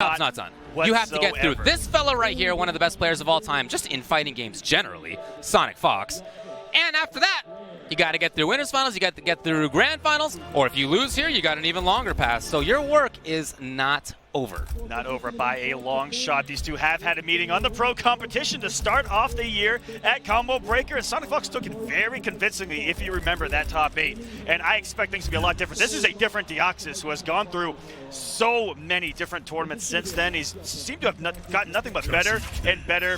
Job's not done. You have to get through this fella right here, one of the best players of all time, just in fighting games generally, Sonicfox. And after that, you got to get through winners finals, you got to get through grand finals, or if you lose here, you got an even longer pass. So your work is not over. Not over by a long shot. These two have had a meeting on the pro competition to start off the year at Combo Breaker, and Sonicfox took it very convincingly, if you remember that top 8. And I expect things to be a lot different. This is a different Deoxys who has gone through so many different tournaments since then. He's seemed to have gotten nothing but better and better.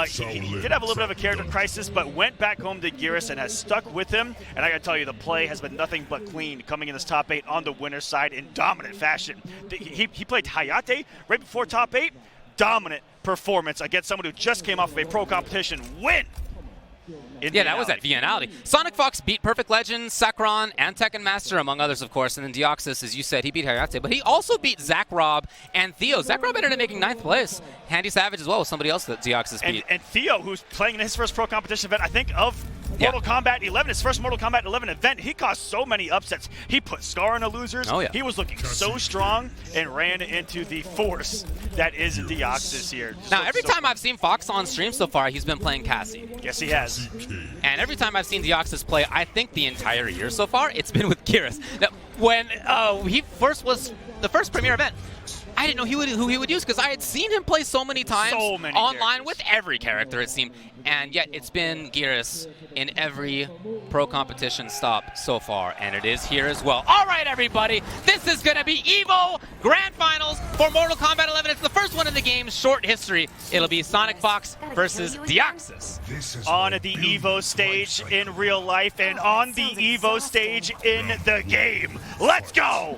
He did have a little bit of a character crisis, but went back home to Geras and has stuck with him. And I gotta tell you, the play has been nothing but clean coming in this top 8 on the winner's side in dominant fashion. He played Hayatei right before top 8. Dominant performance against someone who just came off of a pro competition win. Yeah, that was at Viennality. Sonicfox beat Perfect Legend, Cetrion, and TekkenMaster, among others, of course. And then Deoxys, as you said, he beat Hayatei. But he also beat Zach and Theo. Zach ended up making 9th place. Handy Savage as well was somebody else that Deoxys beat. And Theo, who's playing in his first pro competition event, I think, of Mortal Kombat 11, his first Mortal Kombat 11 event, he caused so many upsets. He put Scar in the losers. Oh, yeah. He was looking so strong and ran into the force that is Deoxys here. Now, every time I've seen Fox on stream so far, he's been playing Cassie. Yes, he has. And every time I've seen Deoxys play, I think the entire year so far, it's been with Geras. Now, when he first was the first premier event, I didn't know who he would use because I had seen him play so many times online with every character, it seemed. And yet it's been Geras in every pro competition stop so far, and it is here as well. All right, everybody, this is going to be EVO Grand Finals for Mortal Kombat 11. It's the first one in the game's short history. It'll be Sonicfox versus Deoxys. On the EVO stage in real life and on the EVO stage in the game. Let's go!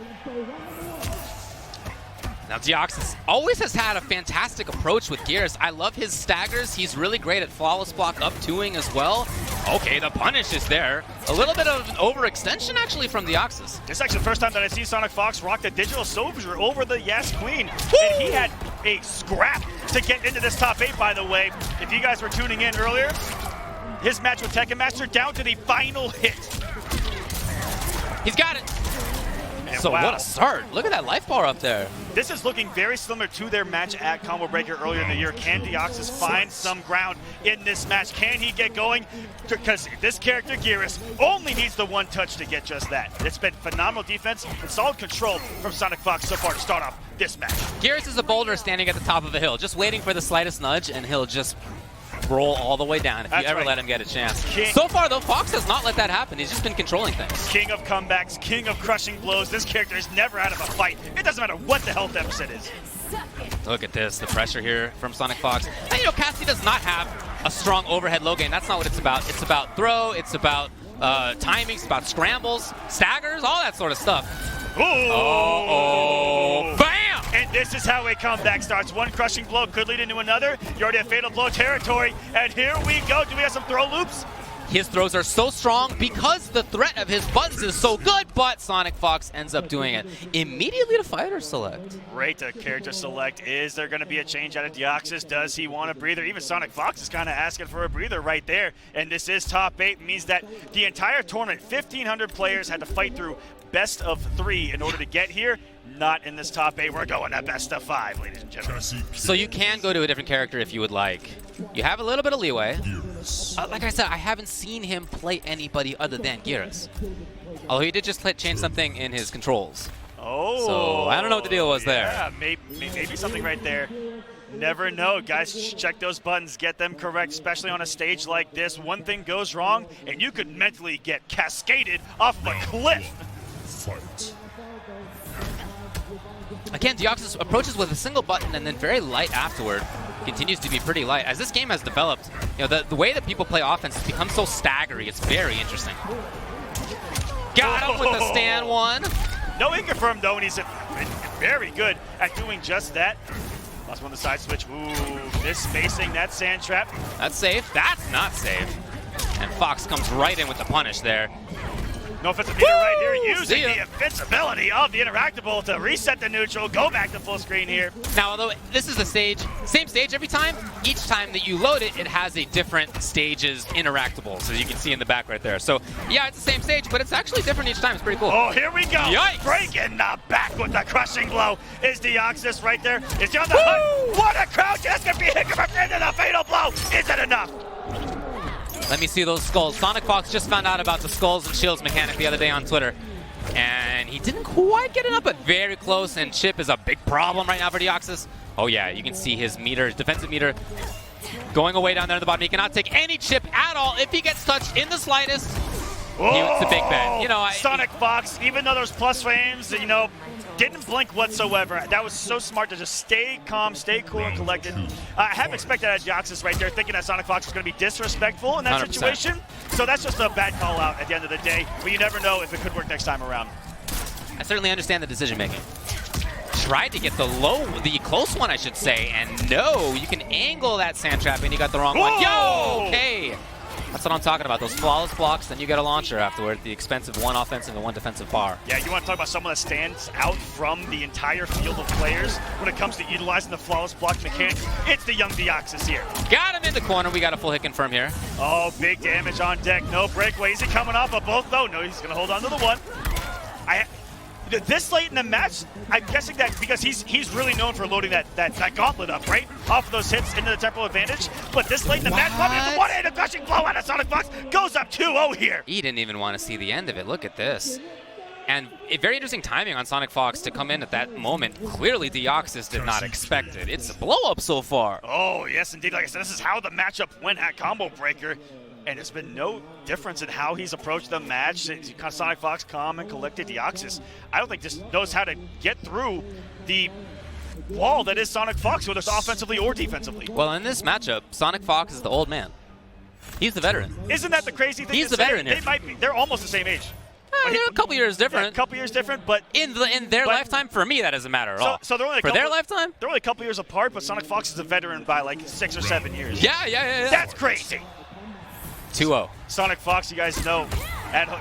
Now, Deoxys always has had a fantastic approach with Geras. I love his staggers. He's really great at flawless block up 2ing as well. Okay, the punish is there. A little bit of an overextension, actually, from Deoxys. This is actually the first time that I see Sonicfox rock the digital soldier over the Yes Queen. And he had a scrap to get into this top 8, by the way. If you guys were tuning in earlier, his match with TekkenMaster down to the final hit. He's got it. So what a start. Look at that life bar up there. This is looking very similar to their match at Combo Breaker earlier in the year. Can Deoxys find some ground in this match? Can he get going? Because this character, Geras, only needs the one touch to get just that. It's been phenomenal defense and solid control from Sonicfox so far to start off this match. Geras is a boulder standing at the top of a hill, just waiting for the slightest nudge, and he'll just roll all the way down if you ever let him get a chance. So far, though, Fox has not let that happen. He's just been controlling things. King of comebacks, king of crushing blows. This character is never out of a fight. It doesn't matter what the health deficit is. Look at this, the pressure here from Sonicfox. And, you know, Cassie does not have a strong overhead low game. That's not what it's about. It's about throw, it's about timing, it's about scrambles, staggers, all that sort of stuff. Ooh. Oh, bam! And this is how a comeback starts. One crushing blow could lead into another. You're already at fatal blow territory. And here we go. Do we have some throw loops? His throws are so strong because the threat of his buttons is so good, but Sonicfox ends up doing it immediately to fighter select. Great to character select. Is there going to be a change out of Deoxys? Does he want a breather? Even Sonicfox is kind of asking for a breather right there. And this is top 8. Means that the entire tournament, 1,500 players had to fight through best of 3 in order to get here. Not in this top 8. We're going to best of 5, ladies and gentlemen. So you can go to a different character if you would like. You have a little bit of leeway. Like I said, I haven't seen him play anybody other than Geras. Although he did just change something in his controls. Oh. So I don't know what the deal was there. Yeah, maybe something right there. Never know, guys. Check those buttons, get them correct, especially on a stage like this. One thing goes wrong, and you could mentally get cascaded off of a cliff. Fight. Again, Deoxys approaches with a single button and then very light afterward. Continues to be pretty light. As this game has developed, you know, the way that people play offense has become so staggery. It's very interesting. Got him with the stand one. No inconfirm though, and he's very good at doing just that. Last one, the side switch. Ooh, misspacing that sand trap. That's safe. That's not safe. And Fox comes right in with the punish there. No offensive meter right here, using the invincibility of the interactable to reset the neutral, go back to full screen here. Now, although this is the same stage every time, each time that you load it, it has a different stage's interactables, as you can see in the back right there. So, yeah, it's the same stage, but it's actually different each time. It's pretty cool. Oh, here we go. Yikes. Breaking the back with the crushing blow is Deoxys right there. Is he on the hunt? What a crouch. This could be Hiccup into the fatal blow. Is it enough? Let me see those skulls. Sonicfox just found out about the skulls and shields mechanic the other day on Twitter. And he didn't quite get it up, but very close. And chip is a big problem right now for Deoxys. Oh yeah, you can see his meter, his defensive meter, going away down there in the bottom. He cannot take any chip at all. If he gets touched in the slightest, it's a big bet. You know, Sonicfox, even though there's plus frames, you know, didn't blink whatsoever. That was so smart to just stay calm, stay cool and collected. I have expected that Deoxys right there, thinking that Sonicfox was going to be disrespectful in that 100%. Situation. So that's just a bad call out at the end of the day. But you never know if it could work next time around. I certainly understand the decision making. Tried to get the close one, I should say, and no, you can angle that sand trap and you got the wrong one. Yo, okay. That's what I'm talking about, those flawless blocks, then you get a launcher afterward, the expensive one offensive and one defensive bar. Yeah, you want to talk about someone that stands out from the entire field of players when it comes to utilizing the flawless block mechanic. It's the young Deoxys here. Got him in the corner, we got a full hit confirm here. Oh, big damage on deck, no breakaway. Is he coming off of both though? No, he's going to hold on to the one. This late in the match, I'm guessing that because he's really known for loading that gauntlet up, right? Off of those hits into the temporal advantage. But this late in the match, probably the one-handed crushing blow out of Sonicfox goes up 2-0 here. He didn't even want to see the end of it. Look at this. And a very interesting timing on Sonicfox to come in at that moment. Clearly, Deoxys did not expect it. It's a blow-up so far. Oh, yes, indeed. Like I said, this is how the matchup went at Combo Breaker. And there's been no difference in how he's approached the match. Sonicfox, calm and collected. Deoxys, I don't think just knows how to get through the wall that is Sonicfox, whether it's offensively or defensively. Well, in this matchup, Sonicfox is the old man. He's the veteran. Isn't that the crazy thing? He's the veteran here. They're almost the same age. They're a couple years different. Yeah, a couple years different, but in their lifetime, for me, that doesn't matter at all. So they're only for their lifetime, they're only a couple years apart. But Sonicfox is a veteran by like 6 or 7 years. Yeah. That's crazy. 2-0. Sonicfox, you guys know,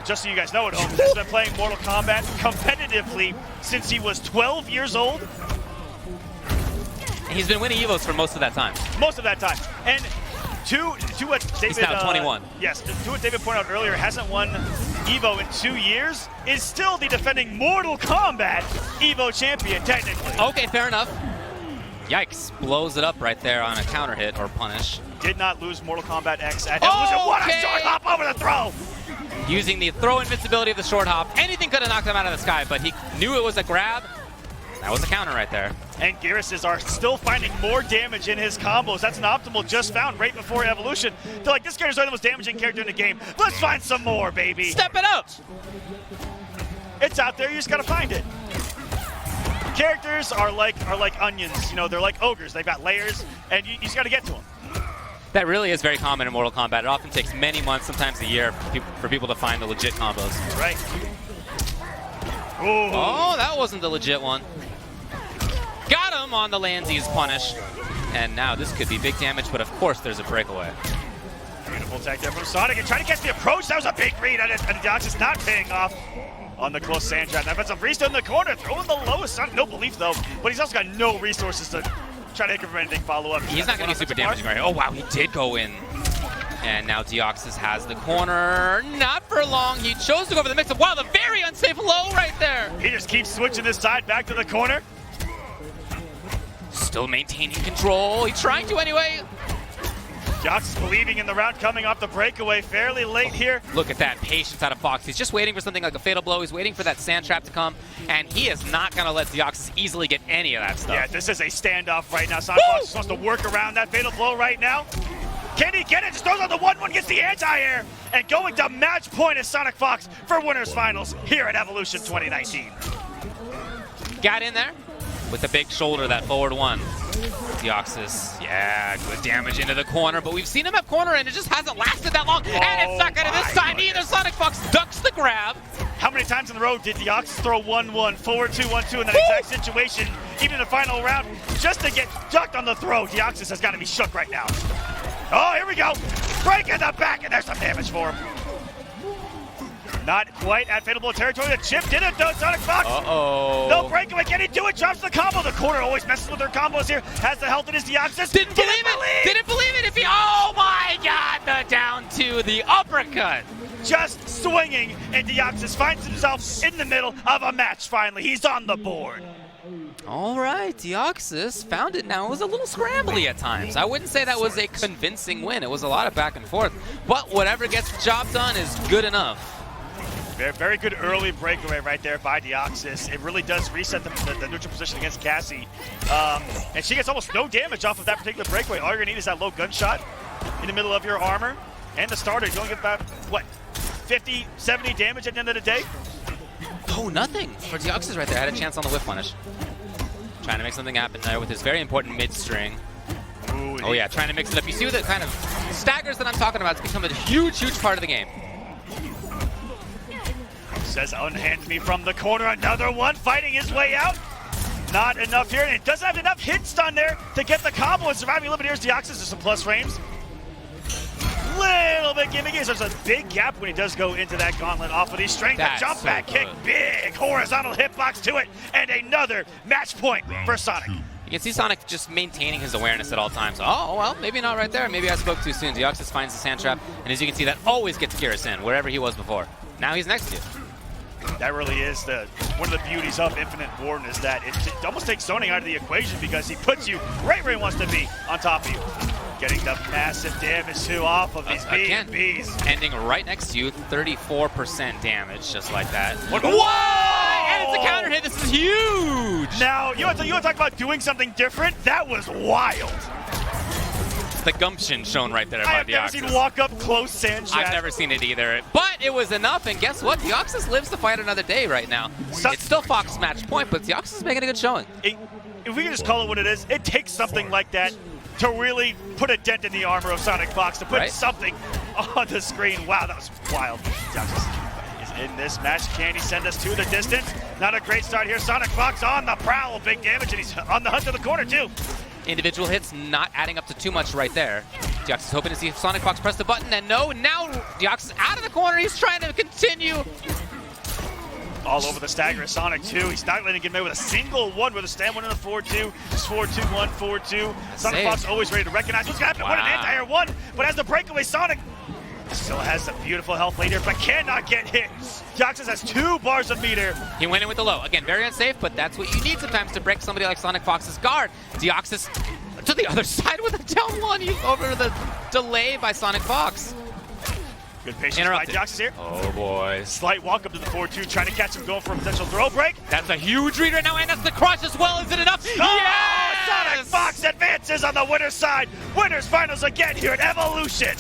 just so you guys know at home, has been playing Mortal Kombat competitively since he was 12 years old. He's been winning EVOs for most of that time. Most of that time. And to what David... He's now 21. Yes, to what David pointed out earlier, hasn't won EVO in 2 years, is still the defending Mortal Kombat EVO champion, technically. Okay, fair enough. Yikes, blows it up right there on a counter hit or punish. Did not lose Mortal Kombat X at Evolution. What a short hop over the throw! Using the throw invincibility of the short hop. Anything could have knocked him out of the sky, but he knew it was a grab. That was a counter right there. And Geras are still finding more damage in his combos. That's an optimal just found right before Evolution. They're like, this character's the most damaging character in the game. Let's find some more, baby. Step it up! It's out there, you just gotta find it. Characters are like onions, you know, they're like ogres. They've got layers, and you just gotta get to them. That really is very common in Mortal Kombat. It often takes many months, sometimes a year, for people to find the legit combos. Right. Ooh. Oh, that wasn't the legit one. Got him on the Landsy's punish. And now this could be big damage, but of course there's a breakaway. Beautiful tech there from Sonic, and trying to catch the approach. That was a big read, and Deoxys not paying off on the close sand trap. Now, that's a Restone in the corner, throwing the lowest. No belief, though, but he's also got no resources to try to hit anything follow-up. He's not going to be super damaging right here. Oh, wow, he did go in. And now Deoxys has the corner. Not for long. He chose to go for the mix-up. Wow, the very unsafe low right there. He just keeps switching this side back to the corner. Still maintaining control. He's trying to anyway. Deoxys believing in the round coming off the breakaway fairly late here. Look at that patience out of Fox. He's just waiting for something like a fatal blow. He's waiting for that sand trap to come, and he is not going to let Deoxys easily get any of that stuff. Yeah, this is a standoff right now. Sonicfox is supposed to work around that fatal blow right now. Can he get it? Just throws on the 1-1, gets the anti-air, and going to match point is Sonicfox for winners finals here at Evolution 2019. Got in there with a big shoulder, that forward one. Deoxys, yeah, good damage into the corner, but we've seen him at corner and it just hasn't lasted that long. And it's not gonna this time either. Sonicfox ducks the grab. How many times in the row did Deoxys throw 1-1, forward 2-1-2 in that exact situation, even in the final round, just to get ducked on the throw? Deoxys has got to be shook right now. Oh, here we go. Break in the back, and there's some damage for him. Not quite at favorable territory. The chip did it though, Sonicfox. Uh-oh. No breakaway. Can he do it? Drops the combo. The corner always messes with their combos here. Has the health in his Deoxys. Didn't believe it. If he, oh my God, the down to the uppercut. Just swinging, and Deoxys finds himself in the middle of a match finally. He's on the board. All right, Deoxys found it now. It was a little scrambly at times. I wouldn't say that was a convincing win. It was a lot of back and forth. But whatever gets the job done is good enough. Very, very good early breakaway right there by Deoxys. It really does reset the neutral position against Cassie. And she gets almost no damage off of that particular breakaway. All you're going to need is that low gunshot in the middle of your armor. And the starter, you're going to get about, what, 50, 70 damage at the end of the day? Oh, nothing for Deoxys right there. Had a chance on the whip punish. Trying to make something happen there with his very important mid-string. Oh yeah, trying to mix it up. You see the kind of staggers that I'm talking about. It's become a huge, huge part of the game. Says unhand me from the corner. Another one fighting his way out. Not enough here, and it doesn't have enough hit stun there to get the combo and surviving a little bit. Here's Deoxys. There's some plus frames. Little bit gimmicky. There's a big gap when he does go into that gauntlet off of these strings. The jump back kick, big horizontal hitbox to it, and another match point for Sonic. You can see Sonic just maintaining his awareness at all times. Oh, well, maybe not right there. Maybe I spoke too soon. Deoxys finds the sand trap, and as you can see, that always gets Geras in, wherever he was before. Now he's next to you. That really is one of the beauties of Infinite Warden is that it almost takes zoning out of the equation because he puts you right where he wants to be on top of you. Getting the massive damage too off of these Bs. Ending right next to you, 34% damage, just like that. Whoa! And it's a counter hit. This is huge. Now, you want to talk about doing something different? That was wild. The gumption shown right there by Deoxys. I have never seen walk up close sand shot. I've never seen it either, but it was enough, and guess what? Deoxys lives to fight another day right now. It's still Fox match point, but Deoxys is making a good showing. If we can just call it what it is, it takes something like that to really put a dent in the armor of Sonicfox, to put something on the screen. Wow, that was wild. Deoxys is in this match. Can he send us to the distance? Not a great start here. Sonicfox on the prowl, big damage, and he's on the hunt to the corner too. Individual hits not adding up to too much right there. Deoxys hoping to see if Sonicfox press the button, and no, now Deoxys out of the corner. He's trying to continue. All over the stagger, Sonic 2. He's not letting him get away with a single one with a stand one in the 4-2. It's 4-2-1, 4-2. Sonicfox always ready to recognize what's going to happen. What an anti-air one, but as the breakaway, Sonic still has a beautiful health lead here, but cannot get hit. Deoxys has 2 bars of meter. He went in with the low. Again, very unsafe, but that's what you need sometimes to break somebody like Sonicfox's guard. Deoxys to the other side with a down one over the delay by Sonicfox. Good patience by Deoxys here. Oh, boy. Slight walk up to the 4-2, trying to catch him going for a potential throw break. That's a huge read right now, and that's the crush as well. Is it enough? Oh, yes! Sonicfox advances on the winner's side. Winners finals again here at Evolution.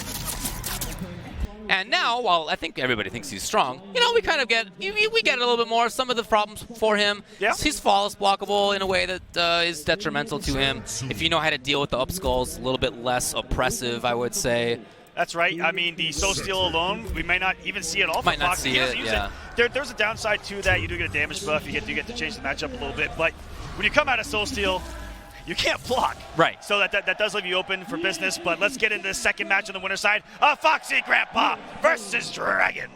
And now, while I think everybody thinks he's strong, you know, we kind of get we get a little bit more. Some of the problems for him, his fall is blockable in a way that is detrimental to him. If you know how to deal with the up skulls, a little bit less oppressive, I would say. That's right. I mean, the Soul Steal alone, we may not even see it all. Might not see it, yeah. There's a downside to that. You do get a damage buff. You get to change the matchup a little bit. But when you come out of Soul Steal, you can't block. Right. So that does leave you open for business. But let's get into the second match on the winner's side. FoxyGrampa versus Dragon.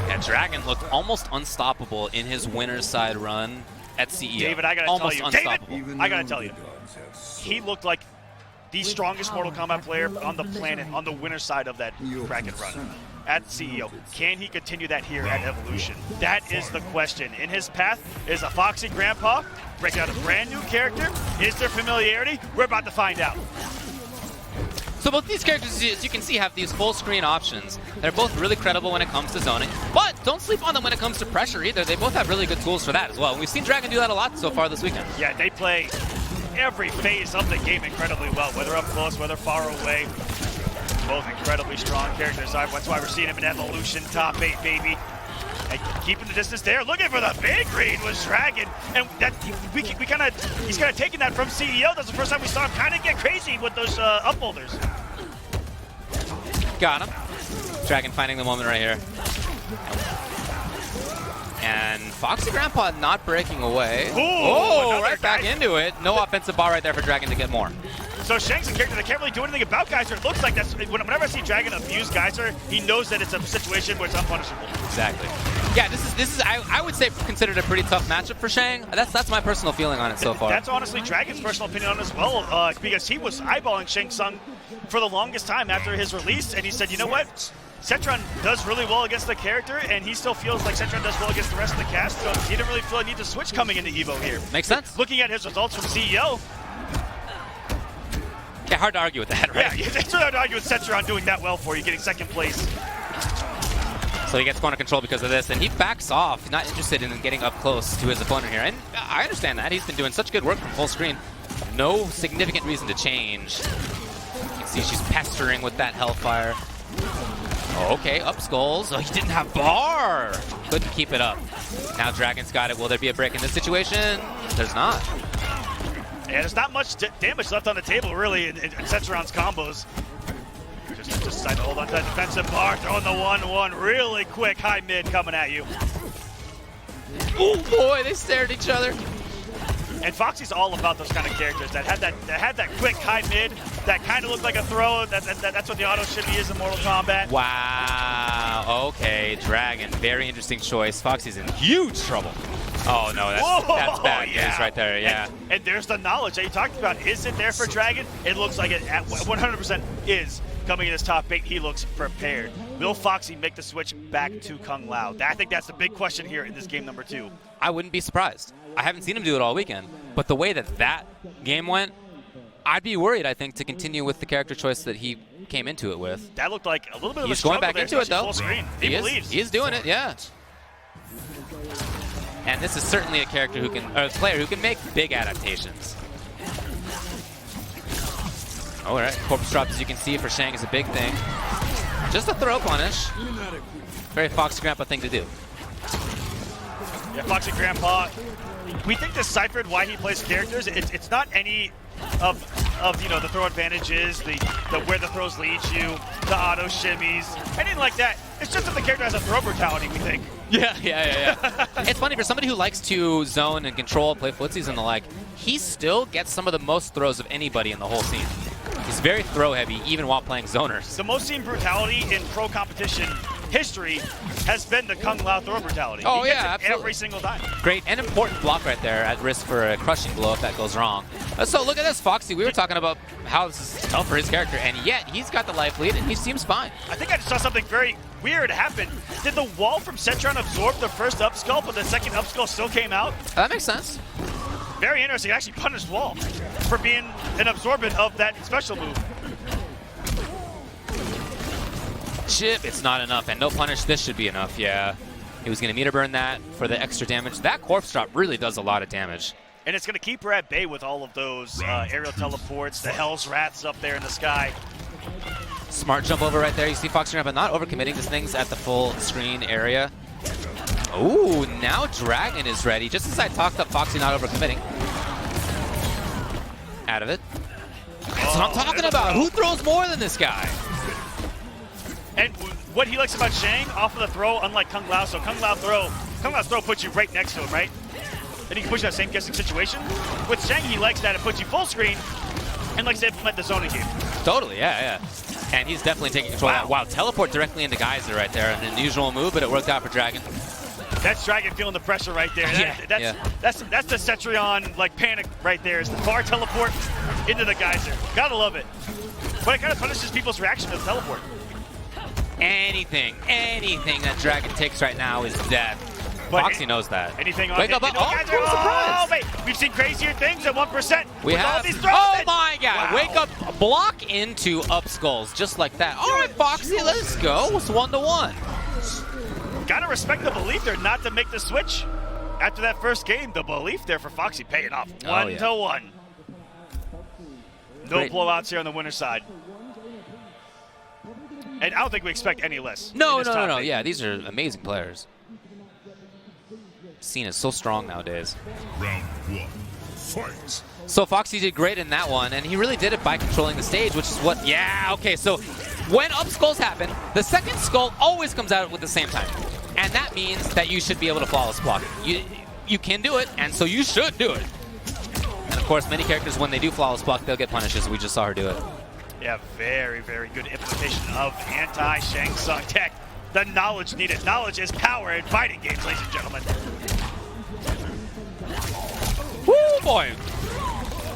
Yeah, Dragon looked almost unstoppable in his winner's side run at CEO. David, I gotta almost tell you. Unstoppable. David, I gotta tell you. He looked like the strongest Mortal Kombat player on the planet on the winner's side of that Dragon run at CEO. Can he continue that here at Evolution? That is the question. In his path is a FoxyGrampa breaking out a brand new character. Is there familiarity? We're about to find out. So both these characters, as you can see, have these full screen options. They're both really credible when it comes to zoning, but don't sleep on them when it comes to pressure either. They both have really good tools for that as well. We've seen Dragon do that a lot so far this weekend. Yeah, they play every phase of the game incredibly well, whether up close, whether far away. Both incredibly strong characters. That's why we're seeing him in Evolution Top 8, baby. And keeping the distance there, looking for the big read was Dragon. And that he's kind of taken that from CEO. That's the first time we saw him kind of get crazy with those up boulders. Got him. Dragon finding the moment right here. And FoxyGrampa not breaking away. Ooh, right back into it. No offensive bar right there for Dragon to get more. So Shang's a character that can't really do anything about Geyser. It looks like that's whenever I see Dragon abuse Geyser, he knows that it's a situation where it's unpunishable. Exactly. Yeah, this is I would say considered a pretty tough matchup for Shang. That's my personal feeling on it so far. That's honestly Dragon's personal opinion on it as well, because he was eyeballing Shang Tsung for the longest time after his release, and he said, you know what? Cetrion does really well against the character, and he still feels like Cetrion does well against the rest of the cast, so he didn't really feel a need to switch coming into EVO here. Makes sense. Looking at his results from CEO. Yeah, hard to argue with that, right? Yeah, it's hard to argue with Cetrion doing that well for you, getting second place. So he gets corner control because of this, and he backs off. He's not interested in getting up close to his opponent here. And I understand that. He's been doing such good work from full screen. No significant reason to change. You can see she's pestering with that Hellfire. Oh, okay, up skulls. Oh, he didn't have bar. Couldn't keep it up. Now Dragon's got it. Will there be a break in this situation? There's not. Yeah, there's not much damage left on the table, really, in Cetrion's combos. Just decide to hold on to that defensive bar, throwing the 1-1 really quick, high mid coming at you. Oh boy, they stared at each other. And Foxy's all about those kind of characters that had that quick high mid that kind of looked like a throw. That's what the auto shimmy is in Mortal Kombat. Wow. Okay, Dragon, very interesting choice. Foxy's in huge trouble. Oh no, that's bad news right there. Yeah. And there's the knowledge that you talked about. Is it there for Dragon? It looks like it 100% is. Coming in his top 8, he looks prepared. Will Foxy make the switch back to Kung Lao? I think that's the big question here in this game number 2. I wouldn't be surprised. I haven't seen him do it all weekend, but the way that game went, I'd be worried, I think, to continue with the character choice that he came into it with. That looked like a little bit of a He's struggle going back there, into it, though. Full screen. He believes. He is doing it, yeah. And this is certainly a character who can, or a player who can make big adaptations. All right, corpse drop, as you can see, for Shang is a big thing. Just a throw punish. Very FoxyGrampa thing to do. Yeah, FoxyGrampa. We think deciphered why he plays characters. It's not any of the throw advantages, the where the throws lead you, the auto shimmies, anything like that. It's just that the character has a throw brutality, we think. Yeah. It's funny, for somebody who likes to zone and control, play footsies and the like, he still gets some of the most throws of anybody in the whole scene. He's very throw heavy, even while playing zoners. The most seen brutality in pro competition history has been the Kung Lao throw brutality. Oh, he gets yeah, it absolutely. every single time. Great and important block right there, at risk for a crushing blow if that goes wrong. So look at this, Foxy. We were talking about how this is tough for his character, and yet he's got the life lead, and he seems fine. I think I just saw something very weird happen. Did the wall from Cetrion absorb the first upskull, but the second upskull still came out? That makes sense. Very interesting. It actually punished Wall for being an absorbent of that special move. Chip, it's not enough, and no punish, this should be enough, yeah. He was going to meter burn that for the extra damage. That corpse drop really does a lot of damage. And it's going to keep her at bay with all of those aerial teleports, the Hell's Wraths up there in the sky. Smart jump over right there. You see FoxyGrampa not overcommitting. This thing's at the full screen area. Ooh, now Dragon is ready. Just as I talked up Foxy not overcommitting. Out of it. That's what I'm talking about. Who throws more than this guy? And what he likes about Shang, off of the throw, unlike Kung Lao, so Kung Lao's throw puts you right next to him, right? Then he can push that same guessing situation. With Shang, he likes that. It puts you full screen and likes to implement the zoning game. Totally, yeah. And he's definitely taking control of that. Wow, teleport directly into Geyser right there. An unusual move, but it worked out for Dragon. That's Dragon feeling the pressure right there. That's the Cetrion like panic right there. Is the bar teleport into the Geyser. Gotta love it. But it kind of punishes people's reaction to the teleport. Anything that Dragon takes right now is death. But Foxy knows that. Anything on Wake up! Oh, wait, we've seen crazier things at 1%. We have. All these throws. Oh my God! Wow. Wake up! Block into up skulls just like that. All right, Foxy, let's go. It's 1-1. Gotta respect the belief there not to make the switch after that first game. The belief there for Foxy paying off. 1-1. No blowouts here on the winner's side. And I don't think we expect any less. No. Yeah, these are amazing players. Scene is so strong nowadays. Round 1, fight. So Foxy did great in that one, and he really did it by controlling the stage, which is what, okay, so when up skulls happen, the second skull always comes out at the same time. And that means that you should be able to flawless block it. You can do it, and so you should do it. And of course, many characters, when they do flawless block, they'll get punished, as we just saw her do it. Yeah, very, very good implementation of anti-Shang Tsung tech. The knowledge needed. Knowledge is power in fighting games, ladies and gentlemen. Woo, boy.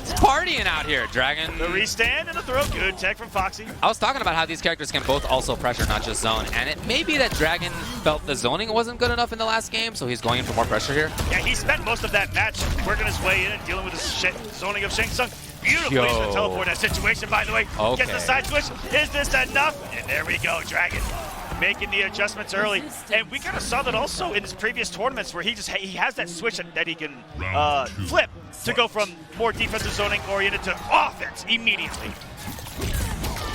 It's partying out here, Dragon. The restand and the throw. Good tech from Foxy. I was talking about how these characters can both also pressure, not just zone. And it may be that Dragon felt the zoning wasn't good enough in the last game, so he's going in for more pressure here. Yeah, he spent most of that match working his way in and dealing with the zoning of Shang Tsung. Beautifully to teleport that situation, by the way. Okay. Gets the side switch. Is this enough? And there we go, Dragon. Making the adjustments early. And we kind of saw that also in his previous tournaments where he has that switch that he can flip to go from more defensive zoning oriented to offense immediately.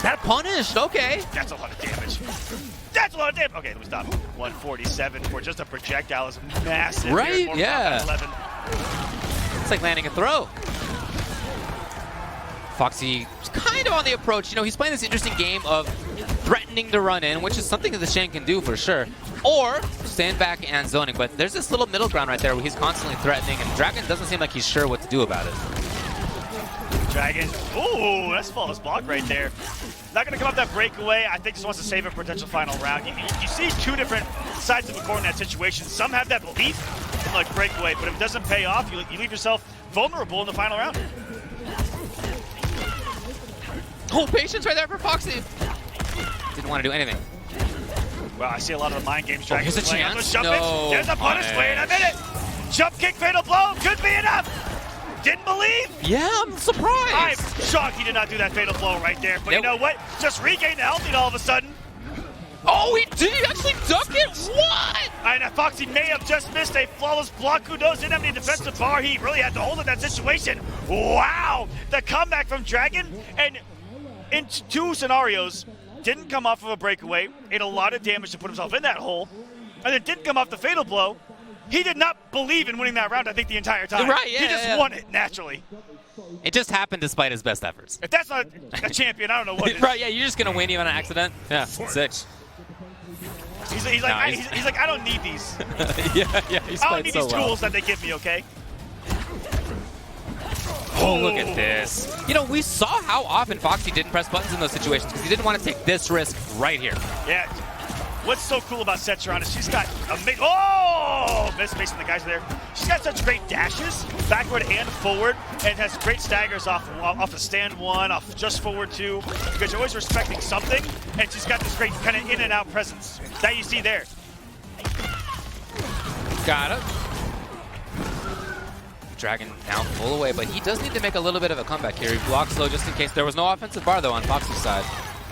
That punished, okay. That's a lot of damage. That's a lot of damage. Okay, let me stop. 147 for just a projectile is massive. Right, yeah. 11. It's like landing a throw. Foxy kind of on the approach. You know, he's playing this interesting game of threatening to run in, which is something that the Shang can do for sure, or stand back and zoning. But there's this little middle ground right there where he's constantly threatening, and Dragon doesn't seem like he's sure what to do about it. Dragon, ooh, that's flawless block right there. Not gonna come up that breakaway. I think just wants to save a potential final round. You see two different sides of a coin in that situation. Some have that belief in like breakaway, but if it doesn't pay off, you leave yourself vulnerable in the final round. Oh, patience right there for Foxy. Didn't want to do anything. Well, I see a lot of the mind games. Dragon here's a chance. No, there's a punish. Wait a minute. Jump kick, fatal blow. Could be enough. Didn't believe. Yeah, I'm surprised. I'm shocked he did not do that fatal blow right there. But you know what? Just regain the health lead all of a sudden. Oh, did he actually duck it? What? And Foxy may have just missed a flawless block. Who knows? Didn't have any defensive bar. He really had to hold in that situation. Wow. The comeback from Dragon. And in two scenarios, didn't come off of a breakaway, ate a lot of damage to put himself in that hole, and then didn't come off the fatal blow. He did not believe in winning that round, I think, the entire time. Right, yeah, he just won it naturally. It just happened despite his best efforts. If that's not a champion, I don't know what is. Right, yeah, you're just going to win even on accident. Yeah, sick. He's like, I don't need these. yeah, he's I don't need so these tools that they give me, okay? Oh, look at this. You know, we saw how often Foxy didn't press buttons in those situations because he didn't want to take this risk right here. Yeah. What's so cool about Cetrion is she's got amazing. Oh! Misspacing the guys there. She's got such great dashes, backward and forward, and has great staggers off the stand one, off just forward two, because you're always respecting something, and she's got this great kind of in and out presence that you see there. Got it. Dragon now full away, but he does need to make a little bit of a comeback here. He blocks low just in case. There was no offensive bar, though, on Foxy's side.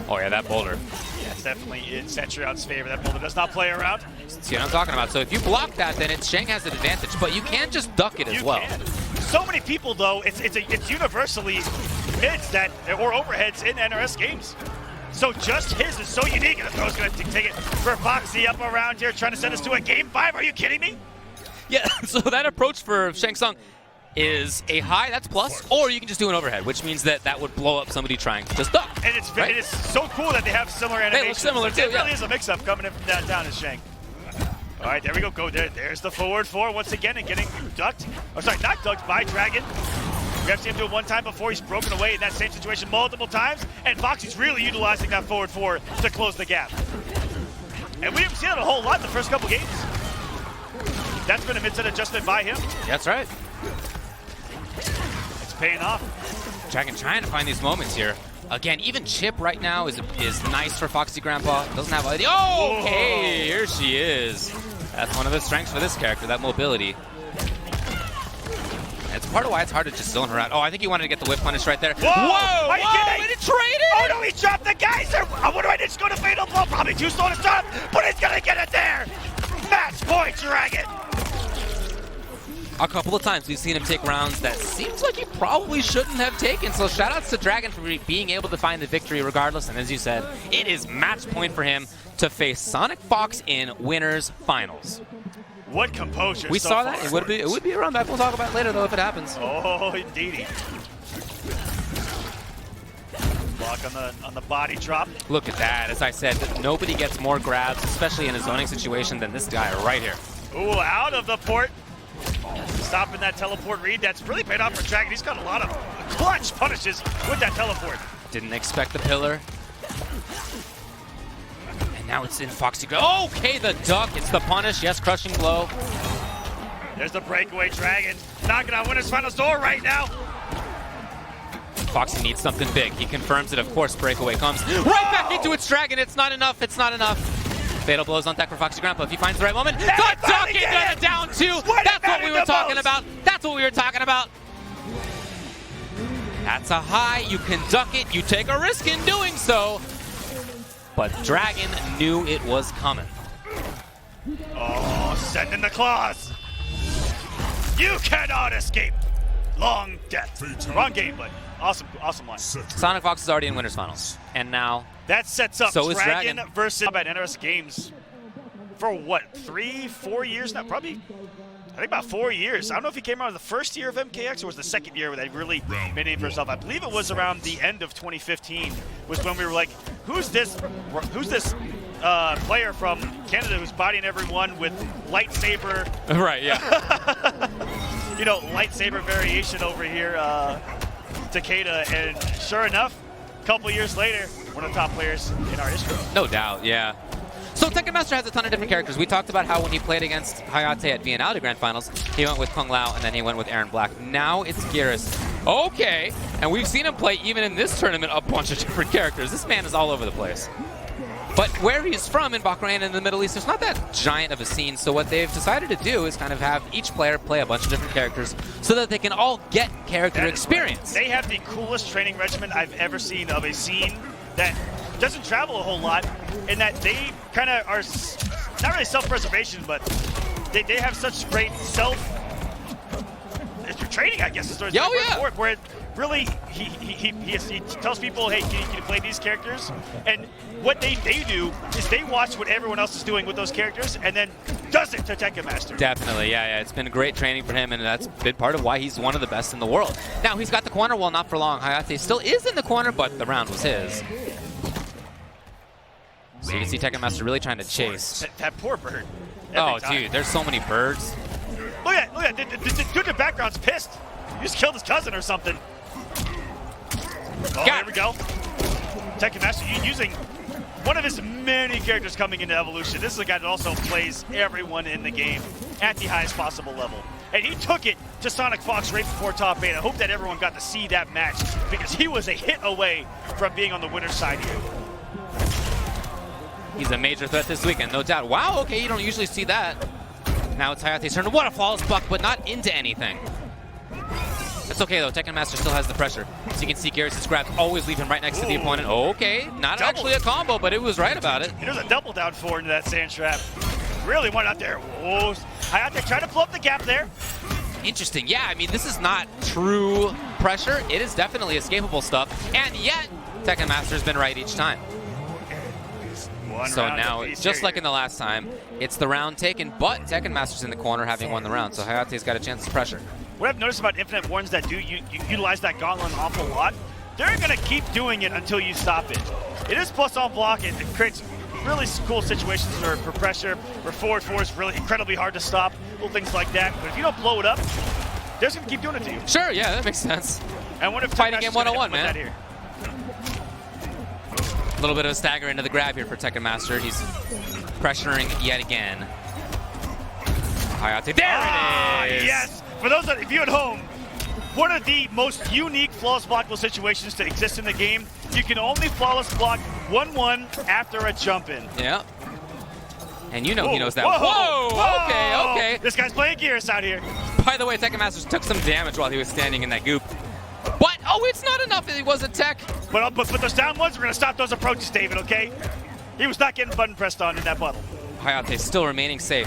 Oh, yeah, that boulder. Yeah, it's definitely in Cetrion's favor. That boulder does not play around. See what I'm talking about? So if you block that, then Shang has an advantage, but you can't just duck it as well. Can. So many people, though, it's universally mids that, or overheads in NRS games. So just his is so unique, and the throw's going to take it for Foxy up around here, trying to send us to a game 5. Are you kidding me? Yeah, so that approach for Shang Tsung is a high, that's plus, or you can just do an overhead, which means that would blow up somebody trying to just duck. And it is so cool that they have similar animations. They look similar too, It really is a mix-up coming in down as Shang. All right, there we go. There's the forward four once again and getting ducked. Oh, sorry, not ducked by Dragon. We have seen him do it one time before. He's broken away in that same situation multiple times, and Foxy's really utilizing that forward four to close the gap. And we haven't seen it a whole lot the first couple games. That's been a mid-set adjustment by him. That's right. It's paying off. Dragon trying to find these moments here. Again, even Chip right now is nice for FoxyGrampa. Doesn't have idea. Oh, okay, here she is. That's one of the strengths for this character, that mobility. It's part of why it's hard to just zone her out. Oh, I think he wanted to get the whip punish right there. Whoa! Are you kidding? And it traded! Oh no, he dropped the geyser! What do I just go to fatal blow? Probably too slow to stop, but he's gonna get it there! Match point, Dragon! A couple of times we've seen him take rounds that seems like he probably shouldn't have taken. So shout outs to Dragon for being able to find the victory regardless. And as you said, it is match point for him to face Sonicfox in winners finals. What composure! We so saw far. that. It would be a run back. We'll talk about it later though if it happens. Oh, indeedy. Block on the body drop. Look at that. As I said, nobody gets more grabs, especially in a zoning situation, than this guy right here. Ooh, out of the port. stopping that teleport read. That's really paid off for Dragon. He's got a lot of clutch punishes with that teleport. Didn't expect the pillar. And now it's in FoxyGrampa. Okay, the duck. It's the punish. Yes, crushing blow. There's the breakaway Dragon. Knocking on winner's finals door right now. Foxy needs something big. He confirms it. Of course, breakaway comes. Right back into its Dragon. It's not enough. It's not enough. Fatal blows on deck for FoxyGrampa. If he finds the right moment. The duck into the down two. That's what we were talking about. That's what we were talking about. That's a high. You can duck it. You take a risk in doing so. But Dragon knew it was coming. Oh, sending the claws. You cannot escape. Long death. Wrong game, but awesome line. Sonicfox is already in winners finals. And now that sets up so Dragon versus Kombat NRS games for what, 3-4 years now? Probably, I think about 4 years. I don't know if he came out of the first year of MKX or was the second year where they really made a name for himself. I believe it was around the end of 2015 was when we were like, who's this player from Canada who's bodying everyone with lightsaber? Right, yeah. You know, lightsaber variation over here, Takeda, and sure enough, a couple years later, one of the top players in our history. No doubt, yeah. So TekkenMaster has a ton of different characters. We talked about how when he played against Hayatei at Viennale Grand Finals, he went with Kung Lao and then he went with Erron Black. Now it's Geras. Okay, and we've seen him play even in this tournament a bunch of different characters. This man is all over the place. But where he's from in Bahrain in the Middle East, there's not that giant of a scene. So what they've decided to do is kind of have each player play a bunch of different characters so that they can all get character experience. They have the coolest training regimen I've ever seen of a scene that doesn't travel a whole lot, and that they kind of are not really self-preservation, but they have such great training, I guess, is the word, where it really he tells people, hey, can you play these characters? And what they do is they watch what everyone else is doing with those characters and then does it to TekkenMaster. Definitely, yeah. It's been great training for him, and that's been part of why he's one of the best in the world. Now, he's got the corner, well, not for long. Hayatei still is in the corner, but the round was his. So you can see TekkenMaster really trying to chase. That poor bird. Oh, dude, there's so many birds. Look at the dude in the background's pissed. You just killed his cousin or something. Oh, there we go. TekkenMaster using one of his many characters coming into Evolution. This is a guy that also plays everyone in the game at the highest possible level. And he took it to Sonicfox right before Top 8. I hope that everyone got to see that match because he was a hit away from being on the winner's side here. He's a major threat this weekend, no doubt. Wow, okay, you don't usually see that. Now it's Hayatei's turn. What a flawless buck, but not into anything. It's okay, though. TekkenMaster still has the pressure. So you can see Geras' grabs always leave him right next to the opponent. Okay, not actually a combo, but it was right about it. There's a double down forward into that sand trap. Really went out there. Whoa. Hayatei trying to pull up the gap there. Interesting. Yeah, I mean, this is not true pressure. It is definitely escapable stuff. And yet, TekkenMaster's been right each time. So now, just like in the last time, it's the round taken, but TekkenMaster's in the corner having won the round, so Hayatei's got a chance to pressure. What I've noticed about Infinite Warrens that do utilize that gauntlet an awful lot, they're going to keep doing it until you stop it. It is plus on block, and it creates really cool situations for pressure, where forward four is really incredibly hard to stop, little things like that. But if you don't blow it up, they're just going to keep doing it to you. Sure, yeah, that makes sense. And what if fighting game 101, man. A little bit of a stagger into the grab here for TekkenMaster. He's pressuring yet again. Hayatei, there it is! Yes! For those of you at home, one of the most unique flawless blockable situations to exist in the game. You can only flawless block 1-1 after a jump in. Yeah. And you know he knows that. Whoa! Okay. This guy's playing Geras out here. By the way, TekkenMaster took some damage while he was standing in that goop. But, oh, it's not enough that he wasn't tech. But those down ones, we're going to stop those approaches, David, okay? He was not getting button pressed on in that bottle. Hayatei still remaining safe.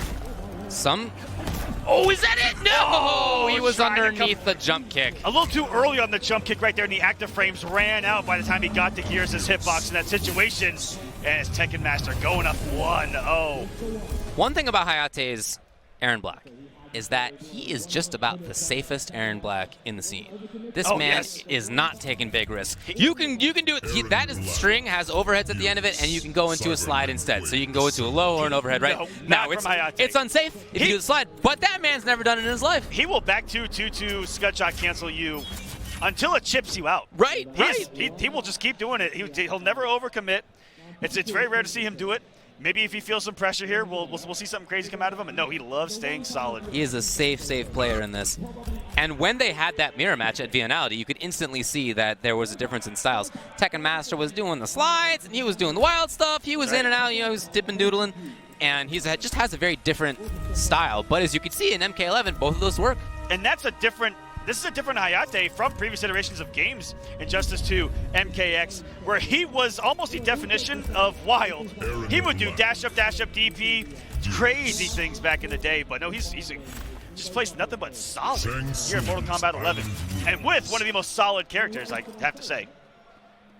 Oh, is that it? No! He was underneath the jump kick. A little too early on the jump kick right there, and the active frames ran out by the time he got to Geras' hitbox in that situation. And it's TekkenMaster going up 1-0. One thing about Hayatei is Erron Black. is that he is just about the safest Erron Black in the scene. This man yes. is not taking big risks. You can do it. That is string has overheads at the end of it, and you can go into a slide instead. So you can go into a low or an overhead, right? No, it's unsafe if you do the slide, but that man's never done it in his life. He will back 2-2-2 scud shot cancel you until it chips you out. Right. He will just keep doing it. He'll never overcommit. It's very rare to see him do it. Maybe if he feels some pressure here, we'll see something crazy come out of him. But no, he loves staying solid. He is a safe player in this. And when they had that mirror match at Vianality, you could instantly see that there was a difference in styles. TekkenMaster was doing the slides, and he was doing the wild stuff. He was in and out, he was dipping doodling. And he just has a very different style. But as you can see in MK11, both of those work. And this is a different Hayatei from previous iterations of games in Justice 2 MKX, where he was almost the definition of wild. He would do dash up DP, crazy things back in the day, but no, he's just plays nothing but solid here in Mortal Kombat 11. And with one of the most solid characters, I have to say.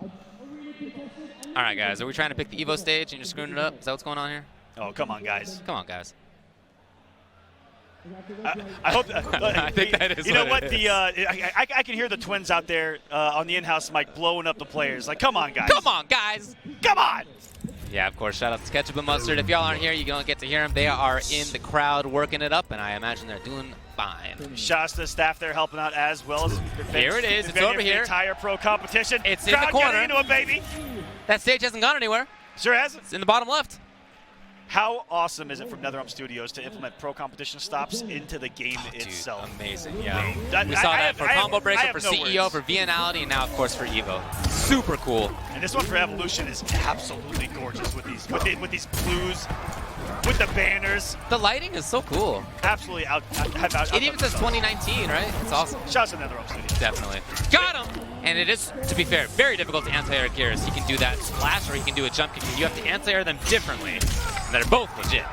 All right, guys, are we trying to pick the EVO stage and you're screwing it up? Is that what's going on here? Oh, come on, guys. Come on, guys. I hope. I think that is. You know what? I can hear the twins out there on the in-house mic blowing up the players. Like, come on, guys. Come on, guys. Come on. Yeah, of course. Shout out to Ketchup and Mustard. If y'all aren't here, you don't get to hear them. They are in the crowd working it up, and I imagine they're doing fine. Shout out to the staff there helping out as well. As here it is. It's over here. The entire pro competition. It's in the corner. Getting into it, baby. That stage hasn't gone anywhere. Sure hasn't. It's in the bottom left. How awesome is it from NetherRealm Studios to implement pro competition stops into the game itself? Amazing, yeah. We saw that for Combo Breaker, for CEO, for Vianality, and now, of course, for EVO. Super cool. And this one for Evolution is absolutely gorgeous with these blues, with the banners. The lighting is so cool. Absolutely out. It even says 2019, right? It's awesome. Shouts to NetherRealm Studios. Definitely. Got him! And it is, to be fair, very difficult to anti-air Geras. He can do that splash or he can do a jump kick. You have to anti-air them differently. And they're both legit.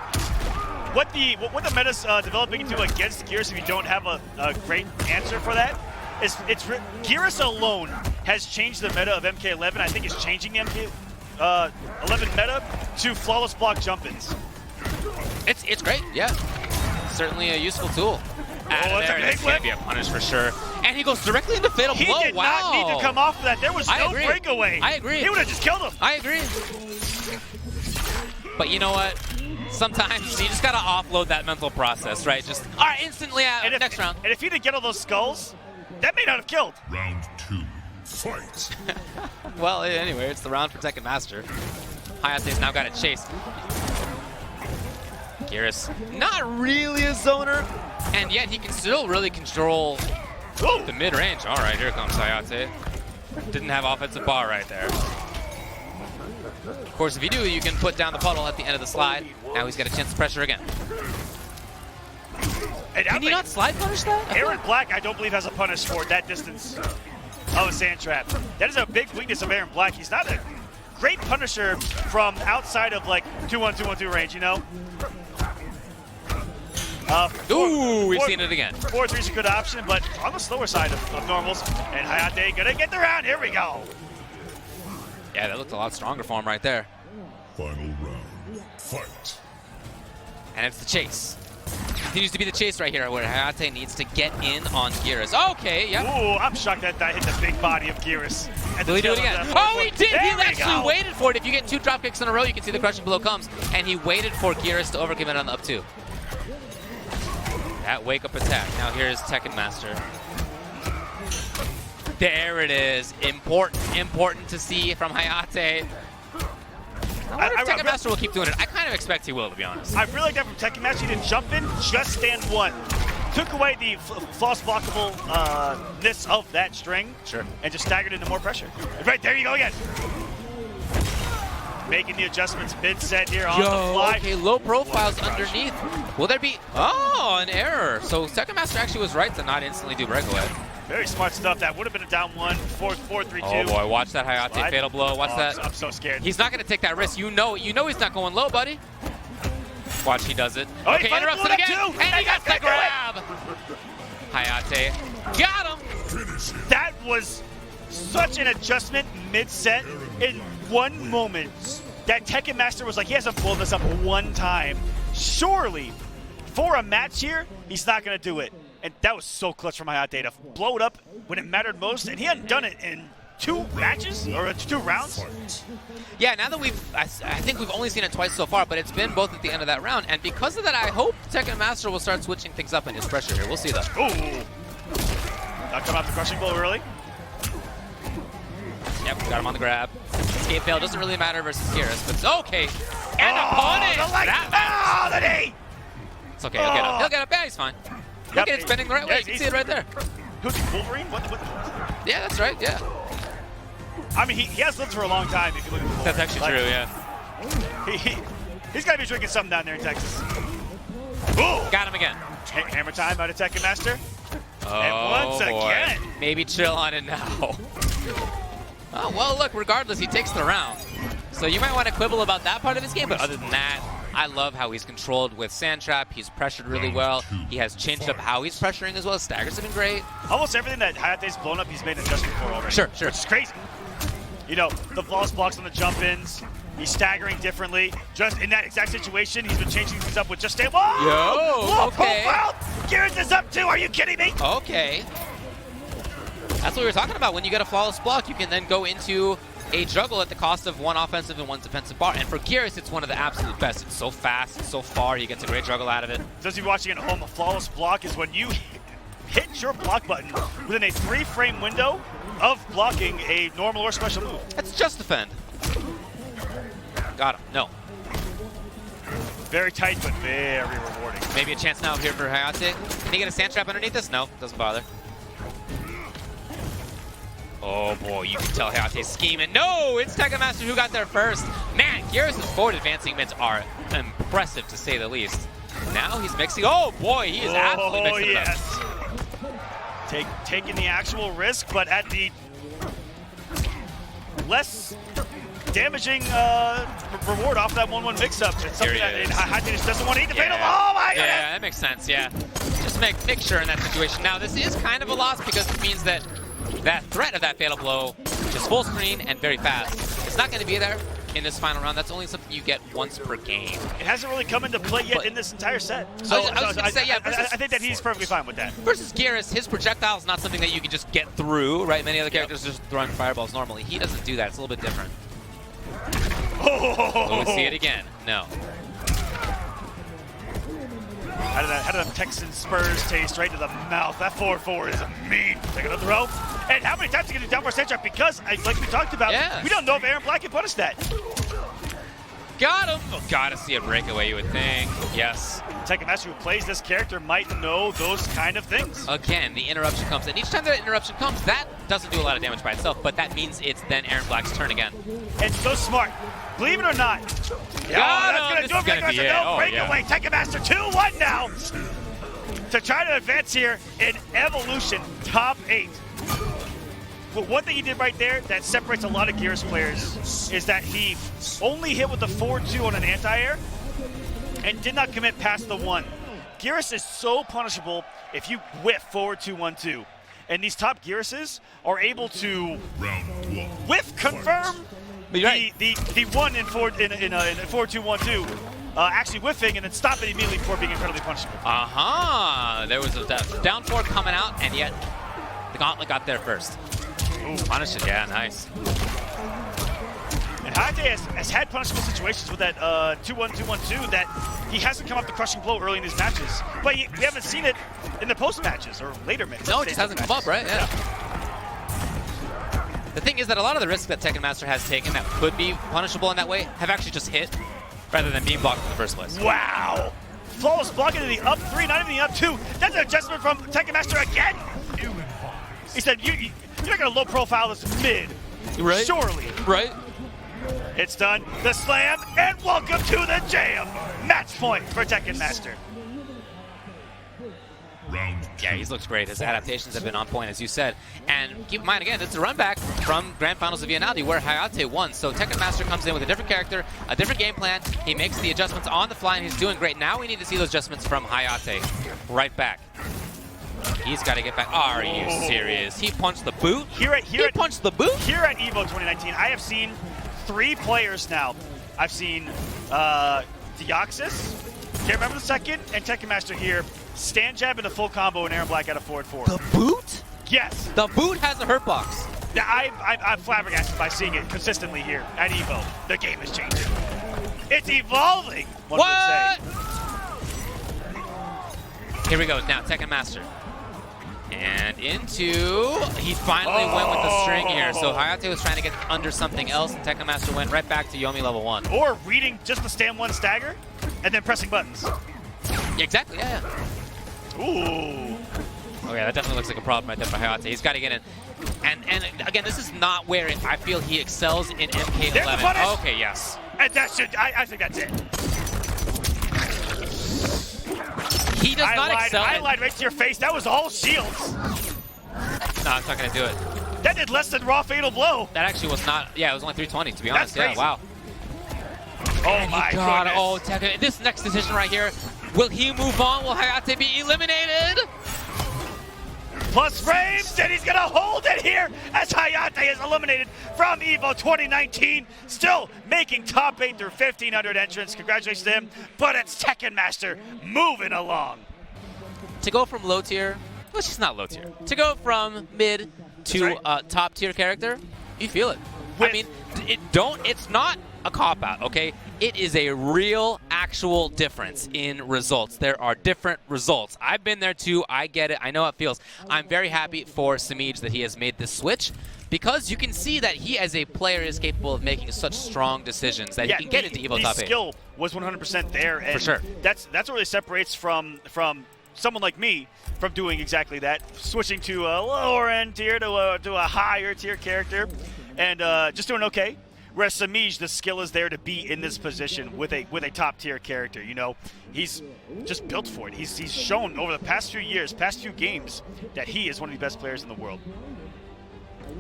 What the meta's developing into against Geras, if you don't have a great answer for that, is Geras alone has changed the meta of MK11. I think it's changing the MK11 meta to flawless block jump-ins. It's great, yeah. Certainly a useful tool. It's going to be a punish for sure. And he goes directly into Fatal Blow. He did not need to come off of that. There was no breakaway. I agree. He would have just killed him. I agree. But you know what? Sometimes you just got to offload that mental process, right? Just, all right, instantly out, next round. And if he didn't get all those skulls, that may not have killed. Round 2, fight. Well, anyway, it's the round for TekkenMaster. Hayatei's now got a chase. Geras, not really a zoner, and yet he can still really control the mid-range. All right, here comes Hayatei. Didn't have offensive bar right there. Of course, if you do, you can put down the puddle at the end of the slide. Now he's got a chance to pressure again. Can you not slide punish that? Erron Black, I don't believe, has a punish for that distance of a sand trap. That is a big weakness of Erron Black. He's not a great punisher from outside of like 2-1-2-1-2 range, you know? Ooh, we've seen it again. 4-3 is a good option, but on the slower side of normals. And Hayatei gonna get the round. Here we go. Yeah, that looked a lot stronger for him right there. Final round, fight. And it's the chase. Continues to be the chase right here, where Hayatei needs to get in on Geras. Okay, yeah. Ooh, I'm shocked that hit the big body of Geras. Will he do it again? Oh, he did! He actually waited for it. If you get 2 drop kicks in a row, you can see the crushing blow comes. And he waited for Geras to overcommit on the up 2. That wake-up attack. Now here's TekkenMaster. There it is. Important to see from Hayatei. I wonder if TekkenMaster will keep doing it. I kind of expect he will, to be honest. I really like that from TekkenMaster. He didn't jump in, just stand one. Took away the false blockable-ness of that string. Sure. And just staggered into more pressure. Right, there you go again. Making the adjustments mid-set here on the fly. Okay, low profiles underneath. Will there be... Oh, an error. So TekkenMaster actually was right to not instantly do breakaway. Very smart stuff. That would have been a down 1, 4-3-2. Oh boy, watch that Hayatei fatal blow. Watch that. I'm so scared. He's not going to take that risk. You know he's not going low, buddy. Watch, he does it. Oh, okay, interrupts it again. And he got the grab. Hayatei got him. That was such an adjustment mid-set in one moment that TekkenMaster was like, he hasn't blown this up one time. Surely for a match here, he's not going to do it. And that was so clutch from Hayatei to blow it up when it mattered most, and he hadn't done it in 2 matches or 2 rounds. Yeah, now that I think we've only seen it twice so far, but it's been both at the end of that round, and because of that, I hope TekkenMaster will start switching things up in his pressure here. We'll see though. Ooh. Not coming out the crushing blow early. Yep, got him on the grab. Escape fail doesn't really matter versus Geras, but it's okay. And opponent! Oh, the knee! It's okay, he'll get up. He'll get up. Yeah, he's fine. Look at it spinning the right way. You can see it right there. Who's he, Wolverine? What? Yeah, that's right, yeah. I mean, he has lived for a long time if you look at the That's actually true, yeah. He's got to be drinking something down there in Texas. Ooh! Got him again. Hammer time out of TekkenMaster. Oh, And once boy. again. Maybe chill on it now. Oh, well, look, regardless, he takes the round. So you might want to quibble about that part of his game, but other than that, I love how he's controlled with Sand Trap. He's pressured really well. He has changed up how he's pressuring as well. Staggers have been great. Almost everything that Hayatei's blown up, he's made an adjustment for already. Sure. Which is crazy. You know, the flawless blocks on the jump-ins. He's staggering differently. Just in that exact situation, he's been changing things up with just stay. Whoa! Yo, Whoa, okay. profile! Geras is up too. Are you kidding me? Okay. That's what we were talking about. When you get a flawless block, you can then go into a juggle at the cost of 1 offensive and 1 defensive bar. And for Geras, it's one of the absolute best. It's so fast, it's so far, he gets a great juggle out of it. Those of you watching at home, a flawless block is when you hit your block button within a 3-frame window of blocking a normal or special move. That's just defend. Got him. No. Very tight, but very rewarding. Maybe a chance now here for Hayatei. Can he get a sand trap underneath this? No, doesn't bother. Oh boy, you can tell Hayatei's scheming. No, it's TekkenMaster who got there first. Man, Geras' forward advancing mids are impressive to say the least. Now he's mixing. Oh boy, he is absolutely mixing it up. Taking the actual risk, but at the less damaging reward off that 1-1 mix-up. It's something that Hayatei just doesn't want to eat the fatal. Oh my goodness! Yeah, that makes sense, yeah. Just make sure in that situation. Now, this is kind of a loss because it means that that threat of that fatal blow, which is full screen and very fast, it's not going to be there in this final round. That's only something you get once per game. It hasn't really come into play yet in this entire set. So I was going to say, yeah, I think that he's perfectly fine with that. Versus Geras, his projectile is not something that you can just get through, right? Many other characters just throwing fireballs normally. He doesn't do that. It's a little bit different. Will we see it again? No. How did that Texan Spurs taste right to the mouth? That 4-4 is mean. Take another throw. And how many times to get it down for a center? Because, like we talked about, we don't know if Erron Black can punish that. Got him! Oh, gotta see a breakaway, you would think. Yes. TekkenMaster, who plays this character, might know those kind of things. Again, the interruption comes. And each time that interruption comes, that doesn't do a lot of damage by itself, but that means it's then Erron Black's turn again. And so smart. Believe it or not. That's going to do it. No breakaway. TekkenMaster 2-1 now. To try to advance here in Evolution Top 8. But one thing he did right there that separates a lot of Geras players is that he only hit with the 4-2 on an anti-air and did not commit past the 1. Geras is so punishable if you whiff forward 2-1-2. And these top Gerases are able to whiff confirm the 1 in 4-2-1-2. Actually whiffing and then stop it immediately before being incredibly punishable. There was a down 4 coming out, and yet the gauntlet got there first. Ooh, punish it, yeah, nice. And Hayatei has had punishable situations with that 2-1-2-1-2 that he hasn't come up the crushing blow early in his matches. But we haven't seen it in the post matches or later matches. No, it just hasn't come up, right? Yeah. The thing is that a lot of the risks that TekkenMaster has taken that could be punishable in that way have actually just hit rather than being blocked in the first place. Wow! Flawless blocking to the up 3, not even the up 2. That's an adjustment from TekkenMaster again! He said, you're not going to low profile this mid. Right. Surely. Right. It's done. The slam, and welcome to the jam. Match point for TekkenMaster. Yeah, he looks great. His adaptations have been on point, as you said. And keep in mind, again, it's a run back from Grand Finals of Viennale where Hayatei won. So TekkenMaster comes in with a different character, a different game plan. He makes the adjustments on the fly, and he's doing great. Now we need to see those adjustments from Hayatei. Right back. He's got to get back. Are you serious? He punched the boot? He punched the boot? Here at EVO 2019, I have seen 3 players now. I've seen Deoxys, Okay, remember the second and TekkenMaster here. Stand jab and a full combo and Erron Black out of forward 4. The boot? Yes. The boot has a hurt box. I'm flabbergasted by seeing it consistently here at EVO. The game is changing. It's evolving, one What? would say. Here we go. Now, TekkenMaster. And into... He finally went with the string here. So Hayatei was trying to get under something else, and TekkenMaster went right back to Yomi level 1. Or reading just the stand 1 stagger and then pressing buttons. Yeah, exactly, yeah. Ooh. Oh yeah, that definitely looks like a problem right there for Hayatei. He's got to get in. And again, this is not where I feel he excels in MK11. There's the punish. Okay, yes. And that should, I think that's it. He does not excel. I lied right to your face. That was all shields. No, it's not going to do it. That did less than raw fatal blow. That actually was not, yeah, it was only 320 to be honest. That's crazy. Yeah, wow. Oh my God, goodness. oh, Tekken. This next decision right here, will he move on? Will Hayatei be eliminated? Plus frames, and he's gonna hold it here as Hayatei is eliminated from EVO 2019. Still making top 8 through 1,500 entrants. Congratulations to him, but it's TekkenMaster moving along. To go from low tier, well, she's not low tier. To go from mid to top tier character, you feel it. I mean, it's not a cop-out, okay? It is a real, actual difference in results. There are different results. I've been there too. I get it. I know how it feels. I'm very happy for Semiij that he has made this switch because you can see that he, as a player, is capable of making such strong decisions that he can get into EVO top 8. The skill was 100% there. And for sure. That's what really separates from someone like me from doing exactly that, switching to a lower end tier to a higher tier character and just doing okay. Whereas Semiij, the skill is there to be in this position with a top tier character. You know, he's just built for it. He's shown over the past few years, past few games, that he is one of the best players in the world.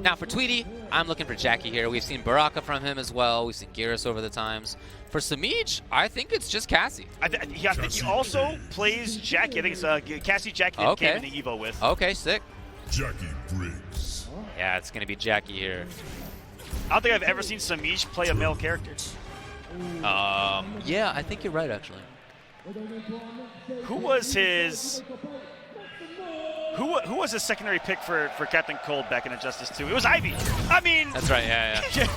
Now for Tweedy, I'm looking for Jacqui here. We've seen Baraka from him as well. We've seen Geras over the times. For Semiij, I think it's just Cassie. I think he also plays Jacqui. I think it's Cassie, Jacqui that came into EVO with. Okay, sick. Jacqui Briggs. Yeah, it's going to be Jacqui here. I don't think I've ever seen Semiij play a male character. Yeah, I think you're right, actually. Who was his secondary pick for Captain Cold back in Injustice 2? It was Ivy. I mean, that's right. Yeah.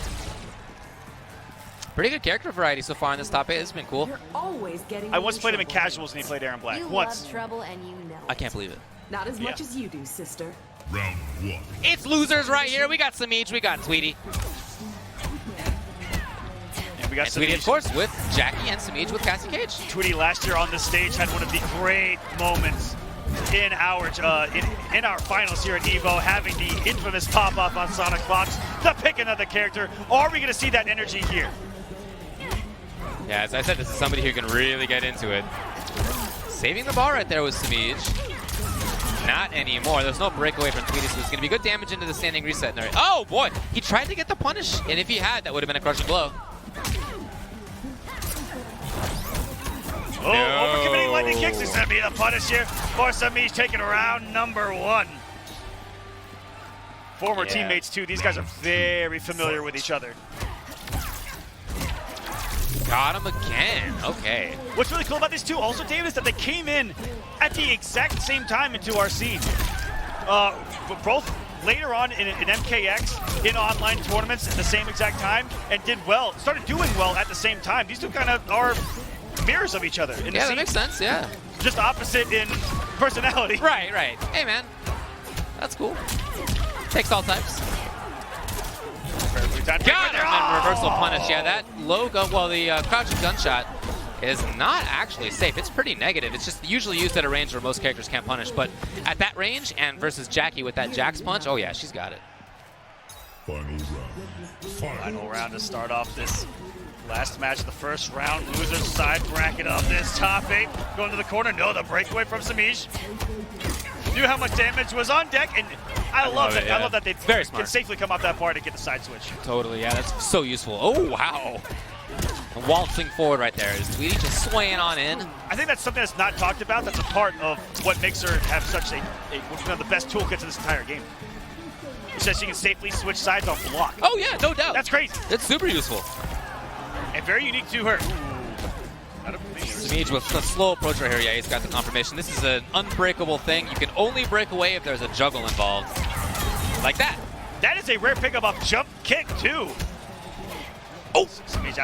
Pretty good character variety so far in this top 8. It's been cool. You're always getting I once played him in casuals and he played Erron Black. You once. love trouble and you know I can't believe it. Not as much as you do, sister. Round 1. It's losers right here. We got Semiij, we got Tweedy. And we got Tweedy, of course, with Jacqui, and Semiij with Cassie Cage. Tweedy last year on the stage had one of the great moments in our finals here at EVO, having the infamous pop-off on Sonicfox, the pick another character. Are we going to see that energy here? Yeah, as I said, this is somebody who can really get into it. Saving the ball right there with Semiij. Not anymore. There's no breakaway from Tweedy, so it's going to be good damage into the standing reset. There. Oh, boy. He tried to get the punish, and if he had, that would have been a crushing blow. Oh, overcommitting lightning kicks is going to be the punish here for Semiij, taking round number 1. Former teammates, too. These guys are very familiar with each other. Got him again. Okay. What's really cool about these two also, David, is that they came in at the exact same time into our scene. Both later on in MKX, in online tournaments at the same exact time, and did well, started doing well at the same time. These two kind of are mirrors of each other. In the Yeah, scene. that makes sense, yeah. Just opposite in personality. Right. Hey, man. That's cool. Takes all types. Got him, and reversal punish. Yeah, that low gun, well, the crouching gunshot is not actually safe. It's pretty negative. It's just usually used at a range where most characters can't punish. But at that range, and versus Jacqui with that Jax punch, oh yeah, she's got it. Final round. Final round to start off this last match of the first round. Losers side bracket of this top 8. Going to the corner. No, the breakaway from Semiij. Knew how much damage was on deck, and I love that. Yeah. I love that they can safely come off that part and get the side switch. Totally, yeah, that's so useful. Oh, wow. And waltzing forward right there is Tweedy just swaying on in. I think that's something that's not talked about. That's a part of what makes her have such one of the best toolkits in this entire game. It says she can safely switch sides on block. Oh, yeah, no doubt. That's crazy. It's super useful. And very unique to her. This Semiij with a slow approach right here. Yeah, he's got the confirmation. This is an unbreakable thing. You can only break away if there's a juggle involved. Like that. That is a rare pickup of jump kick, too. Oh!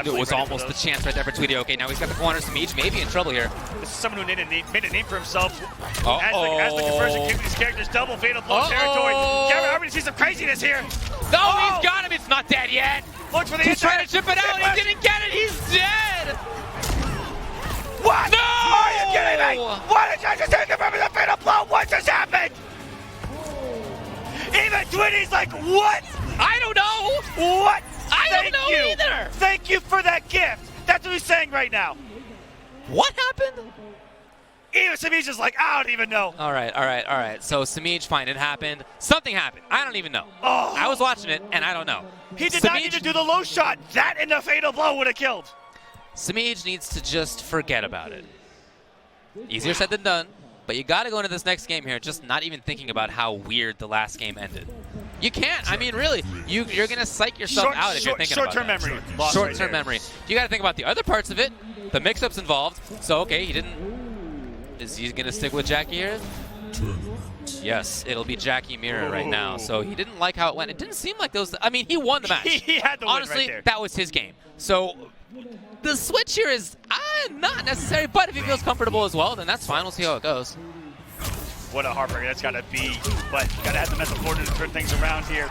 It was almost the chance right there for Tweedy. Okay, now he's got the corner. Semiij may be in trouble here. This is someone who made a name for himself. Uh-oh. As the conversion kick these characters, double fatal blow territory. Gary, I'm going to see some craziness here. No, he's got him. It's not dead yet. Look for the He's trying to chip it out. He didn't get it. He's dead. What? No! Are you kidding me? What did I just take from the fatal blow? What just happened? Even Tweedy's like, what? I don't know. What? I don't know either. Thank you for that gift. That's what he's saying right now. What happened? Even Semiij is like, I don't even know. All right. So Semiij, fine, it happened. Something happened. I don't even know. Oh. I was watching it, and I don't know. He did not need to do the low shot. That and the fatal blow would have killed. Semiij needs to just forget about it. Easier said than done, but you got to go into this next game here just not even thinking about how weird the last game ended. You can't. I mean, really, you're going to psych yourself out if you're thinking about Short-term that. memory. Short-term memory. You got to think about the other parts of it, the mix-ups involved. So, okay, he didn't... Is he going to stick with Jacqui here? Yes, it'll be Jacqui Mirror right now. So he didn't like how it went. It didn't seem like those... I mean, he won the match. He had the win Honestly, right there. that was his game. So the switch here is not necessary, but if he feels comfortable as well, then that's fine. We'll see how it goes. What a heartbreaker that's got to be. But you got to have the mental fortitude to turn things around here.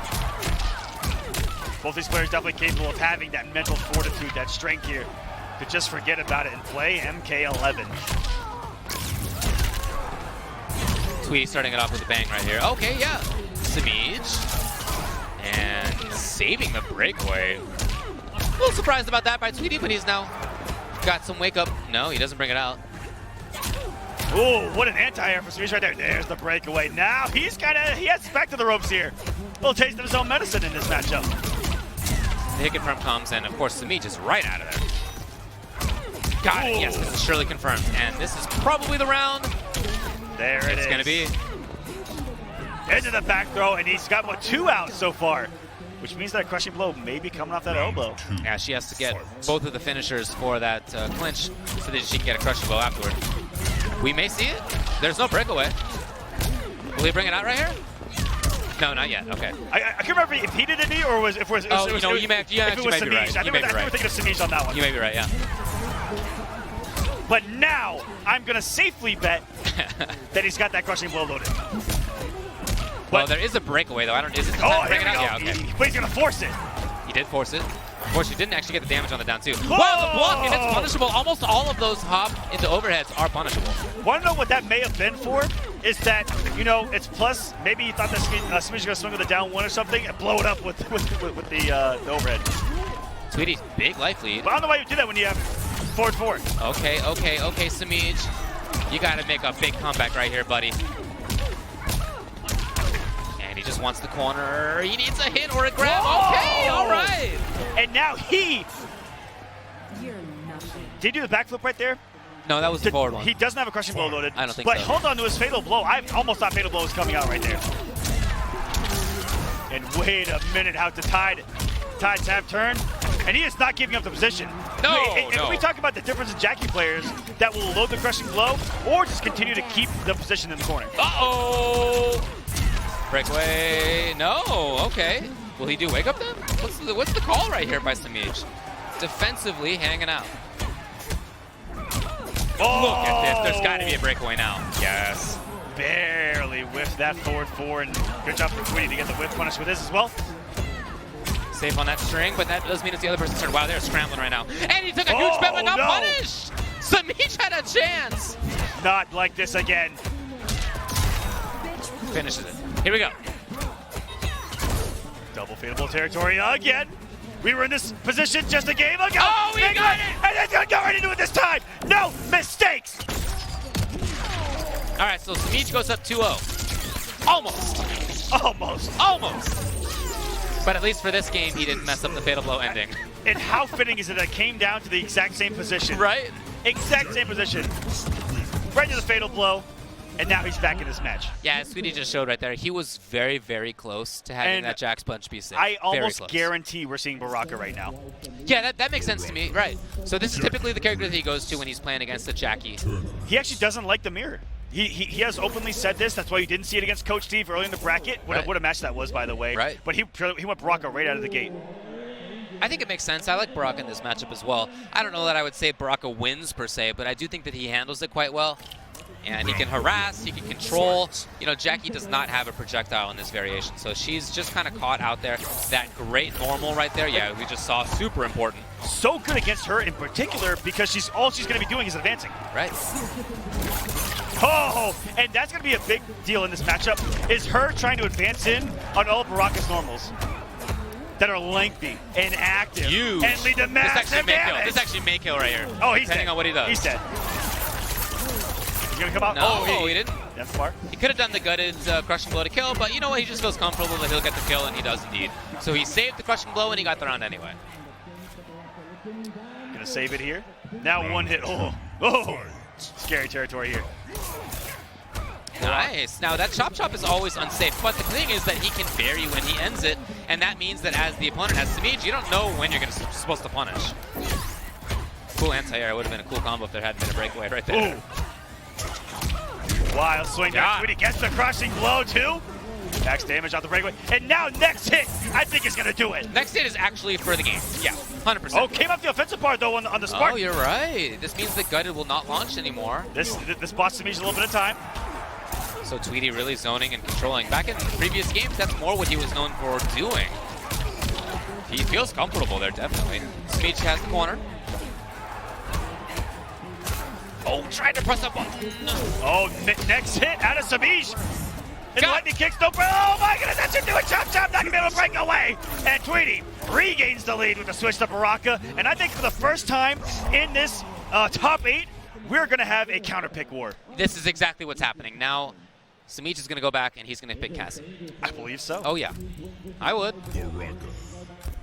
Both these players definitely capable of having that mental fortitude, that strength here to just forget about it and play MK11. Tweedy starting it off with a bang right here. Okay, yeah. Semiij. And saving the breakaway. A little surprised about that by Tweedy, but he's now got some wake up. No, he doesn't bring it out. Ooh, what an anti-air for Semiij right there. There's the breakaway. Now he has back to the ropes here. A little taste of his own medicine in this matchup. The hit confirm comes, and of course Semiij is right out of there. Got it. Yes, this is surely confirmed. And this is probably the round. There it is. It's going to be. Into the back throw, and he's got 2 out so far, which means that crushing blow may be coming off that elbow. Yeah, she has to get both of the finishers for that clinch so that she can get a crushing blow afterward. We may see it. There's no breakaway. Will he bring it out right here? No, not yet. Okay. I can't remember if he did a knee or was if it was. Oh, you know, you may if it was be right. I think we're thinking of Semiij on that one. You may be right, yeah. But now I'm gonna safely bet that he's got that crushing blow loaded. Well, there is a breakaway though. I don't. Is it the time to bring it out? Yeah, okay. But he's gonna force it. He did force it. Of course, he didn't actually get the damage on the down two. Wow, the block, and it's punishable. Almost all of those hop into overheads are punishable. Want to know what that may have been for? Is that, you know, it's plus, maybe he thought that Semiij was going to swing with a down one or something and blow it up with the overhead. Tweedy's big life lead. But I don't know why you do that when you have forward. Okay, Semiij. You got to make a big comeback right here, buddy. And he just wants the corner. He needs a hit or a grab. Whoa! Okay, all right. And now he... You're nothing. Did he do the backflip right there? No, that was the forward one. He doesn't have a crushing blow loaded. I don't think but so. Hold on to his fatal blow. I almost thought fatal blow was coming out right there. And wait a minute, how the tides have turned. And he is not giving up the position. No, and we talk about the difference in Jacqui players that will load the crushing blow or just continue to keep the position in the corner. Uh-oh. Breakaway. No, okay. Will he do wake up then? What's the call right here by Semiij? Defensively hanging out. Oh! Look at this. There's got to be a breakaway now. Yes. Barely whiffed that forward four, and good job for Tweedy to get the whiff punish with this as well. Safe on that string, but that does mean it's the other person's turn. Wow, they're scrambling right now. And he took a huge bet but got punished. Semiij had a chance. Not like this again. Finishes it. Here we go. Double fadeable territory again. We were in this position just a game ago. Oh, we got it! And he's gonna go right into it this time. No mistakes. All right, so Semiij goes up 2-0. Almost. But at least for this game, he didn't mess up the fatal blow ending. And how fitting is it that it came down to the exact same position? Right? Exact same position. Right to the fatal blow. and now he's back in this match. Yeah, as Tweedy just showed right there, he was very, very close to having And that Jax punch be safe. I Very almost close. guarantee we're seeing Baraka right now. Yeah, that makes sense to me, right. So this is typically the character that he goes to when he's playing against the Jacqui. He actually doesn't like the mirror. He has openly said this. That's why you didn't see it against Coach Steve early in the bracket. What a match that was, by the way. Right. But he went Baraka right out of the gate. I think it makes sense. I like Baraka in this matchup as well. I don't know that I would say Baraka wins per se, but I do think that he handles it quite well. And he can harass, he can control. You know, Jacqui does not have a projectile in this variation, so she's just kind of caught out there. That great normal right there, yeah, we just saw, super important. So good against her in particular because all she's going to be doing is advancing. Right. Oh, and that's going to be a big deal in this matchup, is her trying to advance in on all of Baraka's normals that are lengthy and active. Huge. And lead to massive damage. This actually may kill right here. Oh, he's depending dead. on what he does. He's dead. He's going to come out? No, Oh, he didn't. That's smart. He could have done the gutted crushing blow to kill, but you know what? He just feels comfortable that he'll get the kill, and he does indeed. So he saved the crushing blow, and he got the round anyway. Going to save it here. Now one hit. Oh, scary territory here. Nice. Now that chop is always unsafe, but the thing is that he can vary when he ends it, and that means that as the opponent has Semiij, you don't know when you're supposed to punish. Cool anti-air. Would have been a cool combo if there hadn't been a breakaway right there. Ooh. Wild swing there. Tweedy gets the crushing blow too. Max damage off the breakaway. And now next hit, I think is going to do it. Next hit is actually for the game. Yeah, 100%. Oh, came up the offensive part though on the spark. Oh, you're right. This means that gutted will not launch anymore. This bought Semiij a little bit of time. So Tweedy really zoning and controlling. Back in previous games, that's more what he was known for doing. He feels comfortable there, definitely. Semiij has the corner. Oh, tried to press a button. Oh, next hit out of Semiij. And lightning kicks, no break. Oh my goodness, that should do it. Chop, not gonna be able to break away. And Tweedy regains the lead with the switch to Baraka. And I think for the first time in this top 8, we're gonna have a counter pick war. This is exactly what's happening. Now, Semiij is gonna go back and he's gonna pick Cassie. I believe so. Oh yeah, I would. Baraka.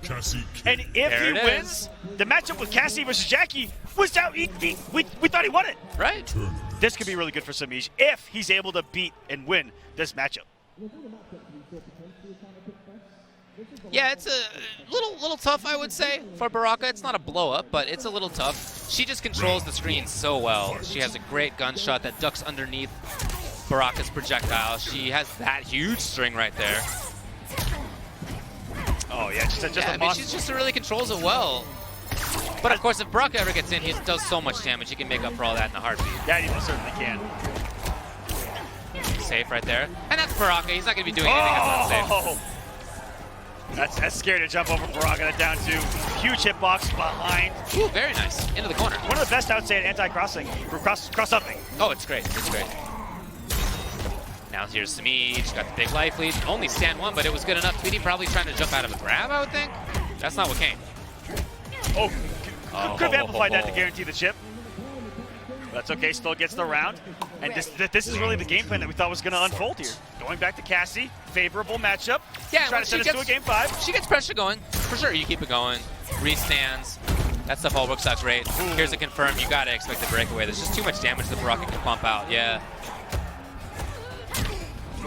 Cassie. And if he wins, the matchup with Cassie versus Jacqui was out. We thought he won it. Right. This could be really good for Semiij if he's able to beat and win this matchup. Yeah, it's a little tough, I would say, for Baraka. It's not a blow-up, but it's a little tough. She just controls the screen so well. She has a great gunshot that ducks underneath Baraka's projectile. She has that huge string right there. Oh, yeah, just I mean, she just really controls it well. But, of course, if Baraka ever gets in, he does so much damage. He can make up for all that in a heartbeat. Yeah, he most certainly can. Safe right there. And that's Baraka. He's not going to be doing anything that's not safe. That's scary to jump over Baraka down to huge hitbox behind. Ooh, very nice. Into the corner. One of the best, I would say, at anti-crossing, for cross-upping. Oh, it's great. It's great. Now here's Semiij, got the big life lead. Only stand one, but it was good enough. Tweedy probably trying to jump out of a grab, I would think. That's not what came. Oh, could have amplified that to guarantee the chip. That's okay, still gets the round. And this is really the game plan that we thought was going to unfold here. Going back to Cassie, favorable matchup. Yeah, trying to send us to a game 5. She gets pressure going. For sure, you keep it going. Restands. That stuff all works out great. Here's a confirm. You got to expect the breakaway. There's just too much damage that Baraka can pump out. Yeah.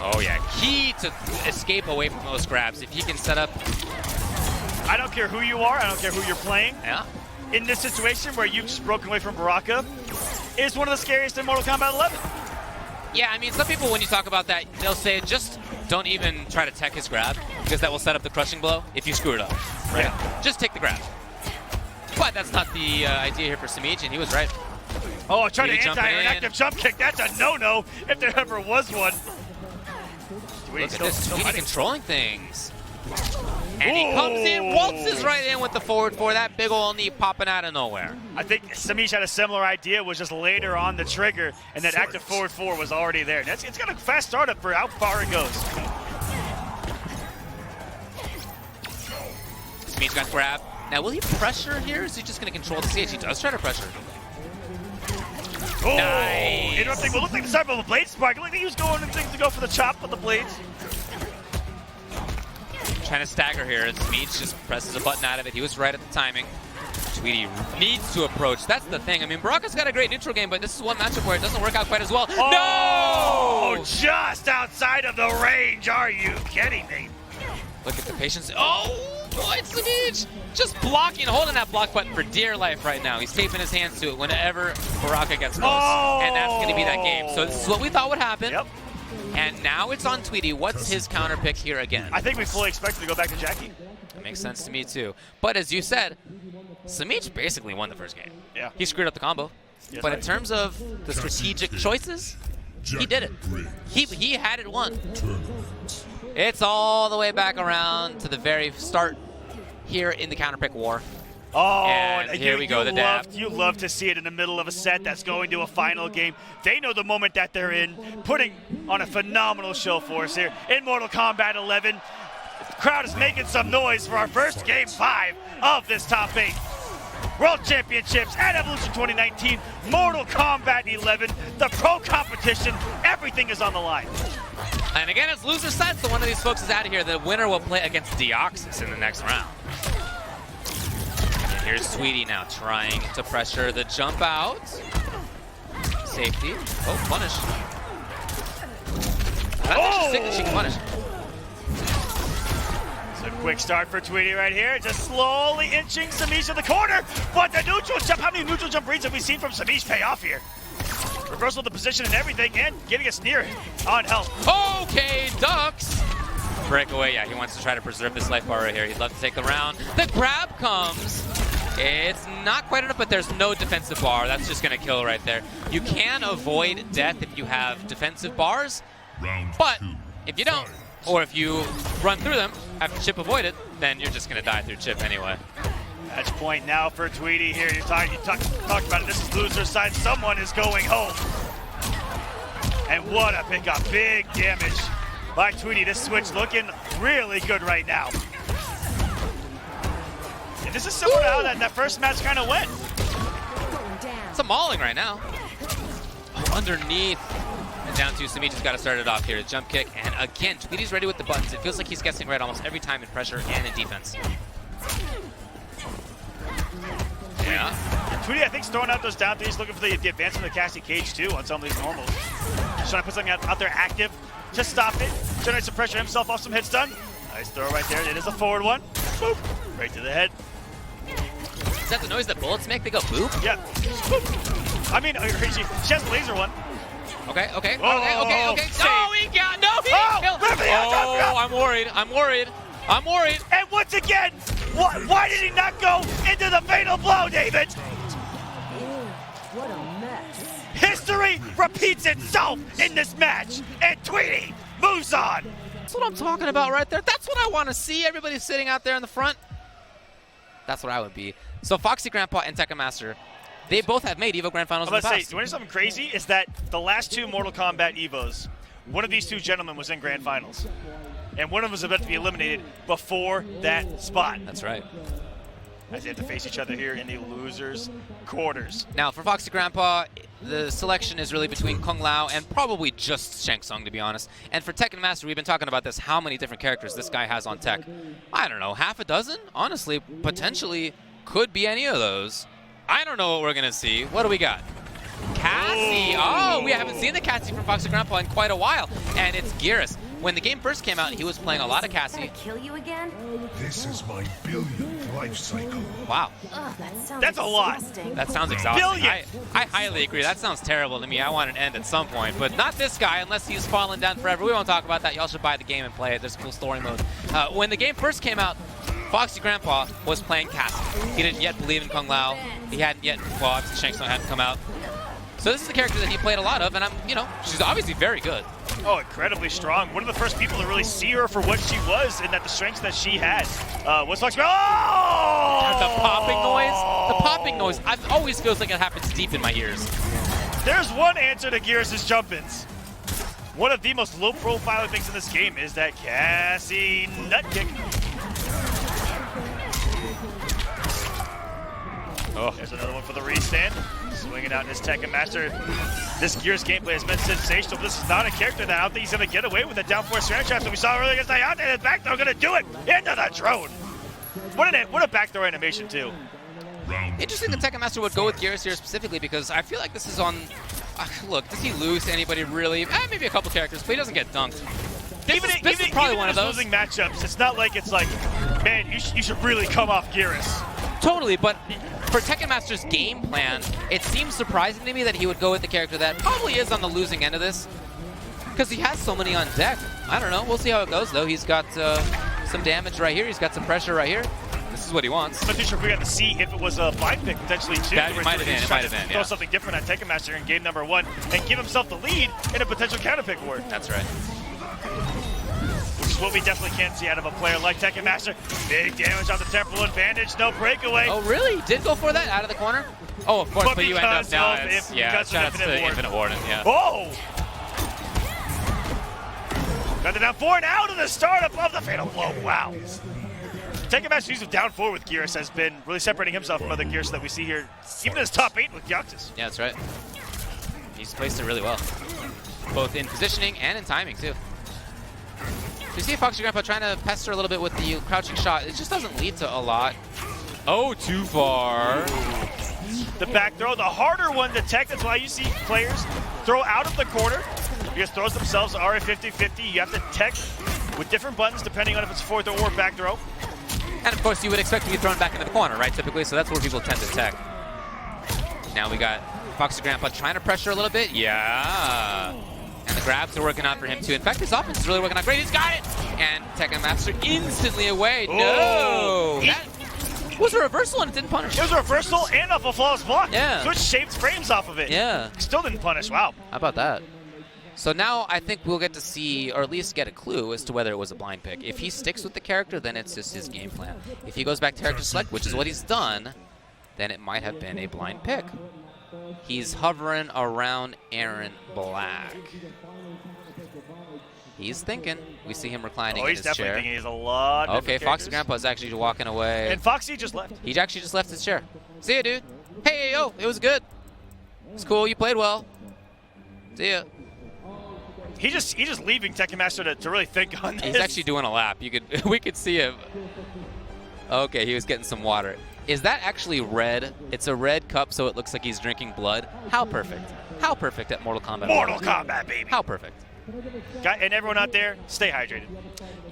Oh, yeah. Key to escape away from those grabs. If he can set up... I don't care who you are. I don't care who you're playing. Yeah. In this situation where you've just broken away from Baraka, is one of the scariest in Mortal Kombat 11. Yeah, I mean, some people, when you talk about that, they'll say just don't even try to tech his grab, because that will set up the crushing blow if you screw it up. Right? Yeah. Just take the grab. But that's not the idea here for Semiij, and he was right. Oh, trying to an active jump kick. That's a no-no if there ever was one. Look at this, Tweedy controlling things. And he comes in, waltzes right in with the forward four, that big ol' knee popping out of nowhere. I think Semiij had a similar idea, was just later on the trigger, and that active forward four was already there. And it's got a fast startup for how far it goes. Semiij got grabbed. Now, will he pressure here? Is he just going to control the stage? He does try to pressure. Oh, nice. Interrupting what looked like the start of a blade spark. Look like he was going and things to go for the chop with the blades. Trying to stagger here as Semiij just presses a button out of it. He was right at the timing. Tweedy needs to approach. That's the thing. I mean, Baraka's got a great neutral game, but this is one matchup where it doesn't work out quite as well. Oh, No! just outside of the range. Are you kidding me? Look at the patience. Oh, boy, Semiij just blocking, holding that block button for dear life right now. He's taping his hands to it whenever Baraka gets close. Oh! And that's going to be that game. So this is what we thought would happen. Yep. And now it's on Tweedy. What's his counter pick here again? I think we fully expected to go back to Jacqui. Makes sense to me too. But as you said, Semiij basically won the first game. Yeah. He screwed up the combo. Yes, but right. in terms of the strategic choices, he did it. He had it won. It's all the way back around to the very start here in the counter pick war. Oh, and here we go, the dab. You love to see it in the middle of a set that's going to a final game. They know the moment that they're in, putting on a phenomenal show for us here in Mortal Kombat 11. The crowd is making some noise for our first Game 5 of this Top 8. World Championships at Evolution 2019, Mortal Kombat 11, the pro competition, everything is on the line. And again, it's loser side, so one of these folks is out of here. The winner will play against Deoxys in the next round. And here's Tweedy now trying to pressure the jump out. Safety. Oh, punish. That's interesting that she can punish. So quick start for Tweedy right here, just slowly inching Semiij to the corner, but the neutral jump, how many neutral jump reads have we seen from Semiij pay off here? Reversal of the position and everything, and getting us near on health. Okay, Ducks. Breakaway, yeah, he wants to try to preserve this life bar right here. He'd love to take the round. The grab comes. It's not quite enough, but there's no defensive bar. That's just going to kill right there. You can avoid death if you have defensive bars, but if you don't, or if you run through them after chip avoided, then you're just going to die through chip anyway. Match point now for Tweedy here. You talked about it. This is loser side. Someone is going home. And what a pickup. Big damage by Tweedy. This switch looking really good right now. And this is similar to how that first match kind of went. It's a mauling right now. Oh, underneath. And down to Semiij has got to start it off here. Jump kick. And again, Tweedy's ready with the buttons. It feels like he's guessing right almost every time in pressure and in defense. Yeah. Tweedy, I think, is throwing out those down threes, looking for the advancement of the Cassie cage, too, on some of these normals. Just trying to put something out there active to stop it. Generate some pressure himself off some hits done. Nice throw right there. It is a forward one. Boop. Right to the head. Is that the noise that bullets make? They go boop? Yeah. Boop. I mean, she has the laser one. Okay. Oh, Okay. save. No, he got, no, he killed. Oh, I'm worried. And once again, why did he not go into the fatal blow, David? What a mess. History repeats itself in this match, and Tweedy moves on. That's what I'm talking about right there. That's what I want to see. Everybody sitting out there in the front. That's what I would be. So FoxyGrampa and TekkenMaster, they both have made EVO Grand Finals in the I'm about to past. say, you want to know something crazy? Is that the last two Mortal Kombat EVOs, one of these two gentlemen was in Grand Finals. And one of them was about to be eliminated before that spot. That's right. As they have to face each other here in the losers' quarters. Now, for FoxyGrampa, the selection is really between Kung Lao and probably just Shang, to be honest. And for TekkenMaster, we've been talking about this, how many different characters this guy has on tech. I don't know, half a dozen? Honestly, potentially could be any of those. I don't know what we're going to see. What do we got? Cassie. Oh, we haven't seen the Cassie from FoxyGrampa in quite a while. And it's Geras. When the game first came out, he was playing a lot of Cassie. Did I kill you again? This is my billionth life cycle. Wow. Ugh, That's a lot. exhausting. That sounds exhausting. Billion. I highly agree. That sounds terrible to me. I want an end at some point, but not this guy unless he's fallen down forever. We won't talk about that. Y'all should buy the game and play it. There's a cool story mode. When the game first came out, FoxyGrampa was playing Cassie. He didn't yet believe in Kung Lao. He hadn't yet, well, obviously Shang Tsung hadn't come out. So this is a character that he played a lot of, and she's obviously very good. Oh, incredibly strong. One of the first people to really see her for what she was and that the strengths that she had was FoxyGrampa. Oh! The popping noise, it always feels like it happens deep in my ears. There's one answer to Geras' jump-ins. One of the most low-profile things in this game is that Cassie nut kick. Oh. There's another one for the restand. Swinging out in his TekkenMaster. This Geras gameplay has been sensational. This is not a character that I don't think he's going to get away with the down force strand trap that we saw earlier against Hayatei. And back throw going to do it into the drone. What a back throw animation, too. Interesting that TekkenMaster would go with Geras here specifically because I feel like this is on... look, does he lose to anybody really? Maybe a couple characters, but he doesn't get dunked. This is probably one of those. Losing matchups, it's not like it's like, man, you should really come off Geras. Totally, but for TekkenMaster's game plan, it seems surprising to me that he would go with the character that probably is on the losing end of this because he has so many on deck. I don't know. We'll see how it goes, though. He's got some damage right here. He's got some pressure right here. This is what he wants. I'm not too sure if we got to see if it was a blind pick potentially too. That might have been. Throw something different at TekkenMaster in game number 1 and give himself the lead in a potential counter pick war. That's right. Which is what we definitely can't see out of a player like TekkenMaster. Big damage on the temporal advantage, no breakaway. Oh, really? Did go for that out of the corner? Oh, of course, but you end up now. Shout out to Infinite Warden, yeah. Oh! Got it down 4 and out of the start above the fatal blow. Wow. TekkenMaster's use of down 4 with Geras has been really separating himself from other Geras that we see here, even in his top 8 with Deoxys. Yeah, that's right. He's placed it really well, both in positioning and in timing, too. You see FoxyGrampa trying to pester a little bit with the crouching shot. It just doesn't lead to a lot. Oh, too far. The back throw, the harder one to tech. That's why you see players throw out of the corner because throws themselves are a 50-50. You have to tech with different buttons depending on if it's forward or back throw. And of course, you would expect to be thrown back into the corner, right, typically? So that's where people tend to tech. Now we got FoxyGrampa trying to pressure a little bit. Yeah. And the grabs are working out for him, too. In fact, his offense is really working out great. He's got it! And TekkenMaster instantly away. Oh. No! That was a reversal and it didn't punish. It was a reversal and off a flawless block. Yeah. Switch shaped frames off of it. Yeah. Still didn't punish. Wow. How about that? So now I think we'll get to see, or at least get a clue as to whether it was a blind pick. If he sticks with the character, then it's just his game plan. If he goes back to character select, which is what he's done, then it might have been a blind pick. He's hovering around Erron Black. He's thinking. We see him reclining in his chair. Oh, he's definitely thinking. He's a lot of Okay, FoxyGrampa is actually walking away. And Foxy just left. He actually just left his chair. See ya, dude. Hey, yo, it was good. It's cool. You played well. See ya. He's just leaving TekkenMaster to really think on this. He's actually doing a lap. We could see him. Okay, he was getting some water. Is that actually red? It's a red cup, so it looks like he's drinking blood. How perfect. How perfect at Mortal Kombat. Mortal Kombat, baby. How perfect. And everyone out there, stay hydrated.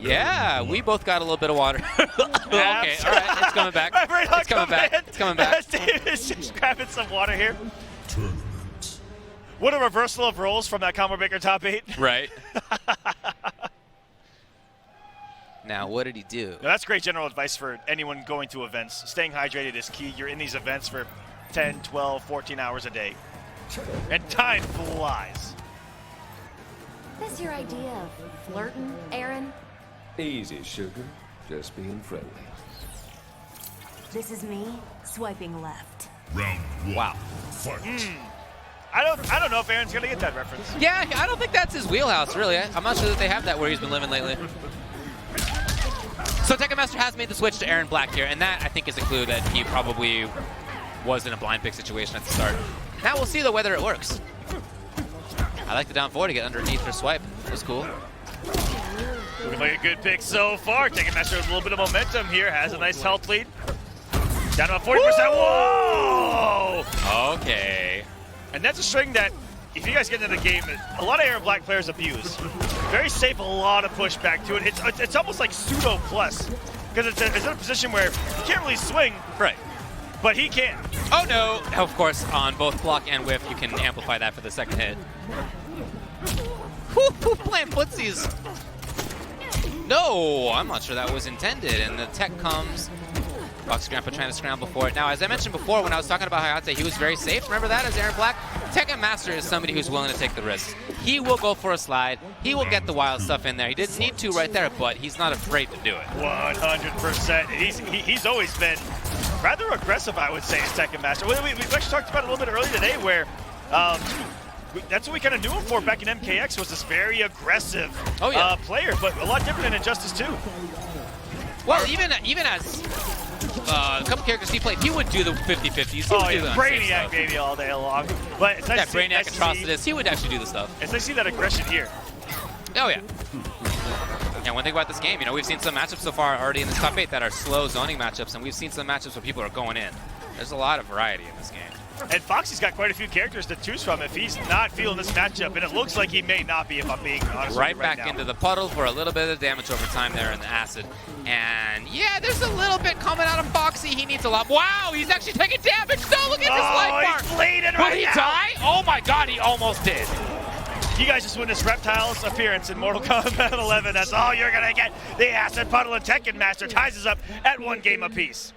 Yeah, we both got a little bit of water. Okay, all right, it's coming back. It's coming back. It's coming back. David's just grabbing some water here. What a reversal of roles from that Combo Breaker top 8. Right. Now, what did he do? Now, that's great general advice for anyone going to events. Staying hydrated is key. You're in these events for 10, 12, 14 hours a day. And time flies. This your idea of flirting, Erron? Easy, sugar. Just being friendly. This is me swiping left. Round 1. Wow. Fight. I don't know if Aaron's gonna get that reference. Yeah, I don't think that's his wheelhouse, really. I'm not sure that they have that where he's been living lately. So TekkenMaster has made the switch to Erron Black here, and that, I think, is a clue that he probably was in a blind pick situation at the start. Now we'll see, though, whether it works. I like the down 4 to get underneath her swipe. That was cool. Looking like a good pick so far. TekkenMaster with a little bit of momentum here. Has a nice health lead. Down to about 40%. Whoa! Okay. And that's a string that, if you guys get into the game, a lot of Erron Black players abuse. Very safe, a lot of pushback to it. It's almost like pseudo plus, because it's in a position where you can't really swing, Right. but he can. Oh, no. Of course, on both block and whiff, you can amplify that for the second hit. Whoo, playing footsies. No, I'm not sure that was intended. And the tech comes. FoxyGrampa trying to scramble for it. Now, as I mentioned before, when I was talking about Hayatei, he was very safe. Remember that as Erron Black? TekkenMaster is somebody who's willing to take the risks. He will go for a slide. He will get the wild stuff in there. He didn't need to right there, but he's not afraid to do it. 100%. He's always been rather aggressive, I would say, as TekkenMaster. We actually talked about it a little bit earlier today where that's what we kind of knew him for back in MKX, was this very aggressive player, but a lot different in Injustice 2. Well, even as a couple characters he played, he would do the 50-50s. Brainiac baby all day long. But it's nice Brainiac Atrocitus, he would actually do the stuff. It's nice to see that aggression here. Oh, yeah. And one thing about this game, we've seen some matchups so far already in this top 8 that are slow zoning matchups, and we've seen some matchups where people are going in. There's a lot of variety in this game. And Foxy's got quite a few characters to choose from if he's not feeling this matchup, and it looks like he may not be, if I'm being honest Right with you right back now. into the puddle for a little bit of damage over time there in the acid. And yeah, there's a little bit coming out of Foxy. He needs a lot. Wow, he's actually taking damage. No, look at this life bar. He's bleeding Will right he now. die? Oh my god, he almost did. You guys just witnessed Reptile's appearance in Mortal Kombat 11. That's all you're going to get. The Acid Puddle and TekkenMaster ties us up at 1 game apiece.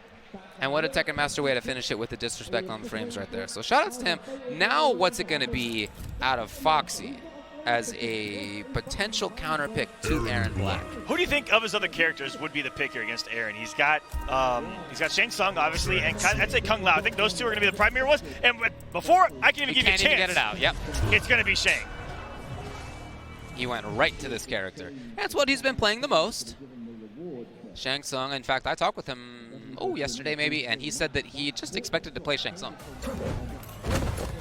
And what a TekkenMaster way to finish it with the disrespect on the frames right there. So shoutouts to him. Now what's it going to be out of Foxy as a potential counter pick to Erron Black? Who do you think of his other characters would be the pick here against Erron? He's got Shang Tsung, obviously, and I'd say Kung Lao. I think those two are going to be the primary ones. And before I can even give you a chance, Can't even get it out. Yep. it's going to be Shang. He went right to this character. That's what he's been playing the most. Shang Tsung. In fact, I talked with him, yesterday maybe, and he said that he just expected to play Shang Tsung.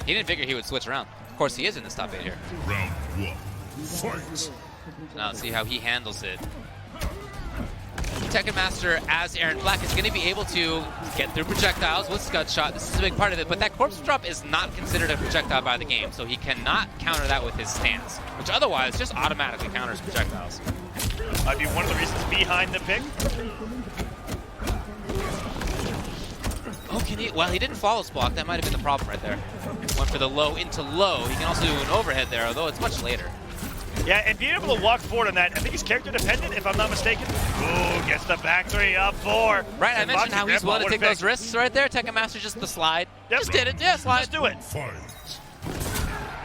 He didn't figure he would switch around. Of course, he is in this top 8 here. Round 1. Fight. Now let's see how he handles it. TekkenMaster as Erron Black is going to be able to get through projectiles with Scud Shot. This is a big part of it, but that corpse drop is not considered a projectile by the game, so he cannot counter that with his stance, which otherwise just automatically counters projectiles. I'd be one of the reasons behind the pick. Oh, can he? Well, he didn't flawless block. That might have been the problem right there. Went for the low into low. He can also do an overhead there, although it's much later. Yeah, and being able to walk forward on that, I think he's character dependent, if I'm not mistaken. Ooh, gets the back 3 up 4. Right, I And mentioned how he's FoxyGrampa, willing to what a take pick. those risks right there. TekkenMaster just the slide. Yep. Just did it. Yeah, slide. Just do it. Fight.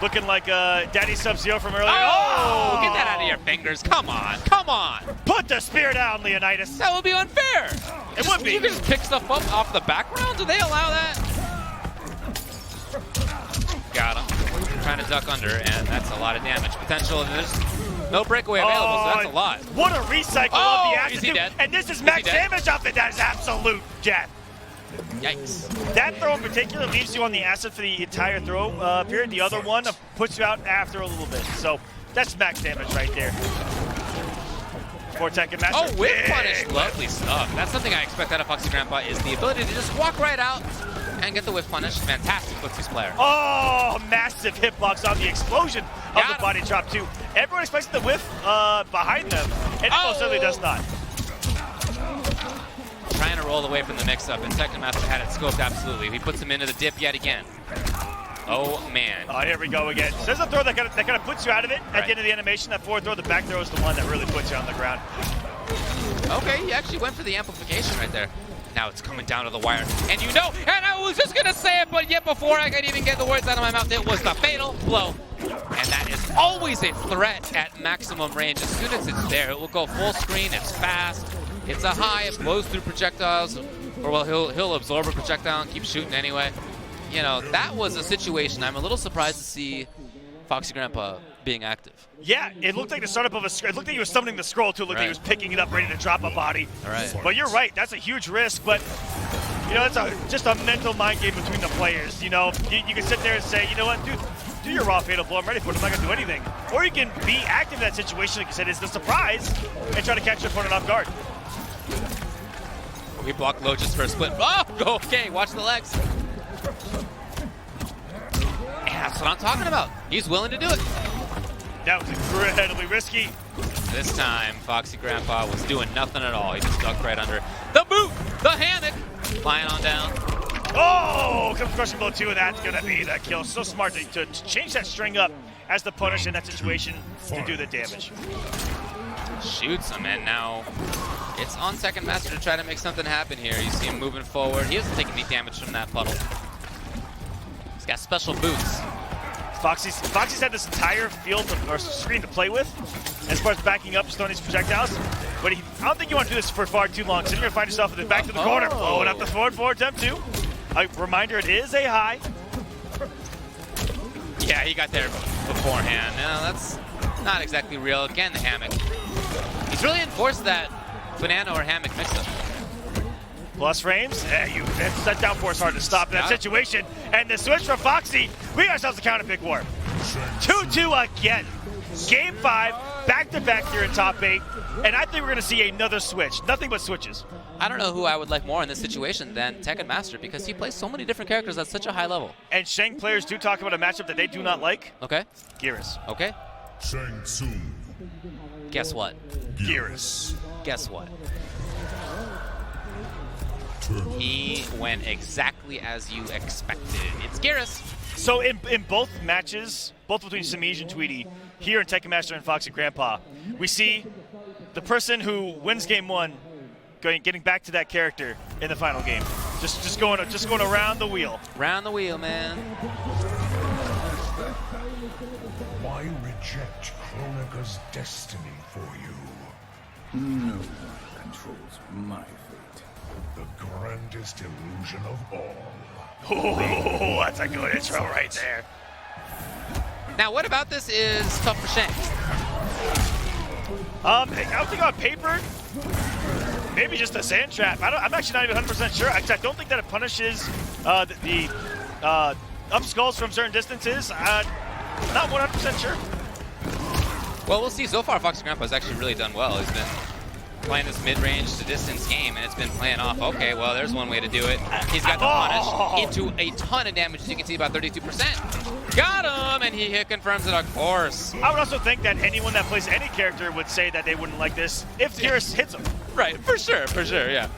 Looking like Daddy Sub-Zero from earlier. Oh, get that out of your fingers. Come on. Come on. Put the spear down, Leonidas. That would be unfair. It would be. You can just pick stuff up off the background. Do they allow that? Got him. Trying to duck under, and that's a lot of damage potential. And there's no breakaway available, so that's a lot. What a recycle Oh, of the acid. is he dead? And this is Is max he dead? damage off it. That is absolute death. Yikes. That throw in particular leaves you on the acid for the entire throw period. The other one puts you out after a little bit. So that's max damage right there. For TekkenMaster. Oh, whip Big punish. Lovely stuff. That's something I expect out of FoxyGrampa is the ability to just walk right out and get the whiff punish. Fantastic Footsies player. Oh, massive hitbox on the explosion of Got the him. body drop too. Everyone expects the whiff behind them, and it most certainly does not. Trying to roll away from the mix-up, and TekkenMaster had it scoped absolutely. He puts him into the dip yet again. Oh, man. Oh, here we go again. So there's a throw that kind of puts you out of it at the end of the animation. That forward throw, the back throw is the one that really puts you on the ground. Okay, he actually went for the amplification right there. Now it's coming down to the wire. And you know, and I was just going to say it, but yet before I could even get the words out of my mouth, it was the fatal blow. And that is always a threat at maximum range. As soon as it's there, it will go full screen. It's fast. It's a high. It blows through projectiles. Or, well, he'll absorb a projectile and keep shooting anyway. You know, that was a situation. I'm a little surprised to see FoxyGrampa being active. Yeah, it looked like the startup of a scroll. It looked like he was summoning the scroll too. It looked like he was picking it up, ready to drop a body. All right. But you're right. That's a huge risk. But, you know, it's just a mental mind game between the players. You know, you can sit there and say, you know what, dude, do your raw fatal blow. I'm ready for it. I'm not going to do anything. Or you can be active in that situation, like you said, it's the surprise, and try to catch your opponent off guard. We blocked low just for a split. Oh, okay, watch the legs. Yeah, that's what I'm talking about. He's willing to do it. That was incredibly risky. This time, FoxyGrampa was doing nothing at all. He just ducked right under the boot, the hammock, lying on down. Oh, comes crushing blow 2, and that's going to be the kill. So smart to change that string up as the punish in that situation to do the damage. Shoots him, and now it's on TekkenMaster to try to make something happen here. You see him moving forward. He doesn't take any damage from that puddle. He's got special boots. Foxy's had this entire field or screen to play with as far as backing up, throwing these projectiles. But I don't think you want to do this for far too long. So you're going to find yourself in the back to the corner, blowing up the forward attempt too. A reminder, it is a high. Yeah, he got there beforehand. No, that's not exactly real. Again, the hammock. He's really enforced that banana or hammock mix-up. Plus frames. That down force hard to stop in that situation. And the switch from Foxy, we got ourselves a counter pick war. 2-2 again. Game 5, back-to-back here in top 8. And I think we're going to see another switch. Nothing but switches. I don't know who I would like more in this situation than TekkenMaster because he plays so many different characters at such a high level. And Shang players do talk about a matchup that they do not like. Okay. Geras. Okay. Shang Tsung. Guess what? Geras. Guess what? He went exactly as you expected. It's Geras. So in both matches, both between Semiij and Tweedy, here in TekkenMaster and FoxyGrampa, we see the person who wins game one getting back to that character in the final game. Just going around the wheel. Round the wheel, man. Why reject Kronika's destiny for you? No one controls my fate. The grandest illusion of all. Oh, that's a good intro right there. Now, what about this is tough for Shang? I would think on paper, maybe just a sand trap. I'm actually not even 100% sure. I don't think that it punishes the up skulls from certain distances. Not 100% sure. Well, we'll see. So far, FoxyGrampa has actually really done well. He's been playing this mid-range to distance game, and it's been playing off. Okay, well, there's one way to do it. He's got the punish into a ton of damage, as you can see, about 32%. Got him, and he confirms it, of course. I would also think that anyone that plays any character would say that they wouldn't like this if Geras hits them. Right, for sure, yeah.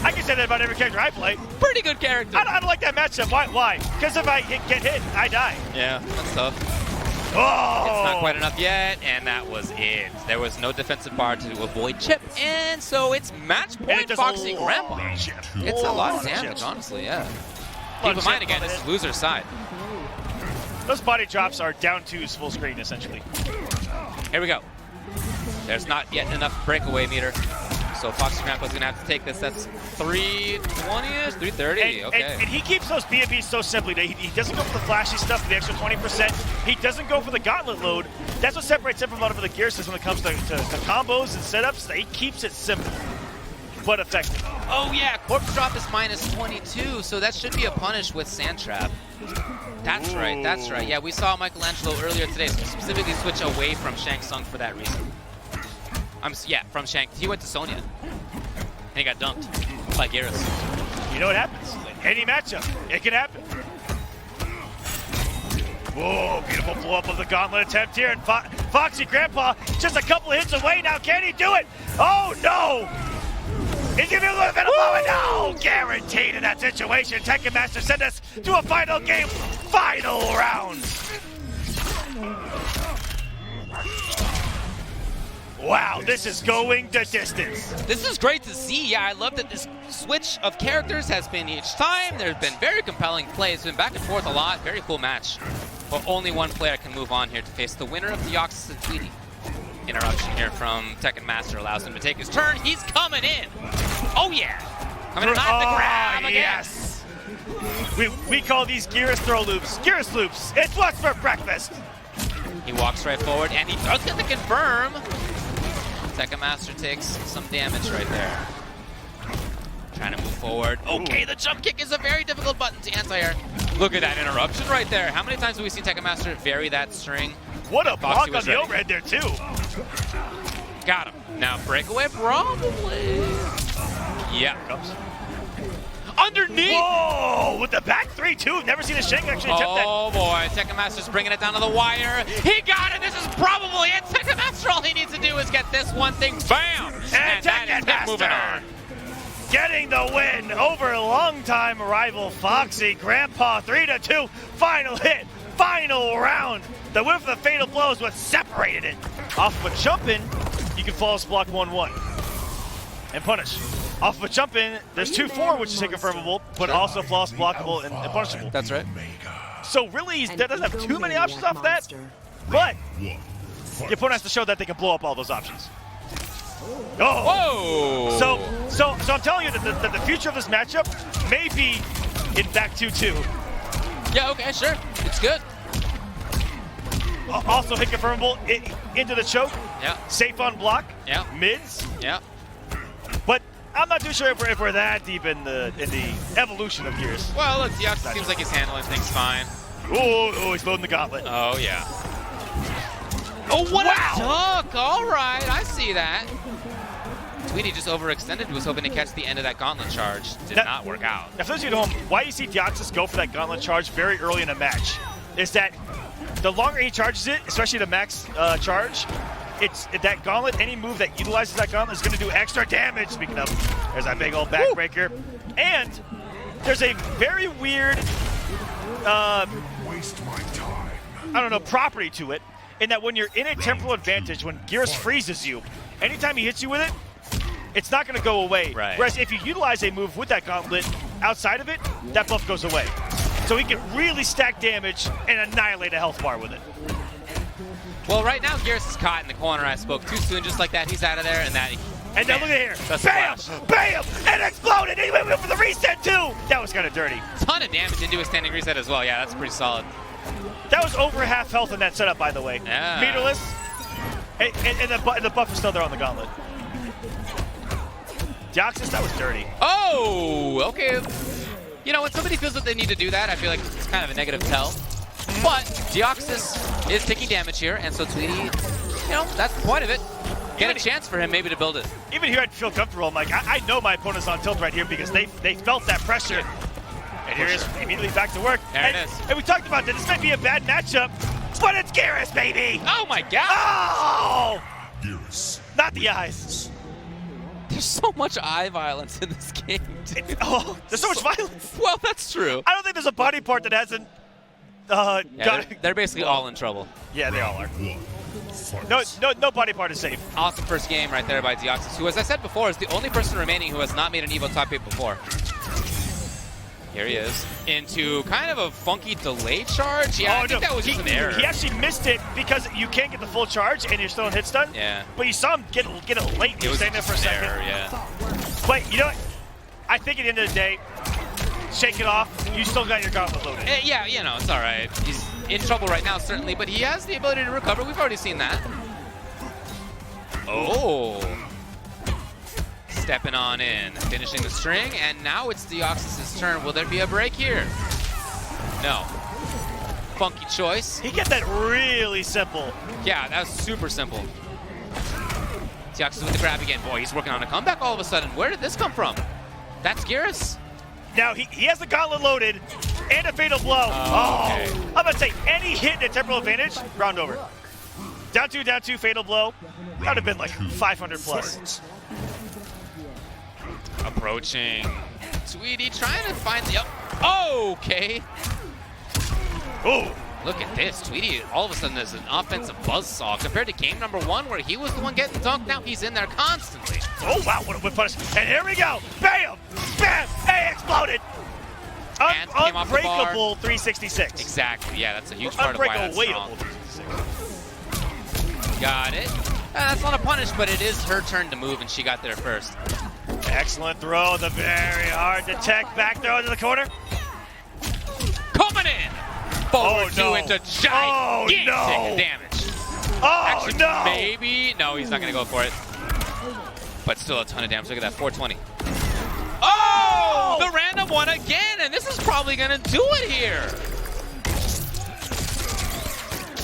I can say that about every character I play. Pretty good character. I don't like that matchup. Why? Because if I get hit, I die. Yeah, that's tough. Oh! It's not quite enough yet, and that was it. There was no defensive bar to avoid chip, and so it's match point FoxyGrampa. It's a lot of damage, honestly, yeah. Keep in mind, again, this is loser's side. Those body drops are down twos full screen, essentially. Here we go. There's not yet enough breakaway meter. So FoxyGrampa's gonna have to take this. That's 320-ish, 330. Okay. And he keeps those B&Bs so simply. He doesn't go for the flashy stuff, the extra 20%. He doesn't go for the gauntlet load. That's what separates him from a lot of the gear systems when it comes to combos and setups. He keeps it simple, but effective. Oh yeah, corpse drop is minus 22, so that should be a punish with sand trap. That's right, that's right. Yeah, we saw Michelangelo earlier today specifically switch away from Shang Tsung for that reason. Yeah, from Shang. He went to Sonya, and he got dunked by Geras. You know what happens? Any matchup, it can happen. Whoa, beautiful blow up of the gauntlet attempt here, and FoxyGrampa just a couple of hits away now. Can he do it? Oh no! He's gonna be a little bit of blow. No, guaranteed in that situation. TekkenMaster sent us to a final game, final round. Wow, this is going the distance. This is great to see. Yeah, I love that this switch of characters has been each time. There's been very compelling plays. It's been back and forth a lot. Very cool match. But only one player can move on here to face the winner of Deoxys and Tweedy. Interruption here from TekkenMaster allows him to take his turn. He's coming in. Oh, yeah. Coming in off the grab again. Yes. We call these Geras throw loops. Geras loops. It's what's for breakfast. He walks right forward, and he does get the confirm. TekkenMaster takes some damage right there. Trying to move forward. Okay, the jump kick is a very difficult button to anti-air. Look at that interruption right there. How many times have we seen TekkenMaster vary that string? What a block on the overhead there, too. Got him. Now breakaway, probably. Yeah. Comes. Underneath. Whoa, with the back 3-2. Never seen a Shang actually attempt that. Oh boy, TekkenMaster's bringing it down to the wire. He got it. This is probably it. TekkenMaster, all he needs to do is get this one thing. Bam! And TekkenMaster moving on. Getting the win over longtime rival FoxyGrampa. 3-2. Final hit. Final round. The whiff of the fatal blow is what separated it. Off of a jump-in, you can flawless block 1-1 and punish. Off of a jump-in, there's 2-4, which is confirmable, but also flawless blockable and punishable. That's right. So really, that doesn't have too many options off that, but the opponent has to show that they can blow up all those options. Oh! Whoa! So I'm telling you that the future of this matchup may be in back 2-2. Yeah, okay, sure. It's good. Also hit confirmable into the choke. Yeah. Safe on block. Yeah. Mids. Yeah. But I'm not too sure if we're that deep in the evolution of Geras. Well, look, Deoxys seems like he's handling things fine. Oh, he's loading the gauntlet. Oh, yeah. Oh, what a duck! All right, I see that. Tweedy just overextended, was hoping to catch the end of that gauntlet charge. Did not work out. Now, for those of you at home, why you see Deoxys go for that gauntlet charge very early in a match is that the longer he charges it, especially the max charge, it's that gauntlet, any move that utilizes that gauntlet is going to do extra damage. Speaking of, there's that big old backbreaker. And there's a very weird, Waste my time. I don't know, property to it, in that when you're in a temporal advantage, when Geras freezes you, anytime he hits you with it, it's not going to go away. Right. Whereas if you utilize a move with that gauntlet outside of it, that buff goes away. So he can really stack damage and annihilate a health bar with it. Well, right now, Geras is caught in the corner. I spoke too soon, just like that. He's out of there, and that. And now look at here. That's Bam! splash. Bam! And exploded! And he went for the reset too! That was kind of dirty. Ton of damage into a standing reset as well. Yeah, that's pretty solid. That was over half health in that setup, by the way. Yeah. Meterless. And the buff is still there on the gauntlet. Deoxys, that was dirty. Oh, okay. You know, when somebody feels that they need to do that, I feel like it's kind of a negative tell. But Deoxys is taking damage here, and so Tweedy, you know, that's the point of it. Get a chance for him maybe to build it. Even here, I'd feel comfortable. I'm like, I know my opponent's on tilt right here because they felt that pressure. And here is immediately back to work. There it is. And we talked about that. This might be a bad matchup, but it's Geras, baby! Oh my god! Oh! Geras. Not the eyes. There's so much eye violence in this game, dude. There's so much violence. Well, that's true. I don't think there's a body part that hasn't Yeah, they're basically all in trouble. Yeah, they all are. Fight. No body part is safe. Awesome first game right there by Deoxys, who, as I said before, is the only person remaining who has not made an EVO top 8 before. Here he is, into kind of a funky delay charge. Yeah, I think that was just an error. He actually missed it because you can't get the full charge and you're still in hit stun. Yeah. But you saw him get it late. He was staying there for a second. Error, yeah. But you know what? I think at the end of the day, shake it off. You still got your gauntlet loaded. Yeah, you know, it's all right. He's in trouble right now, certainly, but he has the ability to recover. We've already seen that. Oh. Stepping on in, finishing the string, and now it's Deoxys' turn. Will there be a break here? No. Funky choice. He kept that really simple. Yeah, that was super simple. Deoxys with the grab again. Boy, he's working on a comeback all of a sudden. Where did this come from? That's Geras. Now, he has the gauntlet loaded and a fatal blow. Okay. I'm about to say, any hit in a temporal advantage, round over. Down two, fatal blow. That would have been like 500 plus. Approaching. Tweedy trying to find the... Oh, okay. Oh, Look at this. Tweedy all of a sudden is an offensive buzzsaw compared to game number 1 where he was the one getting dunked. Now he's in there constantly. oh wow, what a whip punish. And here we go. Bam! Bam! Hey, exploded! Hands came off the bar. Unbreakable 366. Exactly. Yeah, that's a huge part of why that's strong. Got it. That's not a punish, but it is her turn to move, and she got there first. Excellent throw. The very hard to tech back throw into the corner. Coming in! Forward two no. into gigantic no. damage. Oh, Actually, no! maybe. No, he's not going to go for it. But still a ton of damage. Look at that, 420. Oh! The random one again, and this is probably going to do it here.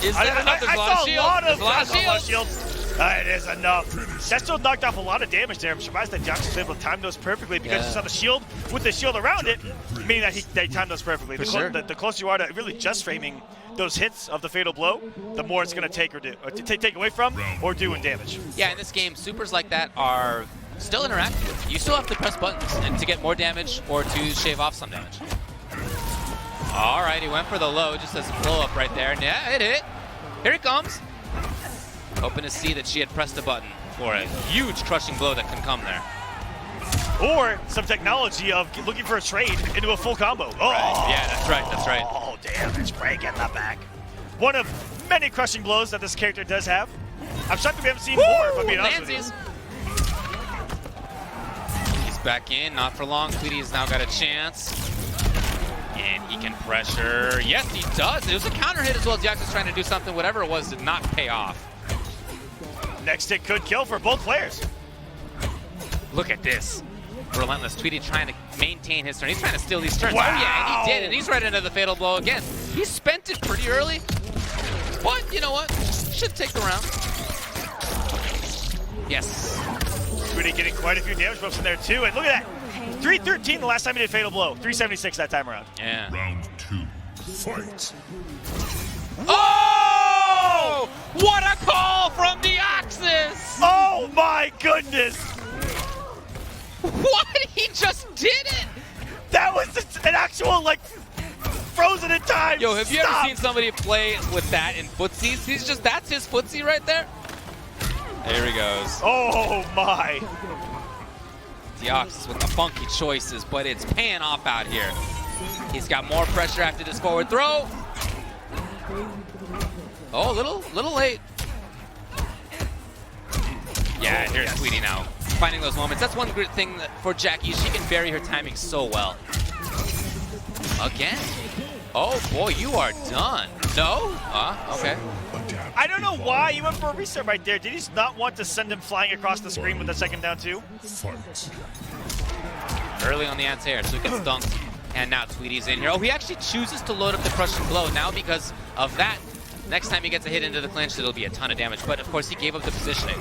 Is that enough? There's a lot of shields. There's a lot of shields. It is enough. That still knocked off a lot of damage there. I'm surprised that Deoxys was able to time those perfectly because you saw the shield with the shield around it, meaning that they timed those perfectly. The closer you are to really just framing those hits of the fatal blow, the more it's going to take take away from or do in damage. Yeah, in this game, supers like that are still interactive. You still have to press buttons and to get more damage or to shave off some damage. All right, he went for the low just as a blow up right there. Yeah, it hit. Here he comes. Hoping to see that she had pressed a button for a huge crushing blow that can come there. Or some technology of looking for a trade into a full combo. Oh, Right. Yeah, that's right, that's right. Oh, damage break in the back. One of many crushing blows that this character does have. I'm shocked that we haven't seen more, if I'm being honest with you. He's back in, not for long. Tweedy's now got a chance. And he can pressure. Yes, he does. It was a counter hit as well. Deoxys trying to do something. Whatever it was did not pay off. Next hit could kill for both players. Look at this. Relentless. Tweedy trying to maintain his turn. He's trying to steal these turns. Wow. Oh, yeah, and he did. And he's right into the fatal blow again. He spent it pretty early. But you know what? should take the round. Yes. Tweedy getting quite a few damage buffs in there too, and look at that. 313 the last time he did Fatal Blow. 376 that time around. Yeah. Round 2. Fight. Oh! What a call from Deoxys! Oh my goodness! What? He just did it! That was an actual, like, frozen in time. Yo, have you Stop. ever seen somebody play with that in footsies? That's his footsie right there. There he goes. Oh my. Deoxys with the funky choices, but it's paying off out here. He's got more pressure after this forward throw. Oh, little late. Yeah, here's Tweedy now, finding those moments. That's one great thing for Jacqui. She can vary her timing so well. Again. Oh boy, you are done. No? Okay. I don't know why he went for a reset right there. Did he not want to send him flying across the screen with the second down too? Fight. Early on the anti-air, so he gets dunked. And now Tweedy's in here. Oh, he actually chooses to load up the crushing blow. Now because of that, next time he gets a hit into the clinch, it'll be a ton of damage. But of course, he gave up the positioning.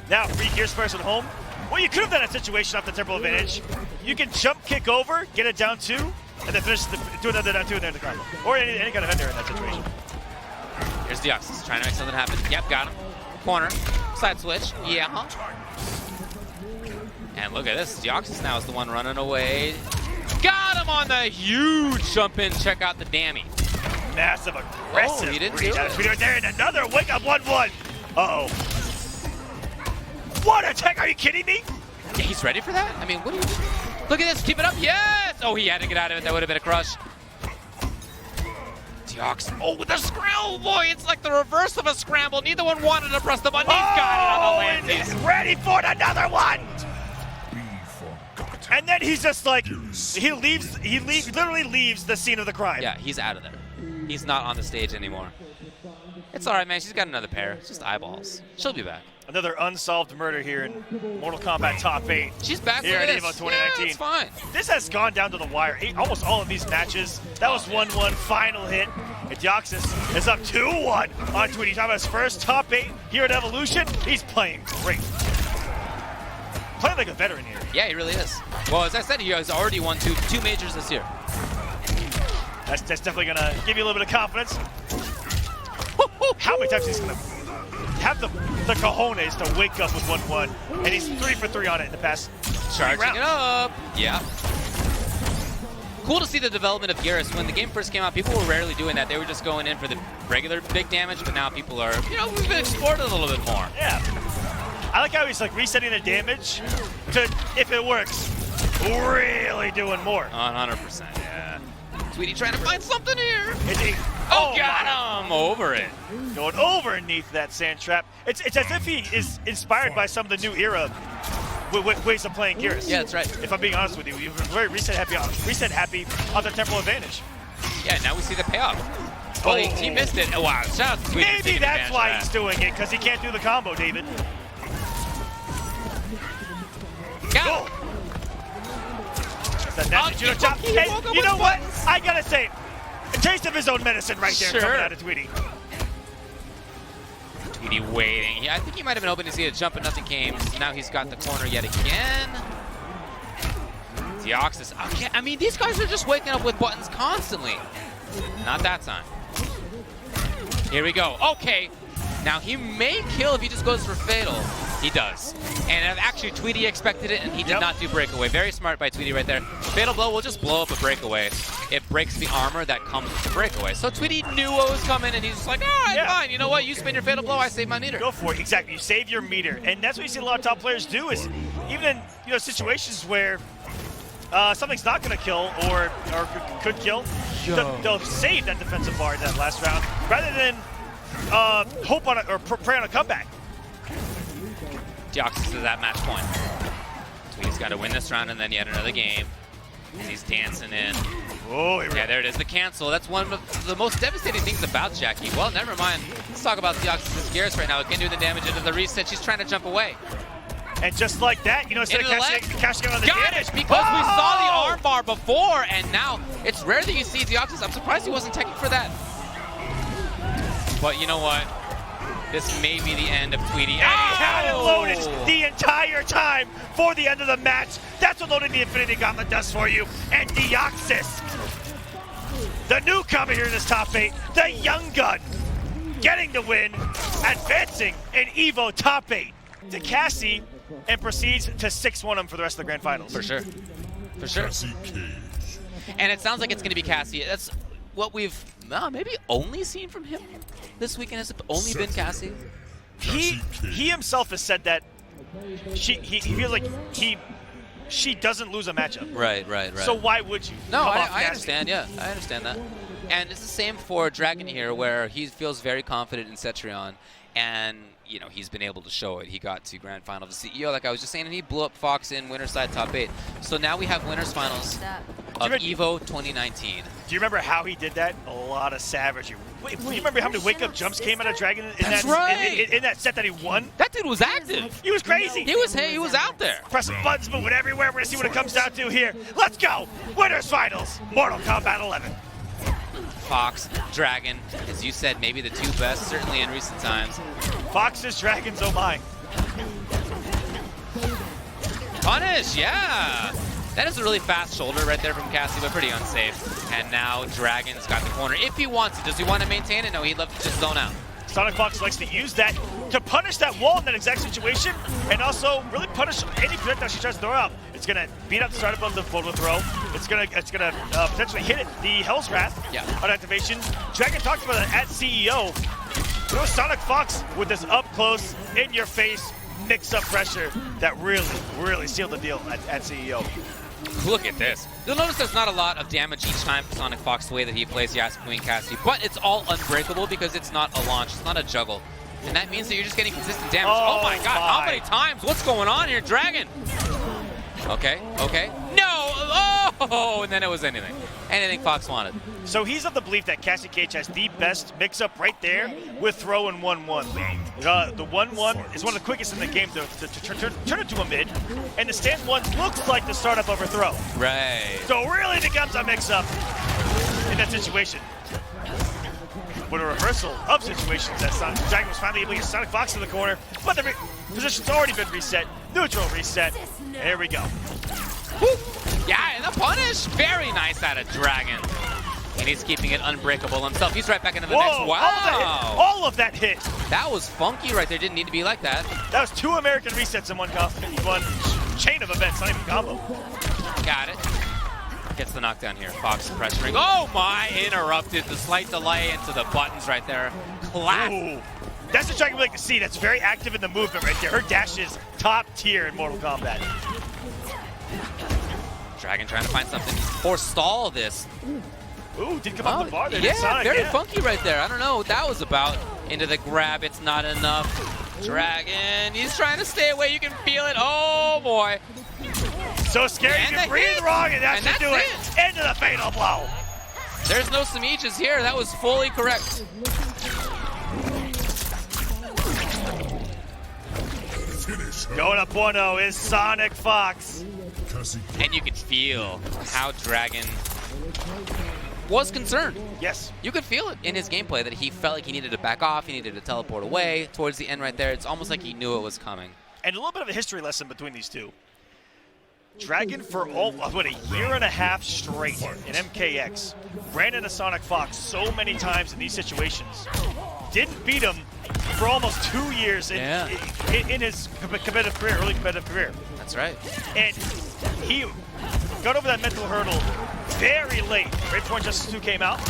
Now, free gear spares at home. Well, you could have done a situation off the temporal advantage. You can jump kick over, get it down 2, and then finish do another down 2 and then the combo. Or any kind of ender in that situation. Here's Deoxys trying to make something happen. Yep, got him. Corner. Side switch. Yeah. And look at this. Deoxys now is the one running away. Got him on the huge jump in. Check out the dammy. Massive aggressive. Oh, he didn't do it. Right there, and another wake up 1-1. Uh-oh. What attack? Are you kidding me? Yeah, he's ready for that? I mean, what do you do? Look at this. Keep it up. Yes! Oh, he had to get out of it. That would have been a crush. Deoxys. Oh, with a scramble, boy. It's like the reverse of a scramble. Neither one wanted to press the button. He's got it on the land. And he's ready for another one. Be forgotten. And then he's just like, he literally leaves the scene of the crime. Yeah, he's out of there. He's not on the stage anymore. It's all right, man. She's got another pair. It's just eyeballs. She'll be back. Another unsolved murder here in Mortal Kombat Top 8. She's back here with at this. EVO 2019. Yeah, it's fine. This has gone down to the wire. Almost all of these matches. That was 1-1 final hit. And Deoxys is up 2-1 on Tweedy. Talking about his first Top 8 here at Evolution. He's playing great. Playing like a veteran here. Yeah, he really is. Well, as I said, he has already won two majors this year. That's definitely going to give you a little bit of confidence. How many times he's going to have the cojones to wake up with 1-1, and he's 3 for 3 on it in the past. Charging it up. Yeah. Cool to see the development of Geras. When the game first came out, people were rarely doing that. They were just going in for the regular big damage, but now people are, we've explored it a little bit more. Yeah. I like how he's like resetting the damage to, if it works, really doing more. 100%, yeah. Tweedy trying to find something here. Oh, got him! Over it. Going overneath that sand trap. It's as if he is inspired by some of the new era ways of playing Geras. Yeah, that's right. If I'm being honest with you, you're very reset happy on the temporal advantage. Yeah, now we see the payoff. Well, he missed it. Oh, wow, shout out to Tweedy. Maybe that's why he's doing it, because he can't do the combo, David. Got him. You know what? I gotta say, a taste of his own medicine right there coming out of Tweedy. Tweedy waiting. Yeah, I think he might have been hoping to see a jump, but nothing came. Now he's got the corner yet again. Deoxys. Okay, I mean, these guys are just waking up with buttons constantly. Not that time. Here we go. Okay. Now he may kill if he just goes for Fatal. He does. And actually, Tweedy expected it, and he did not do breakaway. Very smart by Tweedy right there. Fatal Blow will just blow up a breakaway. It breaks the armor that comes with the breakaway. So Tweedy knew what was coming, and he's just like, all right, fine. You know what? You spin your Fatal Blow, I save my meter. Go for it. Exactly. You save your meter. And that's what you see a lot of top players do is even in situations where something's not going to kill or could kill, they'll save that defensive bar in that last round rather than hope on it or pray on a comeback. Deoxys is at match point. Tweedy's got to win this round and then yet another game. He's dancing in. Oh, yeah, there it is, the cancel. That's one of the most devastating things about Jacqui. Well, never mind. Let's talk about Deoxys' Geras right now. It can do the damage into the reset. She's trying to jump away. And just like that, instead of cashing on the damage. Because we saw the armbar before, and now it's rare that you see Deoxys. I'm surprised he wasn't teching for that. But you know what? This may be the end of Tweedy. And he had it loaded the entire time for the end of the match. That's what loading the Infinity Gauntlet does for you. And Deoxys, the newcomer here in this top 8, the young gun, getting the win, advancing in EVO top 8 to Cassie, and proceeds to 6-1 him for the rest of the grand finals. For sure. For sure. Cassie Cage. And it sounds like it's going to be Cassie. That's what we've maybe only seen from him this weekend. Has only been Cassie. He himself has said that he feels like she doesn't lose a matchup. Right. So why would you? No, come off I Cassie? understand. Yeah, I understand that. And it's the same for Dragon here, where he feels very confident in Cetrion, and you know he's been able to show it. He got to grand final of the CEO, like I was just saying, and he blew up Fox in winners side top 8. So now we have winners finals of EVO 2019. Do you remember how he did that? A lot of savagery. Wait, do you remember how many wake-up jumps came out of Dragon in That's that right. in that set that he won? That dude was active. He was crazy. He was out there. Pressing buttons, moving everywhere. We're gonna see what it comes down to here. Let's go! Winners finals, Mortal Kombat 11. Fox, Dragon, as you said, maybe the two best, certainly in recent times. Fox's Dragons, oh my. Punish, yeah. That is a really fast shoulder right there from Cassie, but pretty unsafe. And now Dragon's got the corner. If he wants it, does he want to maintain it? No, he'd love to just zone out. Sonicfox likes to use that to punish that wall in that exact situation, and also really punish any projectile she tries to throw out. It's gonna beat up the startup of the photo throw. It's gonna potentially hit it. The Hell's Wrath on activation. Dragon talked about it at CEO. Throw Sonicfox with this up close, in your face, mix-up pressure that really sealed the deal at CEO. Look at this. You'll notice there's not a lot of damage each time for Sonicfox the way that he plays Yasuo Queen Cassie, but it's all unbreakable because it's not a launch, it's not a juggle. And that means that you're just getting consistent damage. Oh my god, how many times? What's going on here, Dragon? Okay. No! Oh! And then it was anything. Anything Fox wanted. So he's of the belief that Cassie Cage has the best mix-up right there with throw and 1-1. The 1-1 is one of the quickest in the game to turn it to a mid, and the stand 1 looks like the startup overthrow. Right. So it really becomes a mix-up in that situation. But a reversal of situations that Dragon was finally able to get Sonicfox in the corner, but the position's already been reset. Neutral reset. There we go. Woo. Yeah, and the punish. Very nice out of Dragon. And he's keeping it unbreakable himself. He's right back into the next. Wow. All of that hit. That was funky right there. Didn't need to be like that. That was 2 American resets in one chain of events, not even combo. Got it. Gets the knockdown here. Fox pressuring. Oh my! Interrupted. The slight delay into the buttons right there. Clap. Ooh. That's the Dragon we like to see. That's very active in the movement right there. Her dash is top tier in Mortal Kombat. Dragon trying to find something. Forestall this. Ooh, did come up the bar there. Yeah, very funky right there. I don't know what that was about. Into the grab. It's not enough. Dragon. He's trying to stay away. You can feel it. Oh boy. So scary. And you can breathe wrong, and that should do it. Into the fatal blow. There's no Semiijs here. That was fully correct. Going up 1-0 is Sonicfox. And you could feel how Dragon was concerned. Yes. You could feel it in his gameplay that he felt like he needed to back off, he needed to teleport away. Towards the end right there, it's almost like he knew it was coming. And a little bit of a history lesson between these two. Dragon for a year and a half straight in MKX ran into Sonicfox so many times in these situations. Didn't beat him for almost 2 years in his competitive career, early competitive career. That's right. And he got over that mental hurdle very late, right before Injustice 2 came out.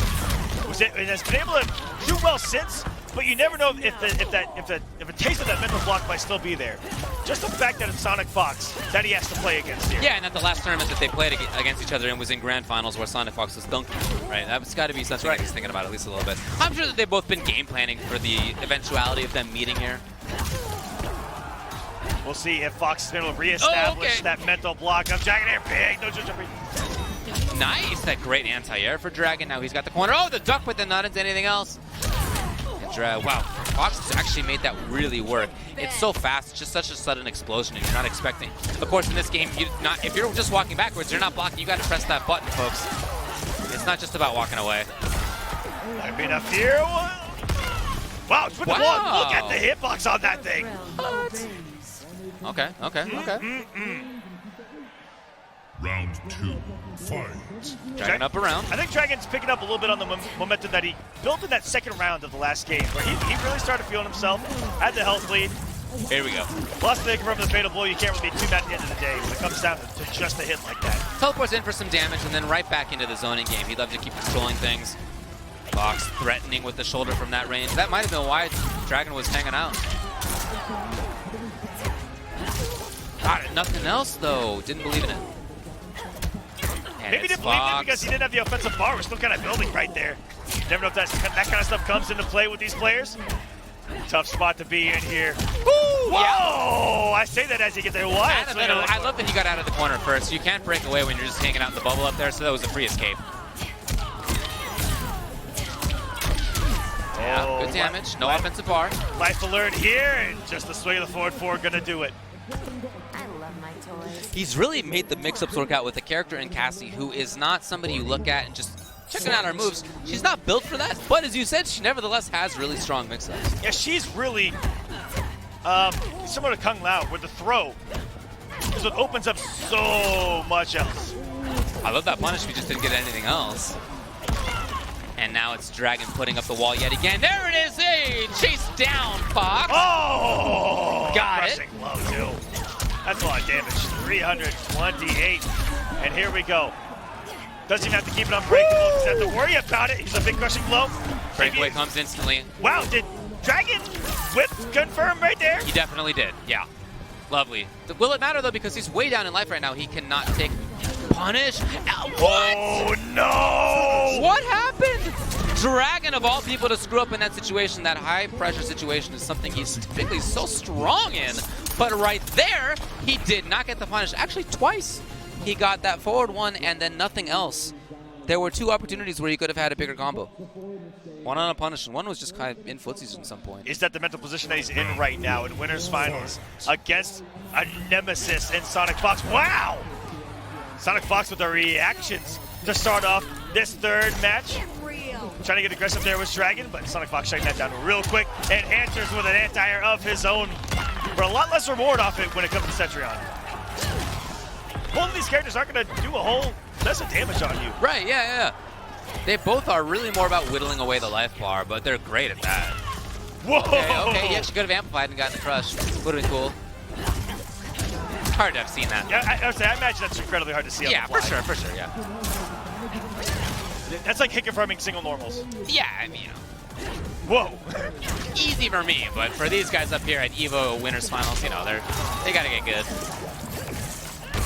And has been able to do well since, but you never know if a taste of that mental block might still be there. Just the fact that it's Sonicfox that he has to play against here. Yeah, and at the last tournament that they played against each other and was in grand finals where Sonicfox was dunking, right? That's got to be something that he's thinking about at least a little bit. I'm sure that they've both been game planning for the eventuality of them meeting here. We'll see if Fox is able to reestablish that mental block of Dragon Air. Big, no jumping. Nice, that great anti-air for Dragon. Now he's got the corner. Oh, the duck, but then not into anything else. Wow, Fox has actually made that really work. It's so fast, it's just such a sudden explosion, and you're not expecting. Of course, in this game, if you're just walking backwards, you're not blocking. You got to press that button, folks. It's not just about walking away. Might be enough here. Wow, it's with the wall. Look at the hitbox on that thing. Okay. Round 2, fight. Dragon up around. I think Dragon's picking up a little bit on the momentum that he built in that second round of the last game, where he really started feeling himself, had the health lead. Here we go. Lost the from the fatal blow. You can't really be too mad at the end of the day when it comes down to just a hit like that. Teleports in for some damage and then right back into the zoning game. He'd love to keep controlling things. Fox threatening with the shoulder from that range. That might have been why Dragon was hanging out. Got it. Nothing else though. Didn't believe in it. And Maybe didn't believe it because he didn't have the offensive bar. We're still kind of building right there. Never know if that kind of stuff comes into play with these players. Tough spot to be in here. Whoa! Yeah. I say that as you get there. Why? I love that he got out of the corner first. You can't break away when you're just hanging out in the bubble up there, so that was a free escape. Yeah, good damage. No offensive bar. Life alert here, and just the swing of the forward four gonna do it. I love my toys. He's really made the mix-ups work out with a character in Cassie who is not somebody you look at and just checking out her moves. She's not built for that, but as you said, she nevertheless has really strong mix-ups. Yeah, she's really similar to Kung Lao with the throw. Because it opens up so much else. I love that punish. We just didn't get anything else. And now it's Dragon putting up the wall yet again. There it is. Hey, chase down, Fox. Oh! Got it. Crushing blow, too. That's a lot of damage. 328. And here we go. Doesn't even have to keep it unbreakable. He doesn't have to worry about it. He's a big crushing blow. Breakaway comes instantly. Wow, did Dragon whip confirm right there? He definitely did, yeah. Lovely. Will it matter, though, because he's way down in life right now. He cannot take punish. What? Oh, no! What happened? Dragon, of all people, to screw up in that situation, that high-pressure situation, is something he's typically so strong in. But right there, he did not get the punish. Actually, twice. He got that forward one and then nothing else. There were two opportunities where he could have had a bigger combo. One on a punish, and one was just kind of in footsies at some point. Is that the mental position that he's in right now in Winners Finals against a nemesis in Sonicfox? Wow! Sonicfox with the reactions to start off this third match. Trying to get aggressive there with Dragon, but Sonicfox shutting that down real quick and answers with an anti-air of his own. But a lot less reward off it when it comes to Cetrion. Both of these characters aren't going to do a whole mess of damage on you. Right, yeah. They both are really more about whittling away the life bar, but they're great at that. Whoa! Okay, he actually could have amplified and gotten the crush. Would have been cool. Hard to have seen that. Yeah, I imagine that's incredibly hard to see. Yeah, on the for fly. sure, yeah. That's like hit confirming single normals. Yeah, I mean, you know. Whoa! Easy for me, but for these guys up here at EVO Winners Finals, you know, they gotta get good.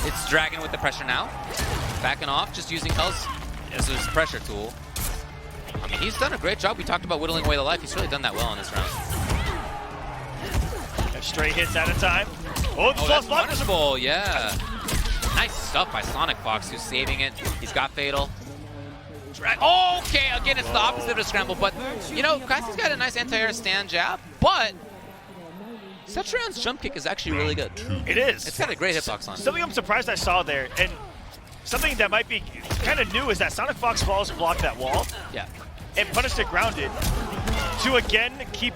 It's Dragon with the pressure now. Backing off, just using Hell's as his pressure tool. I mean, he's done a great job. We talked about whittling away the life. He's really done that well in this round. Straight hits at a time. Oh, that's punishable, yeah. Nice stuff by Sonicfox, who's saving it. He's got Fatal. Okay, again, it's the opposite of a scramble, but, you know, Cassie's got a nice anti-air stand jab, but Cetrion's jump kick is actually really good. It is. It's got a great hitbox on it. Something I'm surprised I saw there, and something that might be kind of new, is that Sonicfox falls to block that wall. Yeah. And punish it grounded to, again, keep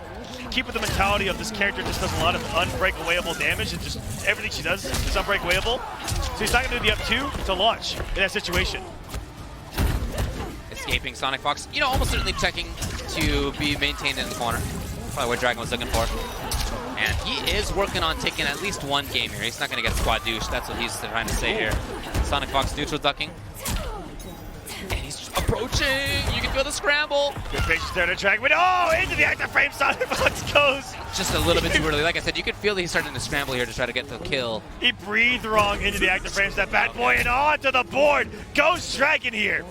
with the mentality of this character just does a lot of unbreakawayable damage, and just everything she does is unbreakawayable. So he's not going to do the up two to launch in that situation. Escaping Sonicfox, you know, almost certainly checking to be maintained in the corner. Probably what Dragon was looking for. And he is working on taking at least one game here. He's not going to get squad douche. That's what he's trying to say here. Sonicfox neutral ducking. And he's just approaching. You can feel the scramble. Good patience there to Dragon. But oh, into the active frame, Sonicfox goes. Just a little bit too early. Like I said, you could feel that he's starting to scramble here to try to get the kill. He breathed wrong into the active frames. That bad boy and onto the board. Goes Dragon here.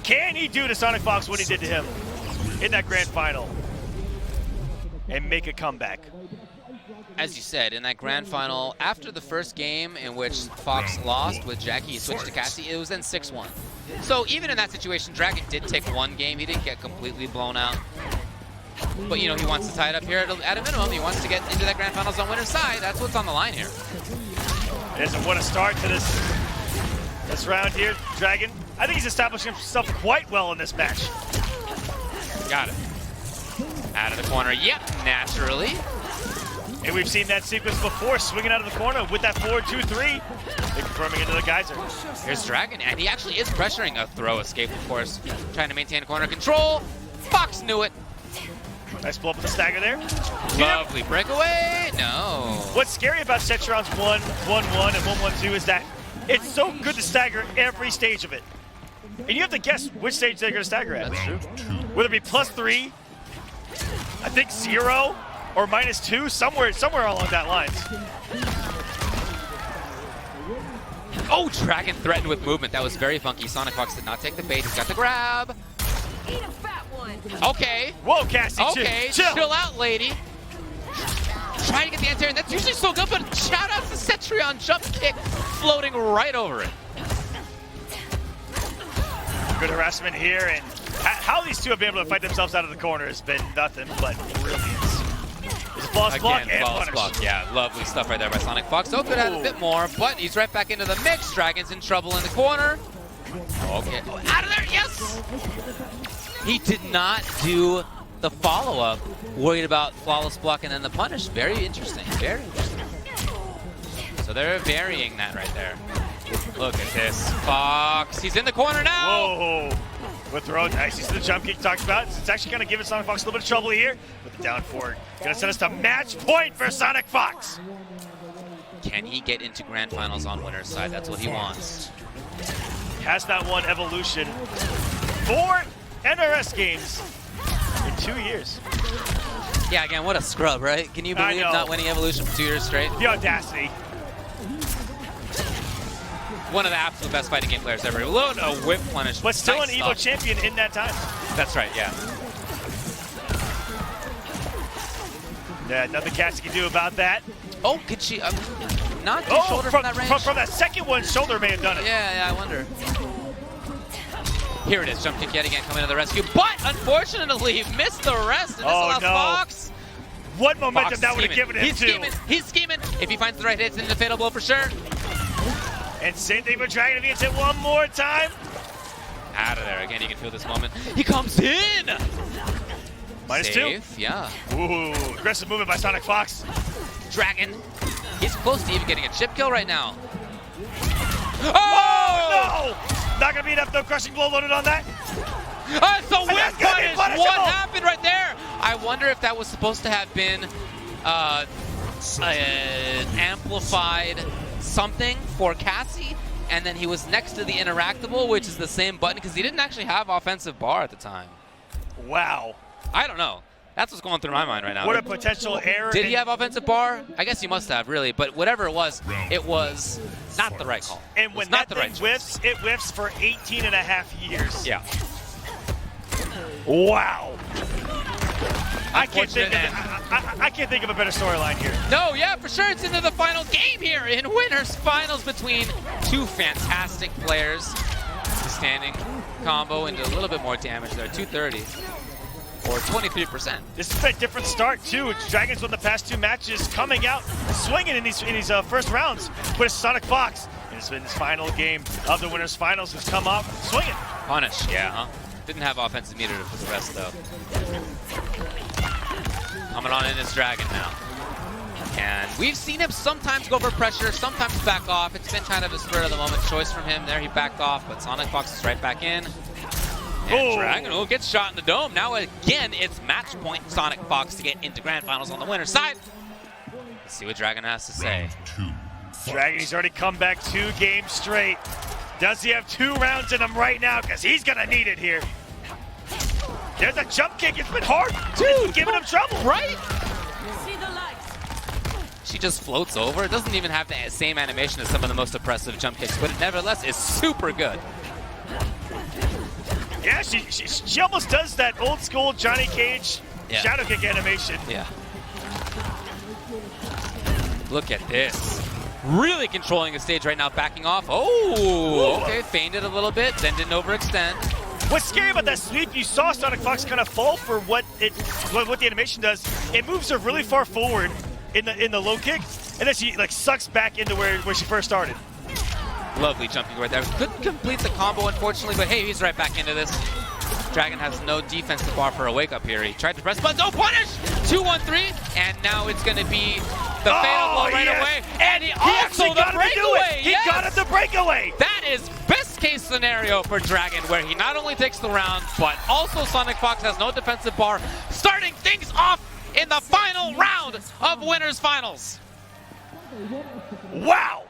Can he do to Sonicfox what he did to him in that grand final and make a comeback? As you said, in that grand final, after the first game in which Fox lost with Jacqui, he switched to Cassie, it was then 6-1. So even in that situation, Dragon did take one game. He didn't get completely blown out. But, you know, he wants to tie it up here at a minimum. He wants to get into that grand finals on winner's side. That's what's on the line here. Doesn't want to start to this round here, Dragon. I think he's establishing himself quite well in this match. Got it. Out of the corner, yep, naturally. And we've seen that sequence before, swinging out of the corner with that forward 2-3. They're confirming into the geyser. Here's Dragon, and he actually is pressuring a throw escape, of course. Trying to maintain corner control. Fox knew it. Nice blow up with the stagger there. Lovely breakaway. No. What's scary about Cetrion's 1-1-1 and 1-1-2 is that it's so good to stagger every stage of it. And you have to guess which stage they're going to stagger at. That's true. Whether it be +3, I think 0, or -2, somewhere along that lines. Oh, Dragon threatened with movement. That was very funky. Sonicfox did not take the bait. He's got the grab. Eat a fat one. Okay. Whoa, Cassie, Okay, chill out, lady. Try to get the anti-air, and that's usually so good, but shout out to Cetrion jump kick floating right over it. Good harassment here, and how these two have been able to fight themselves out of the corner has been nothing but brilliance. There's a flawless block and flawless punish. block. Yeah, lovely stuff right there by Sonicfox. Oh, could add a bit more, but he's right back into the mix. Dragon's in trouble in the corner. Okay, oh, out of there, yes! He did not do the follow-up, worried about flawless block and then the punish. Very interesting, very interesting. So they're varying that right there. Look at this, Fox. He's in the corner now. Whoa, with throw, nice. He's the jump kick talked about. It's actually going to give Sonicfox a little bit of trouble here with the down forward. Going to send us to match point for Sonicfox. Can he get into grand finals on winner's side? That's what he wants. Has not won Evolution 4 NRS games in 2 years. Yeah, again, what a scrub, right? Can you believe not winning Evolution for 2 years straight? The audacity. One of the absolute best fighting game players ever. Load a whip punish. But still nice an EVO champion in that time. That's right, yeah. Yeah, nothing Cassie can do about that. Oh, could she not do shoulder from that range? From that second one, shoulder may have done it. Yeah, I wonder. Here it is, jump kick yet again, coming to the rescue, but unfortunately missed the rest, and this allows Fox. What momentum Fox that would have given him, He's scheming. If he finds the right hits, then the fatal blow for sure. And same thing for Dragon if he hits it one more time. Out of there, again, you can feel this moment. He comes in! -2. Yeah. Ooh, aggressive movement by Sonicfox. Dragon, he's close to even getting a chip kill right now. Oh, no! Not gonna be enough, no crushing blow loaded on that. Oh, it's a whip punish! What happened right there? I wonder if that was supposed to have been amplified something for Cassie, and then he was next to the interactable, which is the same button, because he didn't actually have offensive bar at the time. Wow. I don't know. That's what's going through my mind right now. What a potential error. Did he have offensive bar? I guess he must have, really. But whatever it was not the right call. And when that thing whiffs, it whiffs for 18.5 years. Yeah. Wow. I can't think of a better storyline here. No, yeah, for sure. It's into the final game here in winners finals between two fantastic players. The standing combo into a little bit more damage there, 230 or 23%. This is a different start too. Dragons won the past 2 matches, coming out swinging in these first rounds. But it's Sonicfox, and it's been this final game of the winners finals who's come up swinging. Punish, yeah, huh? Didn't have offensive meter for the rest though. Coming on in is Dragon now. And we've seen him sometimes go for pressure, sometimes back off. It's been kind of a spur of the moment choice from him. There he backed off, but Sonicfox is right back in. And Dragon gets shot in the dome. Now again, it's match point Sonicfox to get into grand finals on the winner's side. Let's see what Dragon has to say. Dragon, he's already come back 2 games straight. Does he have 2 rounds in him right now? Because he's going to need it here. There's a jump kick. It's been hard. Dude, giving him trouble. Right? See the lights. She just floats over. It doesn't even have the same animation as some of the most oppressive jump kicks, but it nevertheless is super good. Yeah, she almost does that old school Johnny Cage shadow kick animation. Yeah. Look at this. Really controlling the stage right now, backing off. Oh, okay, feigned it a little bit, then didn't overextend. What's scary about that sweep, you saw Sonicfox kind of fall for what the animation does. It moves her really far forward in the low kick, and then she like sucks back into where she first started. Lovely jumping right there. Couldn't complete the combo, unfortunately, but hey, he's right back into this. Dragon has no defensive bar for a wake-up here. He tried to press buttons. Oh, punish! 2-1-3, and now it's going to be the fatal blow right away. And he also the breakaway! He got it the breakaway! That is best-case scenario for Dragon, where he not only takes the round, but also Sonicfox has no defensive bar, starting things off in the final round of Winners Finals. Wow!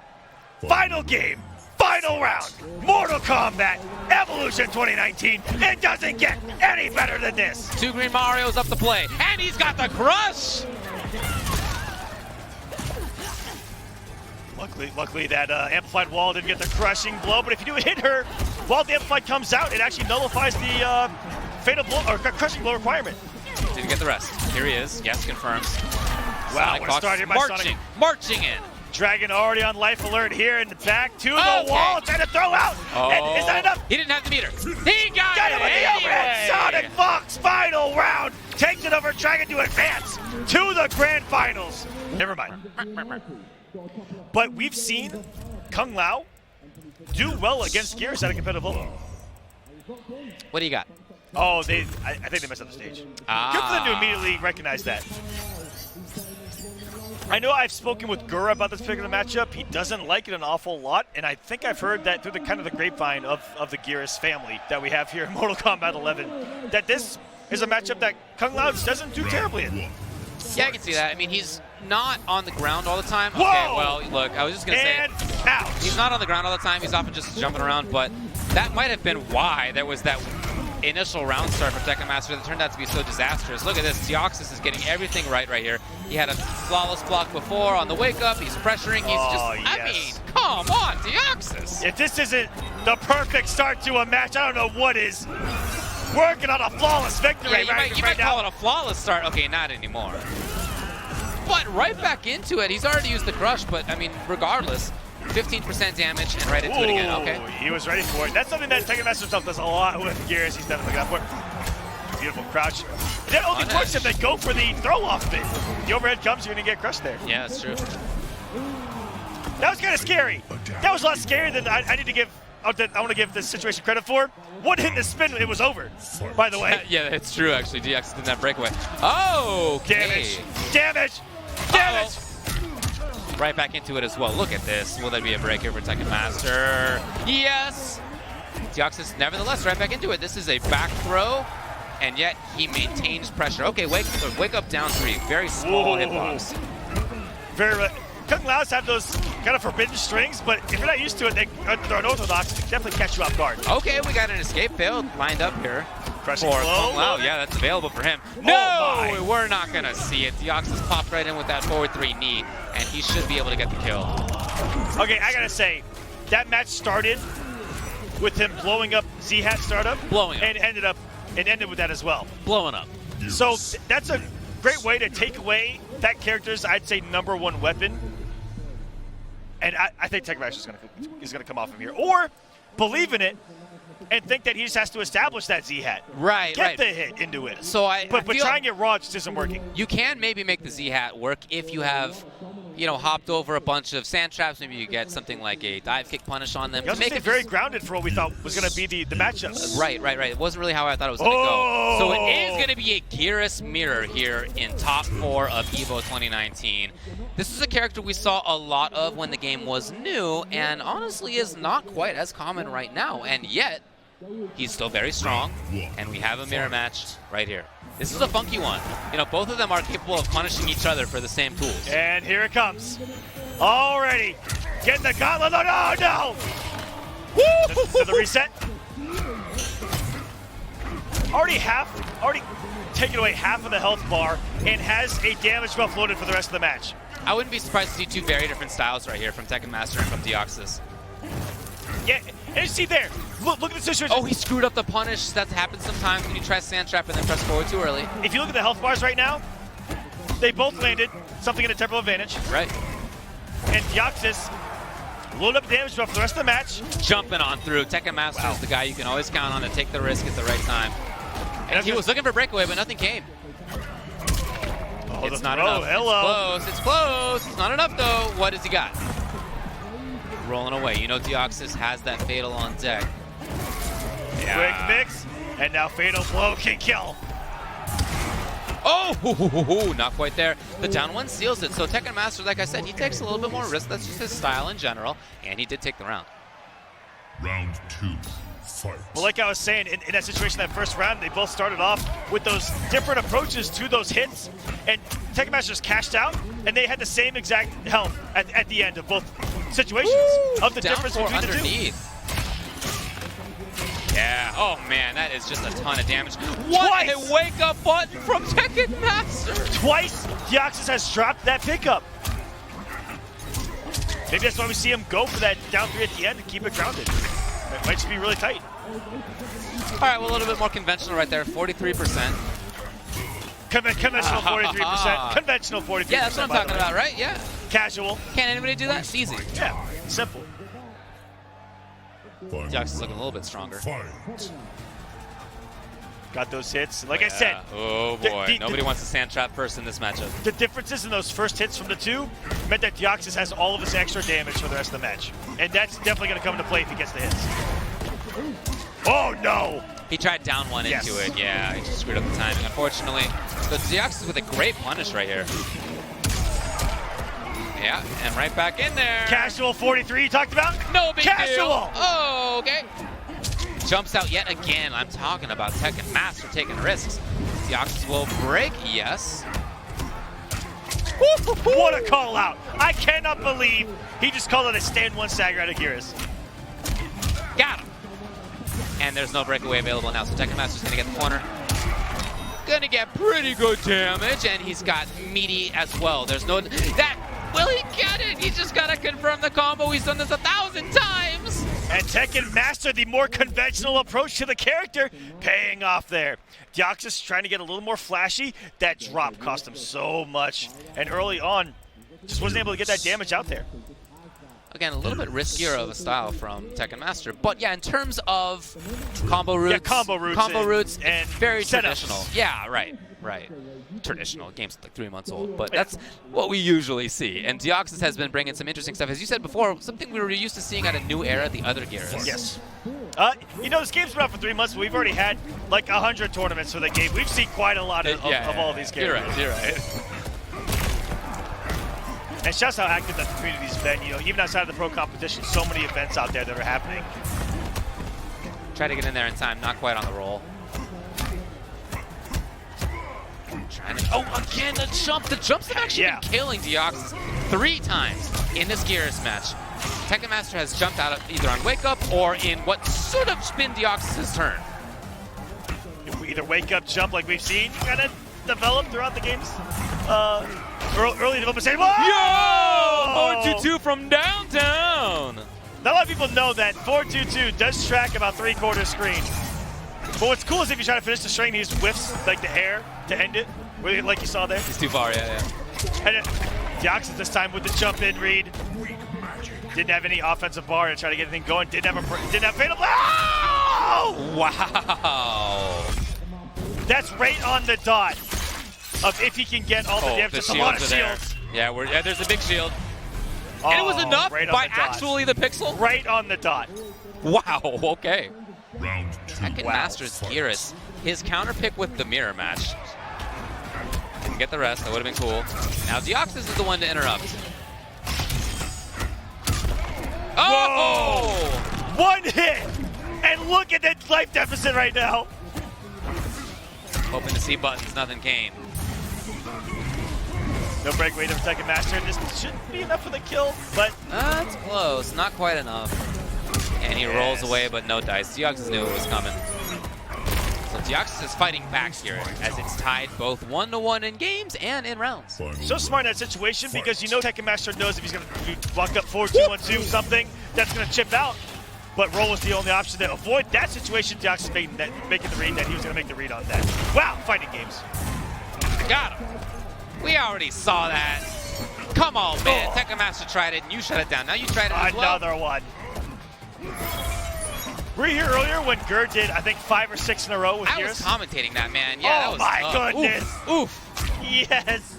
Final game, final round, Mortal Kombat Evolution 2019. It doesn't get any better than this. 2 Green Marios up to play, and he's got the crush! Luckily that Amplified Wall didn't get the crushing blow, but if you do hit her while the Amplified comes out, it actually nullifies the fatal blow, or crushing blow requirement. Didn't get the rest. Here he is. Yes, confirms. Wow, what a start here by Sonic. Marching in. Dragon already on life alert here and back to the wall, trying to throw out. And is that enough? He didn't have the meter. He got Got it him with the overhead. Sonicfox final round takes it over Dragon to advance to the grand finals. Never mind. But we've seen Kung Lao do well against Geras at a competitive level. What do you got? Oh, I think they messed up the stage. Good for them to immediately recognize that. I know I've spoken with Gura about this particular matchup. He doesn't like it an awful lot, and I think I've heard that through the kind of the grapevine of the Geras family that we have here in Mortal Kombat 11, that this is a matchup that Kung Lao doesn't do terribly in. Yeah, I can see that. I mean, he's not on the ground all the time. Whoa! Okay, well, look, I was just going to say, ouch. He's not on the ground all the time. He's often just jumping around, but that might have been why there was that initial round start for TekkenMaster that turned out to be so disastrous. Look at this. Deoxys is getting everything right here. He had a flawless block before on the wake-up. He's pressuring. He's I mean, come on, Deoxys. If this isn't the perfect start to a match, I don't know what is. Working on a flawless victory you might call it a flawless start. Okay, not anymore. But right back into it. He's already used the crush, but I mean, regardless, 15% damage and right into it again. Okay. He was ready for it. That's something that TekkenMaster himself does a lot with Geras. He's definitely got for it. Beautiful crouch. That only works if they go for the throw-off bit. The overhead comes, you're going to get crushed there. Yeah, that's true. That was kind of scary. That was a lot scarier than I need to give. I want to give this situation credit for. One hit in the spin, it was over, by the way. Yeah, it's true, actually. DX did that breakaway. Oh, okay. Damage! Damage! Right back into it as well. Look at this. Will there be a break here for TekkenMaster? Yes! Deoxys, nevertheless, right back into it. This is a back throw, and yet he maintains pressure. Okay, wake up down 3. Very small hitbox. Very Kung Laos have those kind of forbidden strings, but if you're not used to it, they're unorthodox. They definitely catch you off guard. Okay, we got an escape failed lined up here. Crushing for blow. Kung Lao. Yeah, that's available for him. No, we're not going to see it. Deoxys popped right in with that forward 3 knee, and he should be able to get the kill. Okay, I got to say, that match started with him blowing up Z-Hat startup. Blowing up. And ended with that as well. Blowing up. Yes. So that's a great way to take away that character's, I'd say, #1 weapon. And I think TekkenMaster is going to come off from here. Or believe in it and think that he just has to establish that Z-Hat. Right, Get the hit into it. So but trying it raw just isn't working. You can maybe make the Z-Hat work if you have, hopped over a bunch of sand traps. Maybe you get something like a dive kick punish on them. You also stay very grounded for what we thought was going to be the matchup. Right. It wasn't really how I thought it was going to go. So it is going to be a Geras mirror here in top 4 of EVO 2019. This is a character we saw a lot of when the game was new, and honestly is not quite as common right now. And yet, he's still very strong, and we have a mirror match right here. This is a funky one. Both of them are capable of punishing each other for the same tools. And here it comes. Already getting the gauntlet. Oh, no! Woo! To the reset. Already taken away half of the health bar and has a damage buff loaded for the rest of the match. I wouldn't be surprised to see 2 very different styles right here from TekkenMaster and from Deoxys. Yeah, and you see there, look at the situation. Oh, he screwed up the punish. That happens sometimes when you try sand trap and then press forward too early. If you look at the health bars right now, they both landed something in a temporal advantage. Right. And Deoxys loaded up damage buff for the rest of the match. Jumping on through. TekkenMaster is the guy you can always count on to take the risk at the right time. And he was looking for breakaway, but nothing came. It's not enough. Hello. It's close. It's not enough, though. What has he got? Rolling away. Deoxys has that fatal on deck. Yeah. Quick mix. And now Fatal Blow can kill. Oh, not quite there. The down one seals it. So TekkenMaster, like I said, he takes a little bit more risk. That's just his style in general. And he did take the round. Round 2, fight. Well, like I was saying, in that situation, that first round, they both started off with those different approaches to those hits. And TekkenMaster just cashed out, and they had the same exact health at the end of both situations. Woo! Of the Down difference four between underneath. the two. Yeah, oh man, that is just a ton of damage. Twice! What a wake-up button from TekkenMaster! Twice, Deoxys has dropped that pickup. Maybe that's why we see him go for that down 3 at the end to keep it grounded. It might just be really tight. All right, well, a little bit more conventional right there, 43%. Conventional 43%. Conventional 43%. Yeah, that's what I'm talking about, right? Yeah. Casual. Can't anybody do that? It's easy. Yeah, simple. Deoxys is looking a little bit stronger. Fight. Got those hits. Like I said, oh boy, nobody wants to sand trap first in this matchup. the differences in those first hits from the two meant that Deoxys has all of his extra damage for the rest of the match. And that's definitely going to come into play if he gets the hits. Oh no! He tried down one into it. Yeah, he just screwed up the timing, unfortunately. So Deoxys with a great punish right here. Yeah, and right back in there. Casual 43 you talked about? No big Casual! deal. Oh, okay. Jumps out yet again. I'm talking about TekkenMaster taking risks. Deoxys will break, yes. What a call out. I cannot believe he just called it a stand one stagger out of Geras. Got him. And there's no breakaway available now, so TekkenMaster's gonna get the corner. Gonna get pretty good damage, and he's got meaty as well. There's no, will he get it? He just gotta confirm the combo. He's done this 1,000 times. And TekkenMaster, the more conventional approach to the character, paying off there. Deoxys trying to get a little more flashy. That drop cost him so much. And early on, just wasn't able to get that damage out there. Again, a little bit riskier of a style from TekkenMaster. But yeah, in terms of combo roots. Yeah, combo roots and very setups. traditional. Yeah, right. Traditional. Game's like 3 months old, but that's what we usually see. And Deoxys has been bringing some interesting stuff. As you said before, something we were used to seeing at a new era, the other Geras. Yes. You know, this game's been out for 3 months, but we've already had like 100 tournaments for the game. We've seen quite a lot of all these characters. You're right. And shouts how active that the community's been. You know, even outside of the pro competition, so many events out there that are happening. Try to get in there in time, not quite on the roll. Again, the jump. The jumps have actually been killing Deoxys 3 times in this Geras match. TekkenMaster has jumped out either on wake up or in what should have been Deoxys' turn. Either wake up, jump like we've seen kind of develop throughout the games. Early development say, whoa! 422 from downtown. Not a lot of people know that 422 does track about 3/4 screen. But what's cool is if you try to finish the string, he just whiffs like the air to end it, like you saw there. He's too far, yeah. And then Deoxys this time with the jump in read. Didn't have any offensive bar to try to get anything going. Didn't have fatal. Oh! Wow. That's right on the dot of if he can get all the damage. Just a lot of shields. Yeah, there's a big shield. And it was enough by actually the pixel? Right on the dot. Wow, okay. Round 2. TekkenMaster's Geras. His counter pick with the mirror match. Didn't get the rest, that would have been cool. Now Deoxys is the one to interrupt. Oh! Whoa! One hit! And look at that life deficit right now. Hoping to see buttons, nothing came. No breakaway to TekkenMaster. This shouldn't be enough for the kill, but It's close, not quite enough. And he rolls away, but no dice. Deoxys knew it was coming. So Deoxys is fighting back here, as it's tied both 1-1 in games and in rounds. So smart in that situation because you know TekkenMaster knows if he's going to walk up 4-2-1-2 something, that's going to chip out. But roll was the only option to avoid that situation. Deoxys making the read that he was going to make the read on that. Wow, fighting games. Got him. We already saw that. Come on, man. TekkenMaster tried it, and you shut it down. Now you tried it as well. Another one. Were you here earlier when Gur did, I think, 5 or 6 in a row with Geras? I was commentating that, man. Yeah, that was my goodness. Oof. Yes.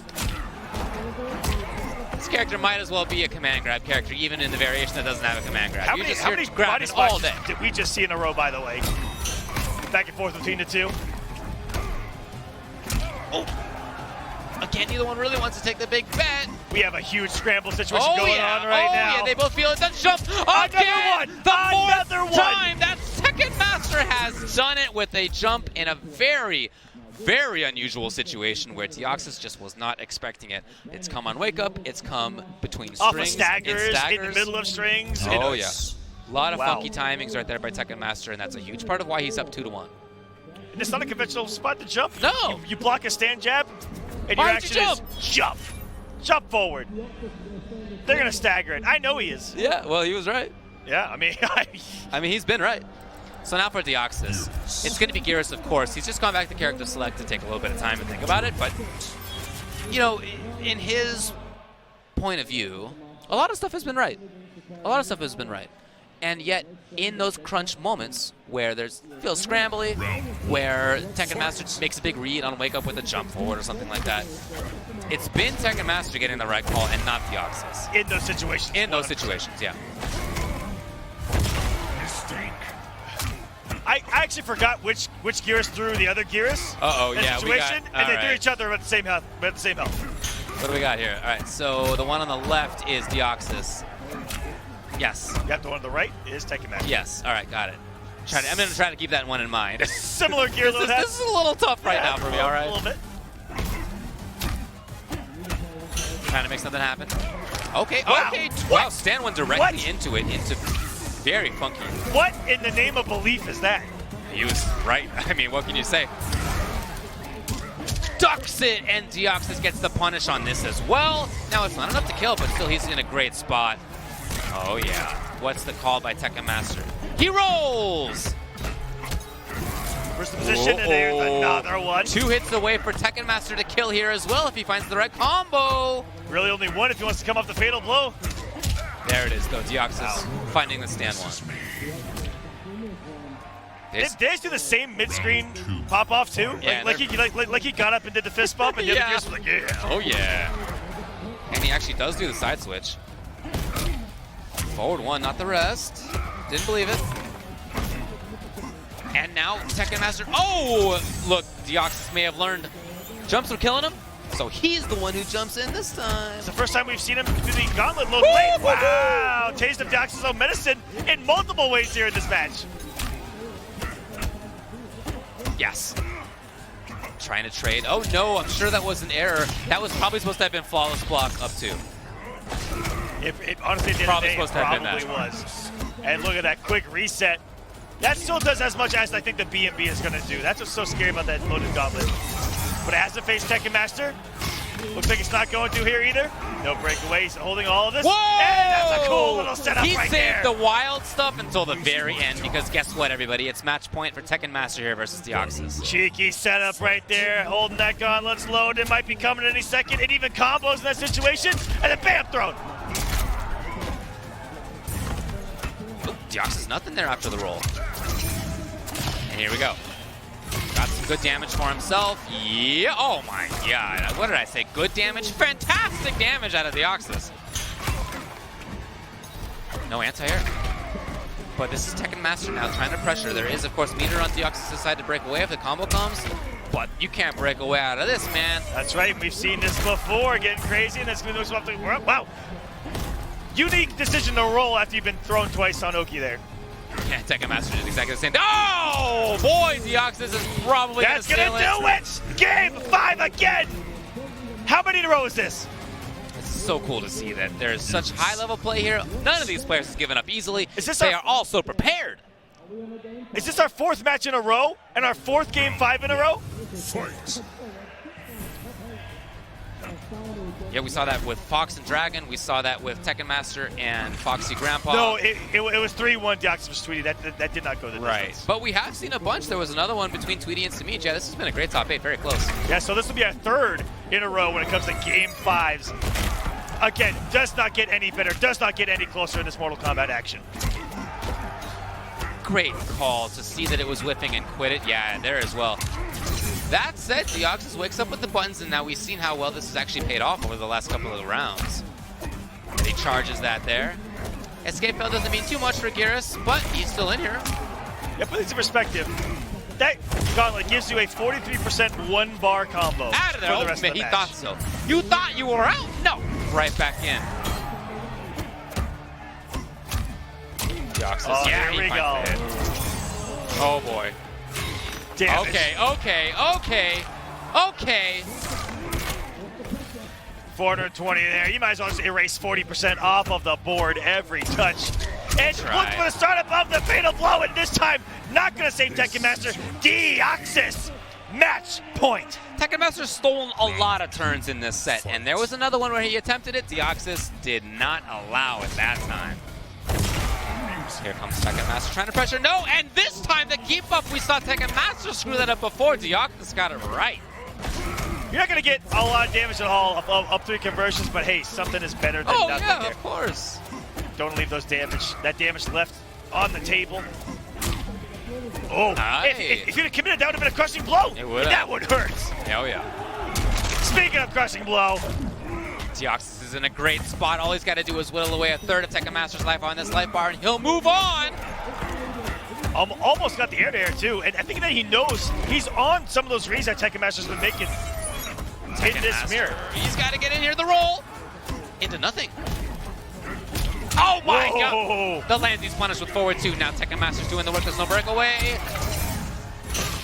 This character might as well be a command grab character, even in the variation that doesn't have a command grab. How many body all day. splashes did we just see in a row, by the way? back and forth between the two. Oh! Again, neither one really wants to take the big bet. We have a huge scramble situation going on right now. Yeah, they both feel it. The jump again! one! The Another fourth one! time that TekkenMaster has done it with a jump in a very, very unusual situation where Deoxys just was not expecting it. It's come on wake up. It's come between strings. Off of staggers, in the middle of strings. Oh, yeah. A lot of Wow. funky timings right there by TekkenMaster, and that's a huge part of why he's up 2-1. And it's not a conventional spot to jump. No. You block a stand jab, and Why your did you action is jump. Jump forward. They're going to stagger it. I know he is. Yeah, well, he was right. Yeah, I mean, I mean, he's been right. So now for Deoxys, it's going to be Geras, of course. He's just gone back to character select to take a little bit of time to think about it. But, you know, in his point of view, a lot of stuff has been right. A lot of stuff has been right. And yet, in those crunch moments where feels scrambly, where TekkenMaster makes a big read on wake up with a jump forward or something like that, it's been TekkenMaster getting the right call and not Deoxys. in those situations. In those situations, yeah. I actually forgot which Geras threw the other Geras. Uh-oh, in that yeah, we got- situation, all and they threw right. each other at the same health. What do we got here? All right, so the one on the left is Deoxys. Yes. You have the one on the right is TekkenMaster. Yes. All right, got it. I'm going to try to keep that one in mind. Similar gear load. This is a little tough right now for me, all right? A little bit. Trying to make something happen. Okay, Wow. okay. What? Wow, Stan went directly What? into it, into very funky. What in the name of belief is that? He was right. I mean, what can you say? Ducks it, and Deoxys gets the punish on this as well. Now, it's not enough to kill, but still he's in a great spot. Oh, yeah. What's the call by TekkenMaster? He rolls! First position, and there's another one. 2 hits away for TekkenMaster to kill here as well if he finds the right combo. Really only one if he wants to come off the fatal blow. There it is, though. Deoxys finding the stand one. Did Days do the same mid-screen pop-off, too? Yeah, like he got up and did the fist bump, and the Yeah. other Geras was like, yeah. Oh, yeah. And he actually does do the side switch. Forward one, not the rest. Didn't believe it. And now TekkenMaster. Oh, look, Deoxys may have learned jumps are killing him, so he's the one who jumps in this time. It's the first time we've seen him do the gauntlet load late. Wow! Taste of Deoxys' own medicine in multiple ways here in this match. Yes. Trying to trade. Oh, no, I'm sure that was an error. That was probably supposed to have been flawless block up 2. Honestly, at the end of the day, it Supposed to have been probably that. was. And look at that quick reset. That still does as much as I think the B&B is going to do. That's what's so scary about that loaded gauntlet. But it hasn't faced TekkenMaster. Looks like it's not going to here either. No breakaway. He's holding all of this. Whoa! And that's a cool little setup He right saved there. the wild stuff until the very end because guess what, everybody? It's match point for TekkenMaster here versus Deoxys. Cheeky setup right there. Holding that gauntlet's load. It might be coming any second. It even combos in that situation. And then bam, thrown. Oop, Deoxys nothing there after the roll. And here we go. Got some good damage for himself. Yeah. Oh my god. What did I say? Good damage? Fantastic damage out of Deoxys. No anti-air. But this is TekkenMaster now trying to pressure. There is, of course, meter on Deoxys' side to break away if the combo comes. But you can't break away out of this, man. That's right. We've seen this before. Getting crazy. And that's going to do something. Wow. Unique decision to roll after you've been thrown twice on Oki there. Yeah, TekkenMaster did exactly the same. Oh, boy, Deoxys is probably That's going to do it! Game 5 again! How many in a row is this? It's so cool to see that there's such high-level play here. None of these players has given up easily. Is this they our- are all so prepared. Is this our 4th match in a row? And our 4th game 5 in a row? Fight. Yeah, we saw that with Fox and Dragon. We saw that with TekkenMaster and FoxyGrampa. No, it was 3-1 Deoxys versus Tweedy. That did not go the Right. distance. But we have seen a bunch. There was another one between Tweedy and Semiij. Yeah, this has been a great top 8. Very close. Yeah, so this will be our 3rd in a row when it comes to game 5s. Again, does not get any better, does not get any closer in this Mortal Kombat action. Great call to see that it was whiffing and quit it. Yeah, there as well. That said, Deoxys wakes up with the buttons, and now we've seen how well this has actually paid off over the last couple of rounds. And he charges that there. Escape fail doesn't mean too much for Geras, but he's still in here. Yeah, put this in perspective. that gauntlet gives you a 43% 1-bar combo Out of there. for the Oh, rest of the he match. thought so. You thought you were out? No. Right back in. Deoxys. Oh, Yeah, here we he finds go. the hit. Oh boy. Damage. Okay. 420 there. You might as well just erase 40% off of the board every touch. And look for the start above the fatal blow, and this time, not going to save TekkenMaster. Deoxys, match point. TekkenMaster's stolen a lot of turns in this set, and there was another one where he attempted it. Deoxys did not allow it that time. Here comes TekkenMaster trying to pressure. No, and this time the keep up, we saw TekkenMaster screw that up before. Deoxys got it right. You're not going to get a lot of damage at all up 3 conversions, but hey, something is better than nothing yeah, there. of course. Don't leave that damage left on the table. Oh, Nice. if you'd have committed, that would have been a crushing blow. It would have. That would hurt. Oh yeah. Speaking of crushing blow, Deoxys is in a great spot. All he's got to do is whittle away a third of TekkenMaster's life on this life bar, and he'll move on. almost got the air to air too, and I think that he knows he's on some of those reads that TekkenMaster's been making in this mirror. He's got to get in here. The roll into nothing. Oh my God! The Landsy's punished with forward 2. Now TekkenMaster's doing the work. There's no breakaway.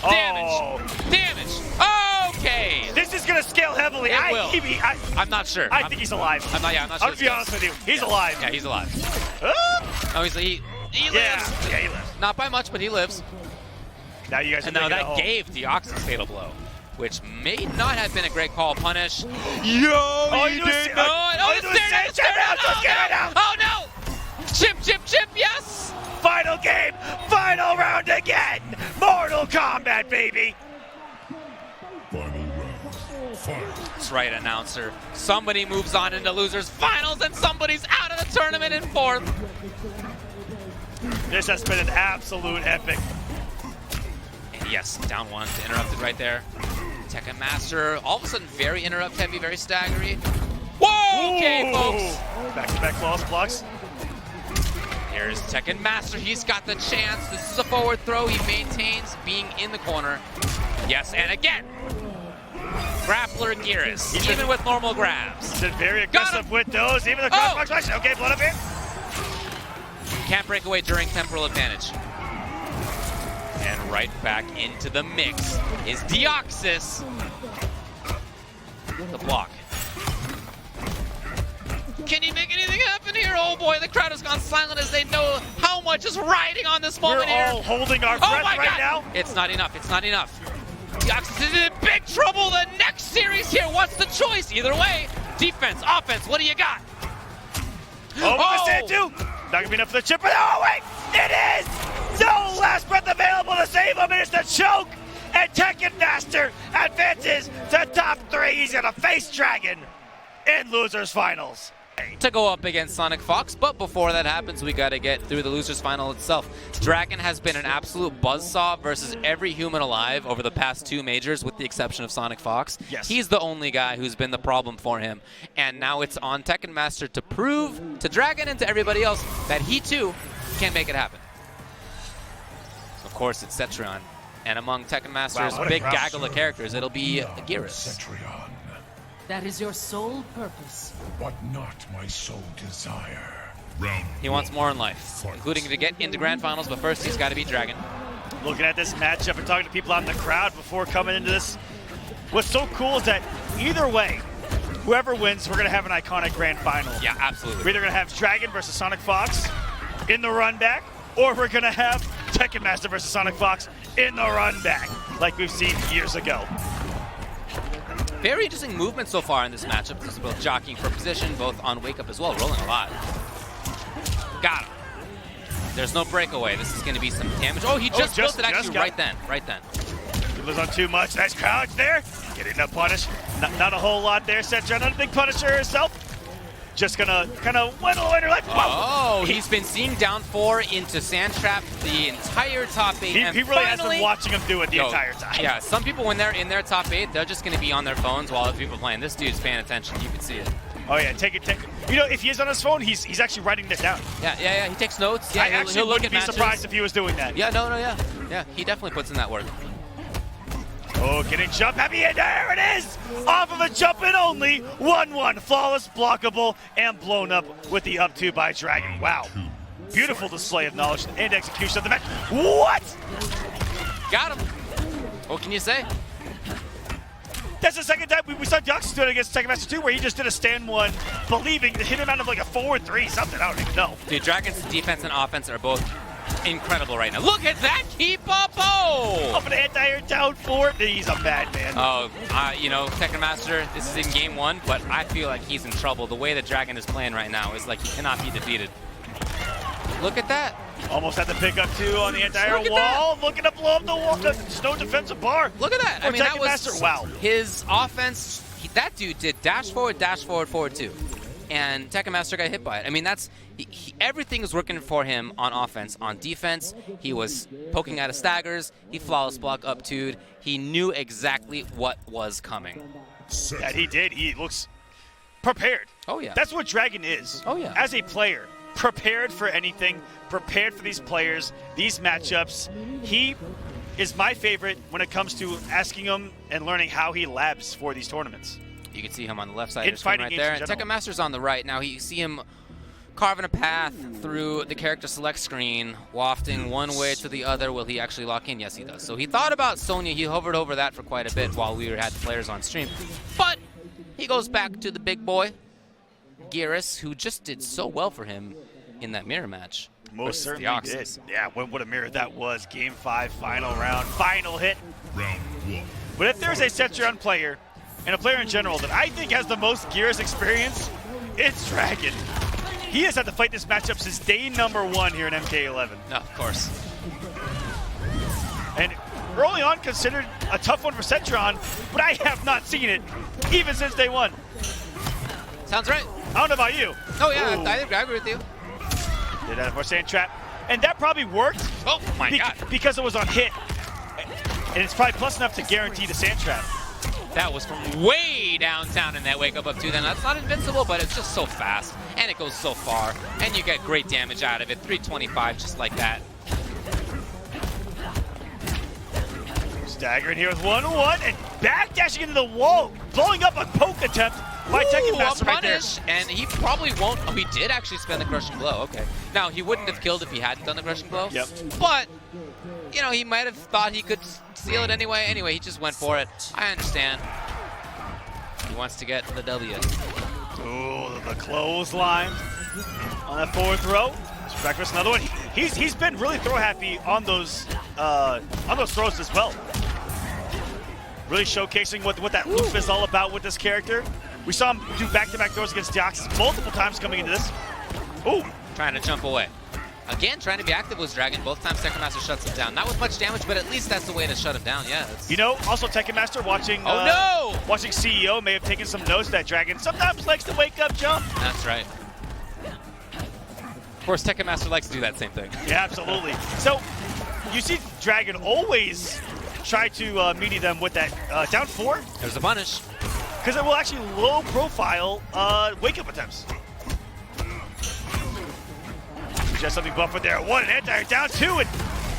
Damage. Okay. This is gonna scale heavily. It will. I'm not sure. I think he's alive. I'm not sure. I'm gonna be honest with you. He's alive. Yeah, he's alive. Ah! Oh, he lives. Yeah, he lives. Not by much, but he lives. Now you guys are And now taking it that home. gave Deoxys fatal blow, which may not have been a great call punish. Yo, he did not. Oh, he's doing sand jab now. Let's get it out. Oh no! Chip, yes! Final game, final round again. Mortal Kombat, baby. Final round. Fight. That's right, announcer. Somebody moves on into losers finals, and somebody's out of the tournament in 4th. This has been an absolute epic. And yes, down 1, interrupted right there. TekkenMaster, all of a sudden very interrupt heavy, very staggery. Whoa! Okay, folks. Back-to-back flawless blocks. Here's TekkenMaster. He's got the chance. This is a forward throw. He maintains being in the corner. Yes, and again. Grappler Geras, even with normal grabs. He's been very aggressive with those. Even the crossbox action. Okay, blood up here. Can't break away during temporal advantage. And right back into the mix is Deoxys. The block. Can he make anything happen here? Oh boy, the crowd has gone silent as they know how much is riding on this moment We're here. all holding our breath right now. It's not enough. It's not enough. Deoxys is in big trouble. The next series here. What's the choice? Either way, defense, offense. What do you got? Oh, the sand too. Not gonna be enough for the chip. Oh wait, it is. No last breath available to save him. It's the choke, and TekkenMaster advances to top 3. He's gonna face Dragon in losers finals. To go up against Sonicfox, but before that happens, we got to get through the losers final itself. Dragon has been an absolute buzzsaw versus every human alive over the past 2 majors, with the exception of Sonicfox. Yes. He's the only guy who's been the problem for him, and now it's on TekkenMaster to prove to Dragon and to everybody else that he too can make it happen. Of course, it's Cetrion, and among TekkenMaster's Wow, what a big crowd. gaggle of characters, it'll be Geras. Cetrion, That is your sole purpose. but not my sole desire. Round He wants 1. more in life, including to get into grand finals, but first he's got to beat Dragon. Looking at this matchup and talking to people out in the crowd before coming into this, what's so cool is that either way, whoever wins, we're gonna have an iconic grand final. Yeah, absolutely. We're either gonna have Dragon versus Sonicfox in the run back, or we're gonna have TekkenMaster versus Sonicfox in the run back, like we've seen years ago. Very interesting movement so far in this matchup. This is both jockeying for position, both on wake up as well, rolling a lot. Got him. There's no breakaway. This is going to be some damage. Oh, he just built it actually right then. He was on too much. Nice crouch there. Getting the punish. Not a whole lot there. Cetrion, not a big punisher herself. Just gonna kind of whittle away her life. Oh, he's been seeing down 4 into Sand Trap the entire top 8. He and really has finally, been watching him do it the entire time. Yeah, some people when they're in their top 8, they're just going to be on their phones while other people are playing. This dude's paying attention. You can see it. Oh yeah, take it. You know, if he is on his phone, he's actually writing this down. Yeah. He takes notes. Yeah, I actually he'll look wouldn't at be matches. surprised if he was doing that. Yeah, no. Yeah, he definitely puts in that work. Oh, getting jump heavy, and there it is! Off of a jump and only 1-1. Flawless, blockable, and blown up with the up 2 by Dragon. Wow. Beautiful display of knowledge and execution of the match. What? Got him. What can you say? That's the second time we saw Deoxys do it against TekkenMaster 2, where he just did a stand one, believing to hit him out of like a 4-3, something, I don't even know. Dude, Dragon's defense and offense are both incredible right now. Look at that keep up! Oh! Up an anti-air down 4. He's a madman. Oh, you know, TekkenMaster, this is in game 1, but I feel like he's in trouble. The way that Dragon is playing right now is like he cannot be defeated. Look at that. Almost had to pick up 2 on the anti-air wall. Looking to blow up the wall. There's no defensive bar. Look at that. I mean, that was wow. His offense. That dude did dash forward, forward, too. And TekkenMaster got hit by it. I mean, that's everything is working for him on offense. On defense, he was poking out of staggers. He flawless block up 2'd. He knew exactly what was coming. That he did. He looks prepared. Oh, yeah. That's what Dragon is. Oh, yeah. As a player, prepared for anything, prepared for these players, these matchups. He is my favorite when it comes to asking him and learning how he labs for these tournaments. You can see him on the left side of the screen right there. And TekkenMaster's on the right. Now you see him carving a path through the character select screen, wafting one way to the other. Will he actually lock in? Yes, he does. So he thought about Sonya. He hovered over that for quite a bit while we had the players on stream. But he goes back to the big boy, Geras, who just did so well for him in that mirror match. Most certainly did. Yeah, what a mirror that was. Game 5, final round, final hit. Round 1. But if there's a Cetrion player, and a player in general, that I think has the most Geras experience, it's Dragon. He has had to fight this matchup since day number 1 here in MK11. No, of course. And early on considered a tough one for Cetrion, but I have not seen it even since day 1. Sounds right. I don't know about you. Oh, yeah, I agree with you. Did that for sand trap. And that probably worked. Oh, my God. Because it was on hit. And it's probably plus enough to guarantee the sand trap. That was from way downtown in that wake up 2. Then that's not invincible, but it's just so fast. And it goes so far. And you get great damage out of it. 325 just like that. Staggering here with 1-1 and backdashing into the wall. Blowing up a poke attempt by TekkenMaster right there. And he probably won't. Oh, he did actually spend the crushing blow. Okay. Now, he wouldn't have killed if he hadn't done the crushing blow. Yep. But, you know, he might have thought he could steal it anyway. Anyway, he just went for it. I understand. He wants to get the W. Ooh, the clothesline on that 4th row. Breakfast, another one. He's been really throw happy on those throws as well. Really showcasing what that loop is all about with this character. We saw him do back-to-back throws against Deoxys multiple times coming into this. Ooh. Trying to jump away. Again, trying to be active with Dragon. Both times TekkenMaster shuts him down. Not with much damage, but at least that's the way to shut him down. Yeah. You know, also TekkenMaster watching. Oh no! Watching CEO may have taken some notes that Dragon sometimes likes to wake up jump. That's right. Of course, TekkenMaster likes to do that same thing. Yeah, absolutely. So you see Dragon always try to meaty them with that down 4. There's a punish. Because it will actually low profile wake up attempts. Just something buffered there. 1 an anti down 2, and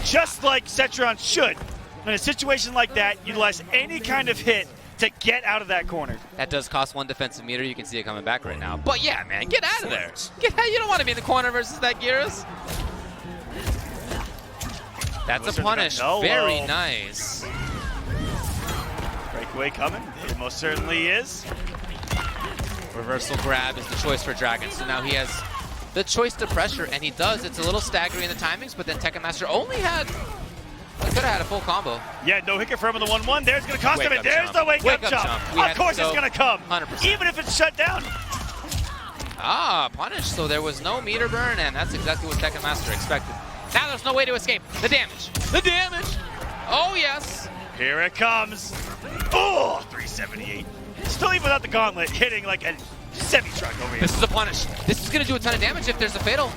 just like Cetrion should, in a situation like that, utilize any kind of hit to get out of that corner. That does cost 1 defensive meter. You can see it coming back right now. But yeah, man, get out of there. Get out. You don't want to be in the corner versus that Geras. That's a punish. Very nice. Breakaway coming. It most certainly is. Reversal grab is the choice for Dragon. So now he has the choice to pressure, and he does. It's a little staggering in the timings, but then TekkenMaster only had, could have had a full combo. Yeah, no hit confirm on the 1-1. There's going to cost him, and there's the wake up jump. Of course it's going to come, 100%. even if it's shut down. Ah, punish. So there was no meter burn, and that's exactly what TekkenMaster expected. Now there's no way to escape. The damage. The damage. Oh, yes. Here it comes. Oh, 378. Still even without the gauntlet, hitting like a semi-truck over here. This is a punish. This is going to do a ton of damage if there's a fatal.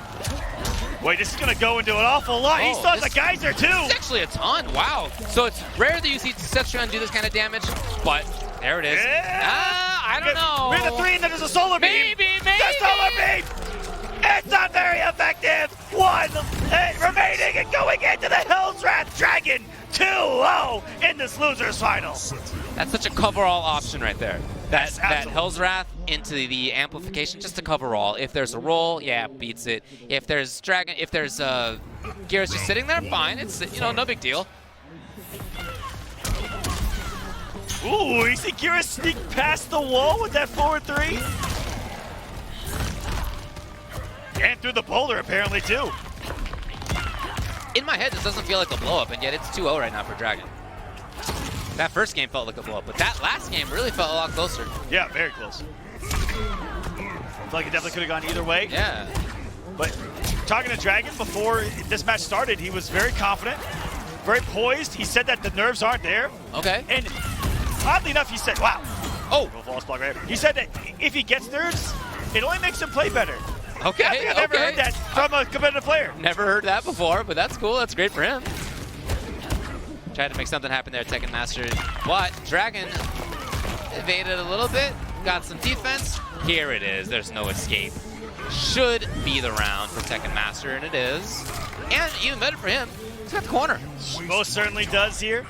Wait, this is going to go into an awful lot. He still has a geyser, too. It's actually a ton. Wow. So it's rare that you see Cetrion do this kind of damage, but there it is. Yeah. I don't know. We're the 3, and then there's a solar beam. Maybe. The solar beam. It's not very effective. 1 remaining and going into the Hell's Wrath Dragon. Dragon too low in this loser's final. That's such a cover-all option right there. That Yes, absolutely. Hell's Wrath into the amplification, just to cover all. If there's a roll, yeah, beats it. If there's Geras just sitting there, fine. It's, you know, no big deal. Ooh, you see Geras sneak past the wall with that forward 3? And through the boulder, apparently, too. In my head, this doesn't feel like a blow-up, and yet it's 2-0 right now for Dragon. That first game felt like a blow-up, but that last game really felt a lot closer. Yeah, very close. I feel like it definitely could have gone either way. Yeah. But talking to Dragon before this match started, he was very confident, very poised. He said that the nerves aren't there. Okay. And oddly enough, he said, wow. Oh. False block right here. He said that if he gets nerves, it only makes him play better. Okay. I think I've never heard that from a competitive player. Never heard that before, but that's cool. That's great for him. Tried to make something happen there, TekkenMaster. But Dragon evaded a little bit, got some defense. Here it is. There's no escape. Should be the round for TekkenMaster, and it is. And even better for him, he's got the corner. Most certainly does here.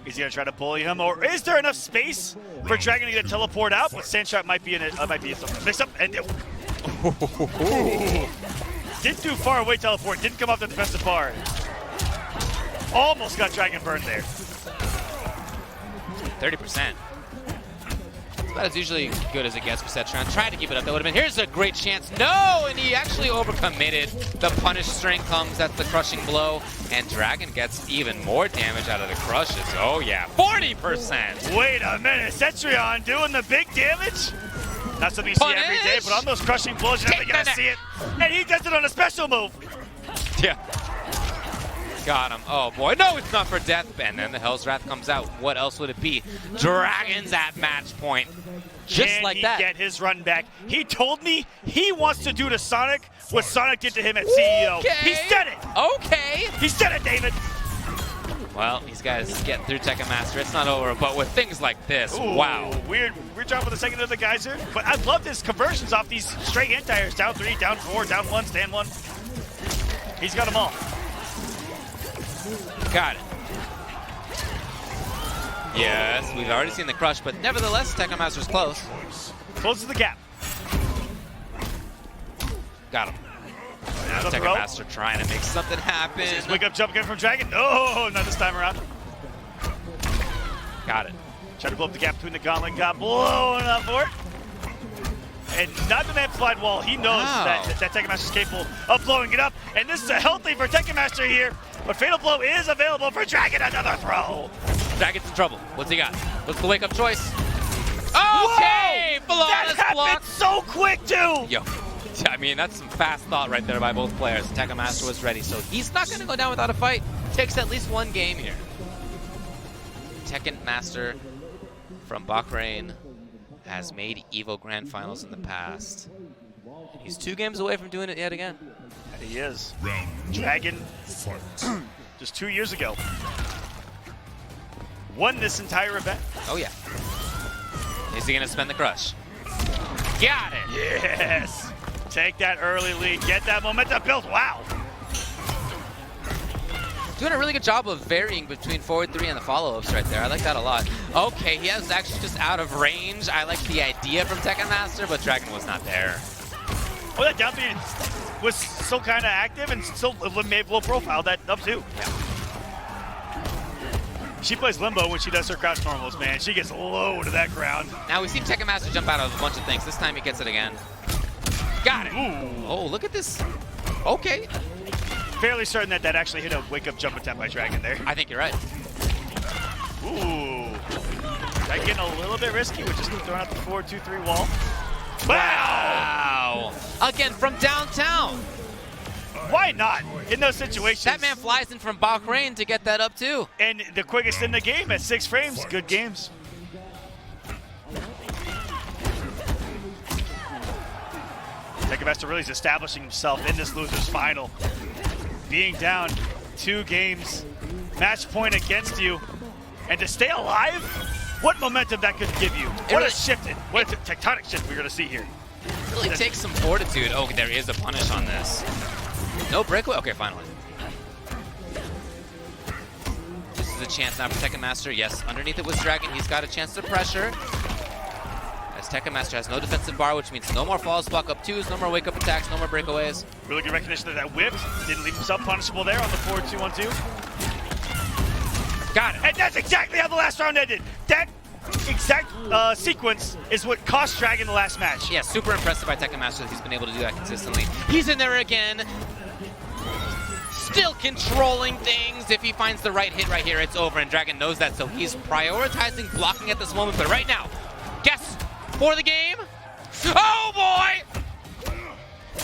He's gonna try to bully him, or is there enough space for Dragon to get a teleport out? But Sandshot might be in it. Might be a mix up and. Didn't do far away teleport. Didn't come off the defensive bar. Almost got Dragon burned there. 30%. About as usually good as it gets for Cetrion. Tried to keep it up. That would have been. Here's a great chance. No! And he actually overcommitted. The punish string comes. That's the crushing blow. And Dragon gets even more damage out of the crushes. Oh, yeah. 40%! Wait a minute. Cetrion doing the big damage? Not something you see every day, but on those crushing blows, you're never gonna see it. And he does it on a special move. Yeah. Got him. Oh, boy. No, it's not for death. And then the Hell's Wrath comes out. What else would it be? Dragon's at match point. Just like that. Can he get his run back? He told me he wants to do to Sonic what Sonic did to him at CEO. Okay. He said it. Okay. He said it, David. Well, these guys getting through TekkenMaster. It's not over, but with things like this, Ooh, wow. Weird drop for the second of the geyser. But I love his conversions off these straight anti-airs. Down 3, down 4, down 1, stand 1. He's got them all. Got it. Yes, we've already seen the crush, but nevertheless, TekkenMaster's close. Closes the gap. Got him. Now the throw. TekkenMaster trying to make something happen. His wake up jump again from Dragon. No, not this time around. Got it. Try to blow up the gap between the gauntlet. Got blown up for it. And not an amplified wall. He knows that TekkenMaster's capable of blowing it up. And this is a healthy for TekkenMaster here. But Fatal Blow is available for Dragon. Another throw. Dragon's in trouble. What's he got? What's the wake-up choice? Okay! Flawless that block. happened so quick, too. Yo. I mean, that's some fast thought right there by both players. TekkenMaster was ready, so he's not going to go down without a fight. Takes at least one game here. TekkenMaster from Bahrain has made EVO Grand Finals in the past. He's 2 games away from doing it yet again. He is. Round Dragon, just 2 years ago, won this entire event. Oh, yeah. Is he going to spend the crush? Got it! Yes! Take that early lead, get that momentum built. Wow! Doing a really good job of varying between forward 3 and the follow-ups right there. I like that a lot. Okay, he was actually just out of range. I like the idea from TekkenMaster, but Dragon was not there. Oh, that down B was so kind of active and still made low profile that up too. Yeah. She plays limbo when she does her crouch normals, man. She gets low to that ground. Now we've seen TekkenMaster jump out of a bunch of things. This time he gets it again. Got it. Ooh. Oh, look at this. Okay. Fairly certain that that actually hit a wake-up jump attempt by Dragon there. I think you're right. Ooh. That getting a little bit risky with just throwing out the 4-2-3 wall. Wow. Again, from downtown. Why not? In those situations. That man flies in from Bahrain to get that up too. And the quickest in the game at 6 frames. Good games. TekkenMaster really is establishing himself in this loser's final. Being down 2 games, match point against you, and to stay alive, what momentum that could give you. What a shift, what a tectonic shift we're gonna see here. It really takes some fortitude. Oh, there is a punish on this. No breakaway? Okay, finally. a chance now for TekkenMaster. Yes, underneath it was Dragon. He's got a chance to pressure. As TekkenMaster has no defensive bar, which means no more falls, block up twos, no more wake up attacks, no more breakaways. Really good recognition of that whip. Didn't leave himself punishable there on the 4-2-1-2. Got it. And that's exactly how the last round ended. That exact sequence is what cost Dragon the last match. Yeah, super impressive by TekkenMaster that he's been able to do that consistently. He's in there again. Still controlling things. If he finds the right hit right here, it's over, and Dragon knows that, so he's prioritizing blocking at this moment. But right now, guess for the game. Oh boy!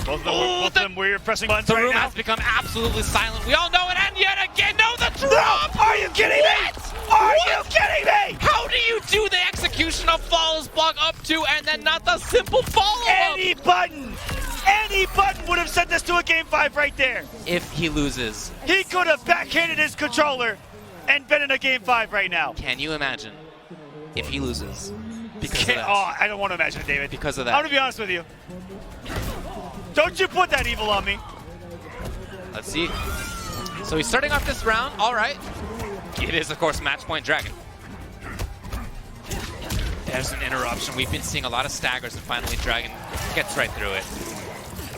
Both of them were pressing buttons The right room now. has become absolutely silent. We all know it, and yet again, no, the drop! No! Are you kidding me? Are you kidding me? How do you do the execution of falls block up to and then not the simple follow-up? Any button would have sent this to a game 5 right there. If he loses. He could have backhanded his controller and been in a game 5 right now. Can you imagine if he loses? Because of that. Oh, I don't want to imagine it, David. Because of that. I'm going to be honest with you. Don't you put that evil on me. Let's see. So he's starting off this round. All right. It is, of course, match point Dragon. There's an interruption. We've been seeing a lot of staggers, and finally Dragon gets right through it.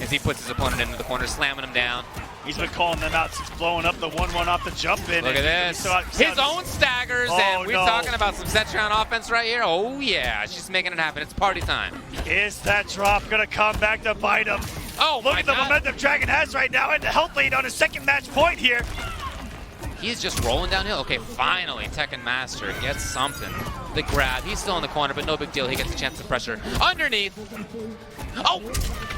As he puts his opponent into the corner, slamming him down. He's been calling them out since blowing up the 1-1 off the jump in. Look at this. His own staggers, and we're talking about some Cetrion offense right here. Oh, yeah. She's making it happen. It's party time. Is that drop going to come back to bite him? Oh, Look my at the God. momentum Dragon has right now, and the health lead on his second match point here. He's just rolling downhill. Okay, finally, TekkenMaster gets something. The grab. He's still in the corner, but no big deal. He gets a chance to pressure. Underneath. Oh!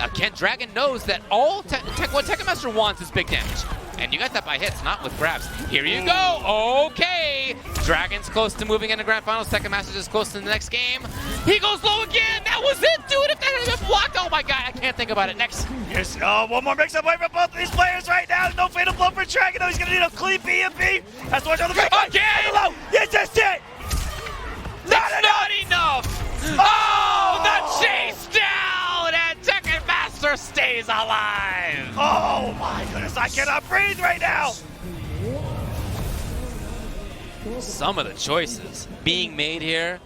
Again, Dragon knows that all what TekkenMaster wants is big damage. And you got that by hits, not with grabs. Here you go. Okay. Dragon's close to moving into Grand Finals. TekkenMaster's is close to the next game. He goes low again. That was it, dude. If that had been blocked, oh my God, I can't think about it. Next. Yes. One more mix-up away from both of these players right now. No fatal blow for Dragon. No, he's going to need a clean BMP. Has to watch on the break. Again. Low. Yes, that's it. Not enough. Oh, the chase down, and TekkenMaster stays alive. Oh my goodness, I cannot breathe right now. Some of the choices being made here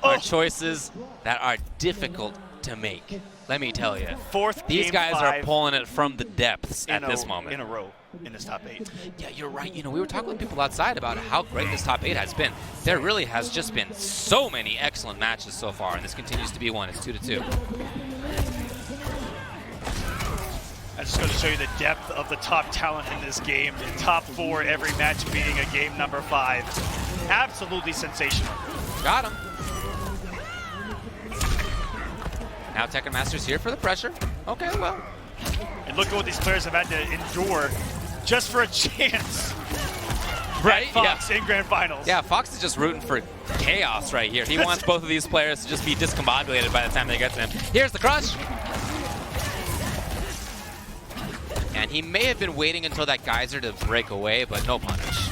are choices that are difficult to make. Let me tell you. These Game guys 5 are pulling it from the depths at this moment. in a row in this top 8. Yeah, you're right. You know, we were talking with people outside about how great this top 8 has been. There really has just been so many excellent matches so far, and this continues to be one. It's 2-2. I just going to show you the depth of the top talent in this game. In top 4 every match beating a game number 5. Absolutely sensational. Got him. Now TekkenMaster's here for the pressure. Okay, well. And look at what these players have had to endure just for a chance. Right? Fox in Grand Finals. Yeah, Fox is just rooting for chaos right here. He wants both of these players to just be discombobulated by the time they get to him. Here's the crush. And he may have been waiting until that geyser to break away, but no punish.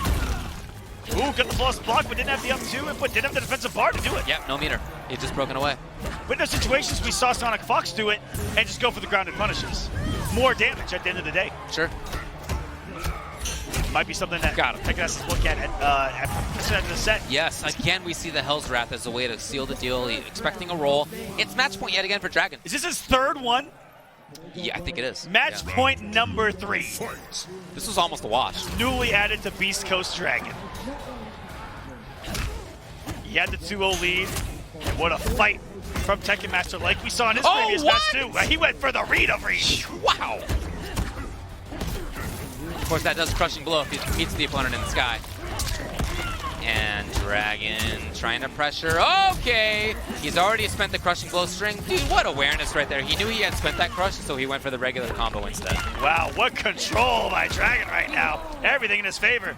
Ooh, got the flawless block, but didn't have the up 2, but didn't have the defensive bar to do it. Yep, no meter. It's just broken away. But in those situations, we saw Sonicfox do it and just go for the grounded punishes. More damage at the end of the day. Sure. Might be something that TekkenMaster look at the set. Yes, again, we see the Hell's Wrath as a way to seal the deal. He's expecting a roll. It's match point yet again for Dragon. Is this his third one? Yeah, I think it is. Match point number 3. This was almost a wash. Newly added to Beast Coast Dragon. He had the 2-0 lead. And what a fight from TekkenMaster, like we saw in his previous match too. He went for the read of read. Wow. Of course, that does crushing blow if he meets the opponent in the sky. And Dragon trying to pressure. Okay. He's already spent the crushing blow string. Dude, what awareness right there. He knew he had spent that crush, so he went for the regular combo instead. Wow, what control by Dragon right now. Everything in his favor.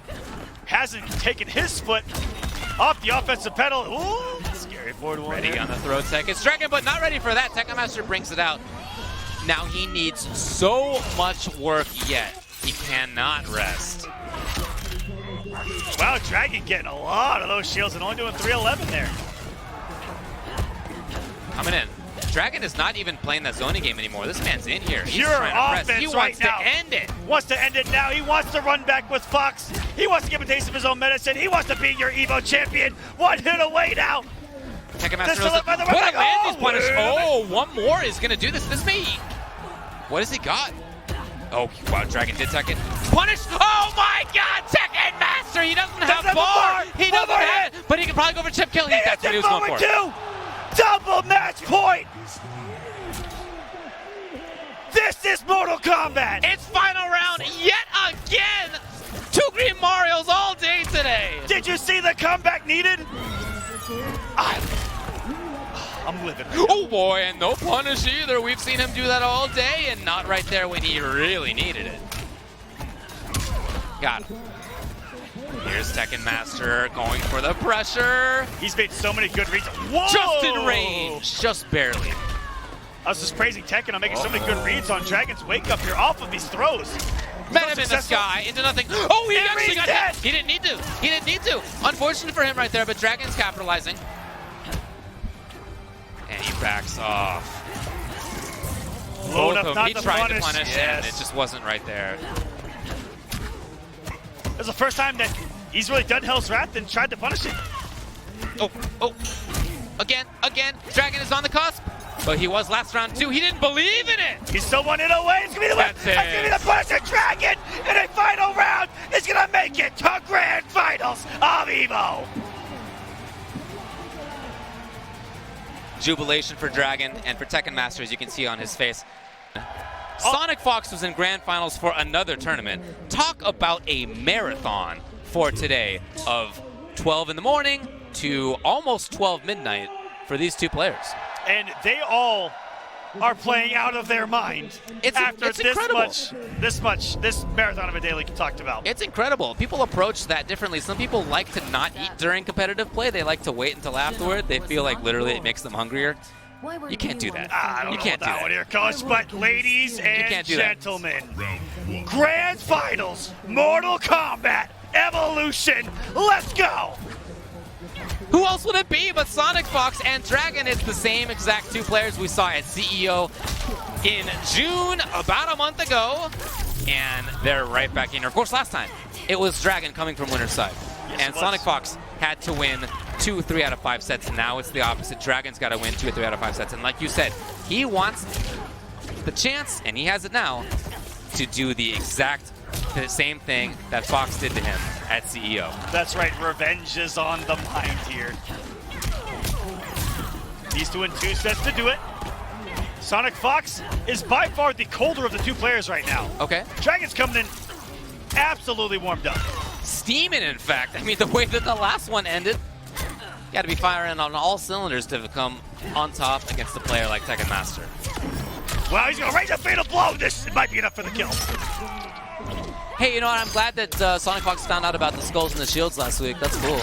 Hasn't taken his foot off the offensive pedal. Ooh, scary forward one. Ready on the throw tech. It's Dragon, but not ready for that. TekkenMaster brings it out. Now he needs so much work yet. He cannot rest. Wow, Dragon getting a lot of those shields and only doing 311 there. Coming in. Dragon is not even playing that zoning game anymore. This man's in here. He's Pure trying to press. offense He right wants now. to end it. Wants to end it now. He wants to run back with Fox. He wants to give a taste of his own medicine. He wants to be your EVO champion. One hit away now. TekkenMaster This put is a Landy's oh, punish. wait. Oh, one more is going to do this. This may... What has he got? Oh, wow, Dragon did Tekken. Punish! Oh my god, TekkenMaster! He doesn't have bar! He doesn't have it, but he can probably go for chip kill. That's what he was going for. Two. Double match point! This is Mortal Kombat! It's final round yet again! 2 Green Marios all day today! Did you see the comeback needed? I'm living. Oh boy, and no punish either. We've seen him do that all day and not right there when he really needed it. Got him. Here's TekkenMaster going for the pressure. He's made so many good reads. Whoa! Just in range, just barely. I was just praising Tekken. I'm making so many good reads on Dragon's wake up here off of these throws. Met him in the sky, into nothing. Oh, he actually got dead. hit. He didn't need to. He didn't need to. Unfortunate for him right there, but Dragon's capitalizing. And he backs off. Low Both enough of them. not He to tried to punish, punish, and it just wasn't right there. This is the first time that he's really done Hell's Wrath and tried to punish it. Oh. Again. Dragon is on the cusp. But he was last round too. He didn't believe in it. He's still 1 hit away. It's going to be the win. That's It's going to be the push. And Dragon in a final round is going to make it to Grand Finals of EVO. Jubilation for Dragon and for TekkenMaster, as you can see on his face. Sonicfox was in Grand Finals for another tournament. Talk about a marathon for today of 12 in the morning to almost 12 midnight for these two players. And they all are playing out of their mind after this marathon of a day like you talked about. It's incredible. People approach that differently. Some people like to not eat during competitive play. They like to wait until afterward. They feel like literally it makes them hungrier. You can't do that. I don't you know can't about do that that one here, Coach, but ladies and can't do that. gentlemen, Grand Finals, Mortal Kombat, Evolution, let's go! Who else would it be but Sonicfox and Dragon? It's the same exact two players we saw at CEO in June about a month ago, and they're right back in here. Of course, last time it was Dragon coming from winner's side, and Sonicfox had to win 2 3 out of 5 sets, and now it's the opposite. Dragon's got to win 2 or 3 out of 5 sets, and like you said, he wants the chance, and he has it now, to do the exact same thing that Fox did to him at CEO. That's right, revenge is on the mind here. He's doing 2 sets to do it. Sonicfox is by far the colder of the two players right now. Okay. Dragon's coming in absolutely warmed up. Steaming, in fact. I mean, the way that the last one ended, got to be firing on all cylinders to come on top against a player like TekkenMaster. Wow, he's going to raise a fatal blow. This might be enough for the kill. Hey, you know what? I'm glad that Sonicfox found out about the skulls and the shields last week. That's cool.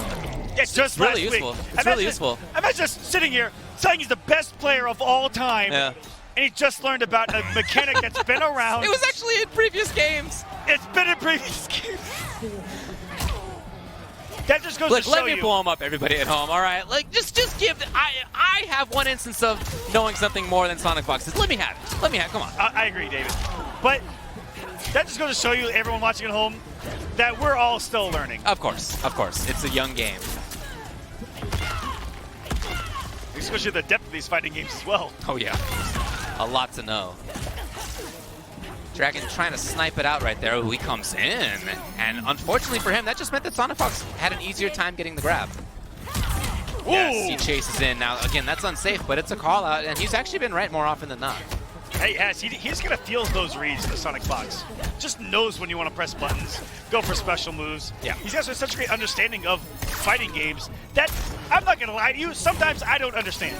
It's just really last useful. week. It's really useful. Imagine just sitting here saying he's the best player of all time, Yeah. and he just learned about a mechanic that's been around. It was actually in previous games. It's been in previous games. That just goes to show let me you. blow him up, everybody at home. All right, like just give. I have one instance of knowing something more than Sonicfox is. Let me have it. Let me have. Come on. I agree, David. But that just goes to show you, everyone watching at home, that we're all still learning. Of course. It's a young game. Especially the depth of these fighting games as well. Oh yeah, a lot to know. Dragon trying to snipe it out right there. Ooh, he comes in, and unfortunately for him, that just meant that Sonicfox had an easier time getting the grab. Ooh. Yes, he chases in. Now, again, that's unsafe, but it's a call out, and he's actually been right more often than not. Hey, yes, he's going to feel those reads, the Sonicfox. Just knows when you want to press buttons, go for special moves. Yeah. He's got such a great understanding of fighting games that, I'm not going to lie to you, sometimes I don't understand.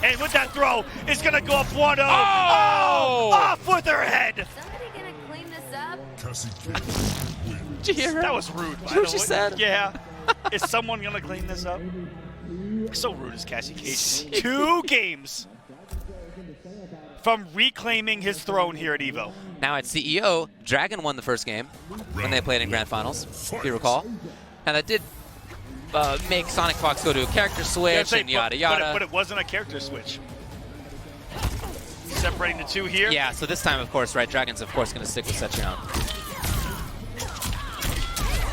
And with that throw, it's going to go up 1-0. Oh! Off with her head. Somebody gonna clean this up? Cassie wins. Did you hear her? That was rude. Did you hear what she said? Yeah. Is someone going to clean this up? So rude is Cassie Cage. 2 games from reclaiming his throne here at EVO. Now at CEO, Dragon won the first game when they played in Grand Finals, if you recall. And that did make Sonicfox go to a character switch and yada yada. But it wasn't a character switch. separating the two here. Yeah, so this time, of course, right, Dragon's, of course, going to stick with Cetrion.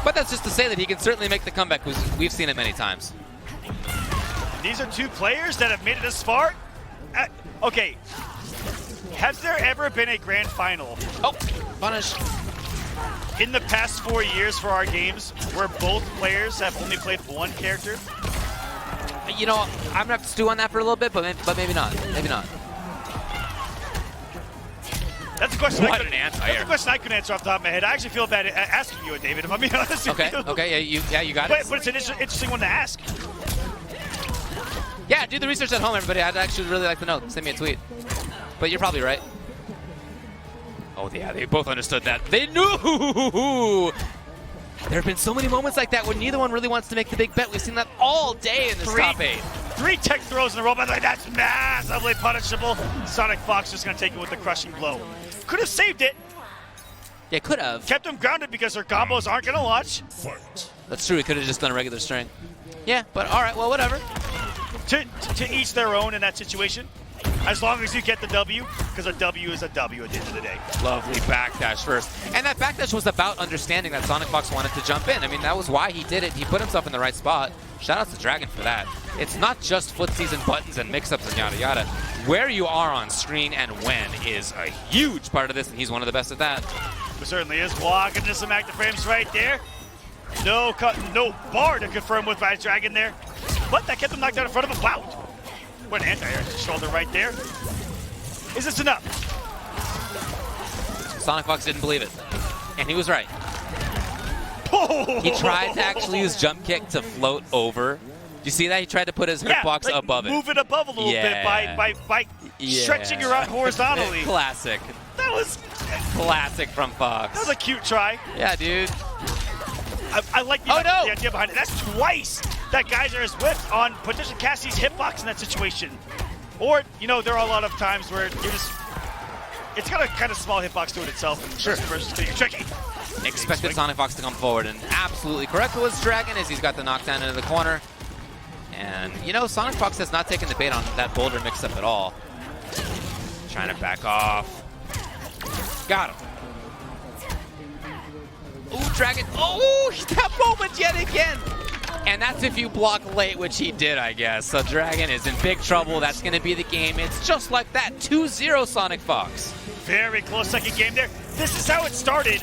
But that's just to say that he can certainly make the comeback, because we've seen it many times. These are two players that have made it this far. Okay, has there ever been a grand final? Oh, punish. In the past 4 years for our games, where both players have only played one character? You know, I'm gonna have to stew on that for a little bit, but maybe not. Maybe not. That's a question. What an answer! That's a question I couldn't answer off the top of my head. I actually feel bad asking you, David. If I'm being honest with you. Okay, yeah, you got it. But it's an interesting one to ask. Yeah, do the research at home, everybody. I'd actually really like to know. Send me a tweet. But you're probably right. Oh yeah, they both understood that. They knew. There have been so many moments like that where neither one really wants to make the big bet. We've seen that all day in this top 8. 3 tech throws in a row, by the way, that's massively punishable. Sonicfox just going to take it with the crushing blow. Could have saved it. Yeah, could have. Kept him grounded because their combos aren't going to launch. Fight. That's true, he could have just done a regular string. Yeah, but all right, well, whatever. To each their own in that situation. As long as you get the W, because a W is a W at the end of the day. Lovely backdash first. And that backdash was about understanding that Sonicfox wanted to jump in. I mean, that was why he did it. He put himself in the right spot. Shout out to Dragon for that. It's not just footsies and buttons and mix-ups and yada yada. Where you are on screen and when is a huge part of this, and he's one of the best at that. It certainly is. Walking into some active frames right there. No bar to confirm with by Dragon there. But that kept him knocked out in front of him. Wow. What an anti-air shoulder right there. Is this enough? Sonicfox didn't believe it. And he was right. Oh. He tried to actually use jump kick to float over. Do you see that? He tried to put his hitbox like above it. Move it above a little bit by stretching her out horizontally. Classic. That was classic from Fox. That was a cute try. Yeah, dude. I like the idea behind it. That's twice that Geyser has whipped on potentially Cassie's hitbox in that situation. Or, you know, there are a lot of times where you're just, it's got a kind of small hitbox to it itself, and sure. Versus getting tricky. Expected Sonicfox to come forward, and absolutely correct was Dragon as he's got the knockdown into the corner. And, you know, Sonicfox has not taken the bait on that boulder mix-up at all. Trying to back off. Got him. Ooh, Dragon. Oh, that moment yet again. And that's if you block late, which he did, I guess. So Dragon is in big trouble. That's going to be the game. It's just like that. 2-0 Sonicfox. Very close second game there. This is how it started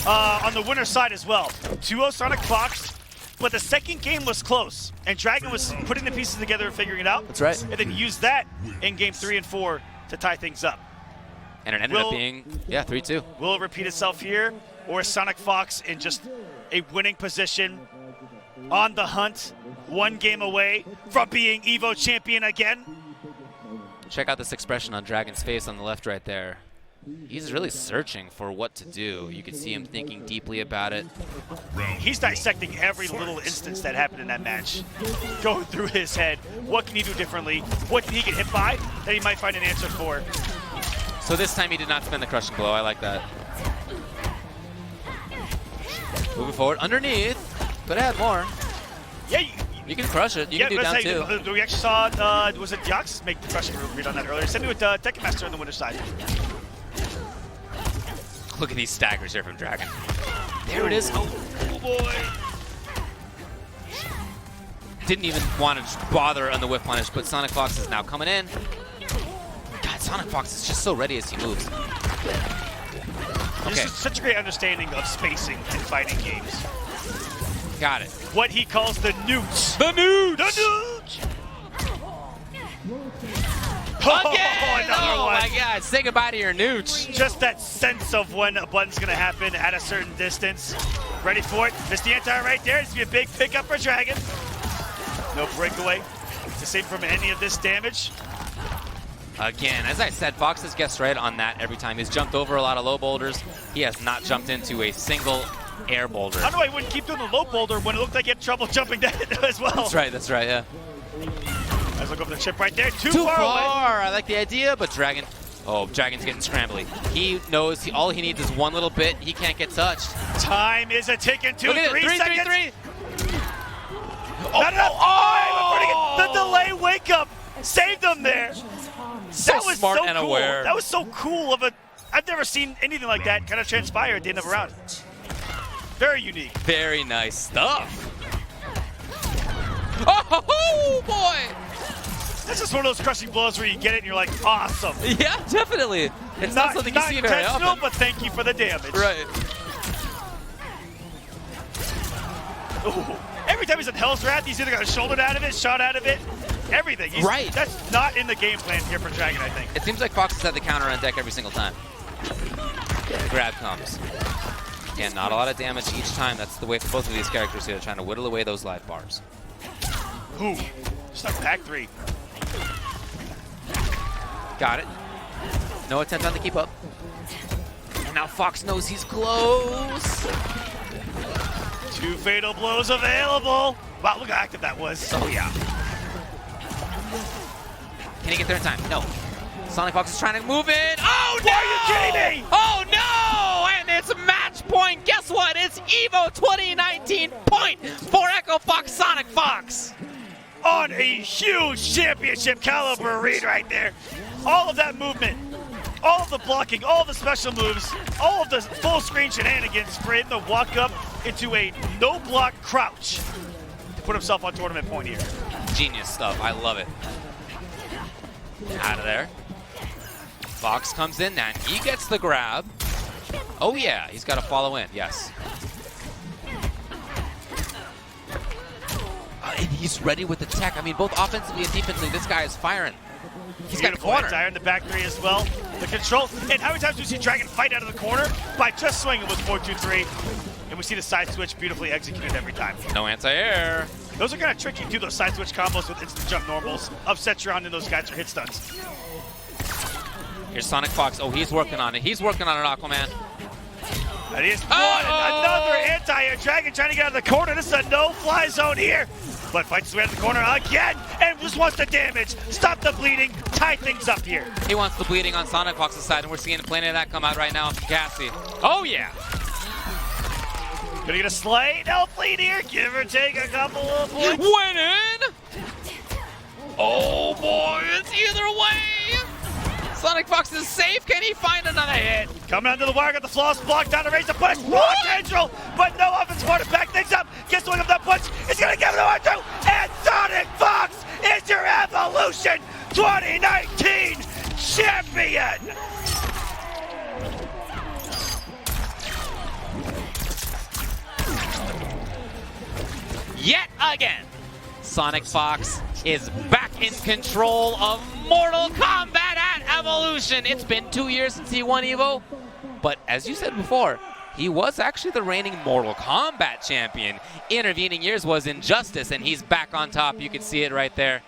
on the winner's side as well. 2-0 Sonicfox, but the second game was close. And Dragon was putting the pieces together and figuring it out. That's right. And then used that in game 3 and 4 to tie things up. And it ended up being, 3-2. Will it repeat itself here? Or is Sonicfox in just a winning position, on the hunt, one game away from being EVO champion again? Check out this expression on Dragon's face on the left right there. He's really searching for what to do. You can see him thinking deeply about it. He's dissecting every little instance that happened in that match. Going through his head. What can he do differently? What can he get hit by that he might find an answer for? So this time he did not spin the crushing blow. I like that. Moving forward, underneath. Could have had more. Yeah, you can crush it. You can do down two. We actually saw, was it Deoxys make the crushing read on that earlier? Send me with TekkenMaster on the winner's side. Look at these staggers here from Dragon. There it is. Oh boy. Didn't even want to bother on the whiff punish, but Sonicfox is now coming in. God, Sonicfox is just so ready as he moves. This is such a great understanding of spacing in fighting games. Got it. What he calls the nooch. The nooch! The nooch! Again! Oh my God, say goodbye to your nooch. Just that sense of when a button's gonna happen at a certain distance. Ready for it? Missed the anti right there. It's gonna be a big pickup for Dragon. No breakaway to save from any of this damage. Again, as I said, Fox has guessed right on that every time. He's jumped over a lot of low boulders. He has not jumped into a single air boulder. I don't know why he wouldn't keep doing the low boulder when it looked like he had trouble jumping that as well. That's right, yeah. Let's look up the chip right there. Too far away. I like the idea, but Dragon, Dragon's getting scrambly. He knows all he needs is one little bit. He can't get touched. Time is a ticking. 3 seconds. 3. Not enough. The delay wake up saved them there. So that was smart so and cool. aware. That was so cool of a. I've never seen anything like that kind of transpire at the end of a round. Very unique. Very nice stuff. Oh boy! This is one of those crushing blows where you get it and you're like, awesome. Yeah, definitely. It's not something you see very intentional, often. but thank you for the damage. Right. Ooh. Every time he's in Hell's Wrath, he's either got a shoulder out of it, shot out of it, everything. Right. That's not in the game plan here for Dragon, I think. It seems like Fox has had the counter on deck every single time. The grab comes. Again, not a lot of damage each time. That's the way for both of these characters here, trying to whittle away those life bars. Ooh, just a back three. Got it. No attempt on the keep up. And now Fox knows he's close. 2 fatal blows available. Wow, look how active that was. Oh, yeah. Can he get there in time? No. Sonicfox is trying to move in. Oh, no! Why are you kidding me? Oh, no! And it's match point. Guess what? It's EVO 2019 point for Echo Fox Sonicfox. On a huge championship caliber read right there. All of that movement, all of the blocking, all of the special moves, all of the full screen shenanigans for him to walk up into a no block crouch to put himself on tournament point here. Genius stuff. I love it. Out of there. Fox comes in and he gets the grab. Oh yeah, he's got to follow in. Yes. And he's ready with the tech. I mean, both offensively and defensively, this guy is firing. He's got a corner. Anti-air in the back three as well. The control. And how many times do we see Dragon fight out of the corner by just swinging with 4-2-3? And we see the side switch beautifully executed every time. No anti-air. Those are kind of tricky too, those side switch combos with instant jump normals of Cetrion, and those guys are hit stuns. Here's Sonicfox. Oh, he's working on it. He's working on it, Aquaman. And he is another anti-air. Dragon trying to get out of the corner. This is a no-fly zone here. But fights his way out of the corner again and just wants the damage. Stop the bleeding. Tie things up here. He wants the bleeding on Sonicfox's side, and we're seeing plenty of that come out right now from Cassie. Oh, yeah. Gonna get a slay. No bleed here. Give or take a couple of points. Winning. Oh, boy. It's either way. Sonicfox is safe. Can he find another hit? Coming onto the wire, got the floss blocked down to raise the push. Block Angel, but no offense for to back things up. Gets one of that punch. It's going to give it to R2. And Sonicfox is your Evolution 2019 champion. Yet again, Sonicfox is back in control of Mortal Kombat at Evolution. It's been 2 years since he won EVO, but as you said before, he was actually the reigning Mortal Kombat champion. Intervening years was Injustice, and he's back on top. You can see it right there.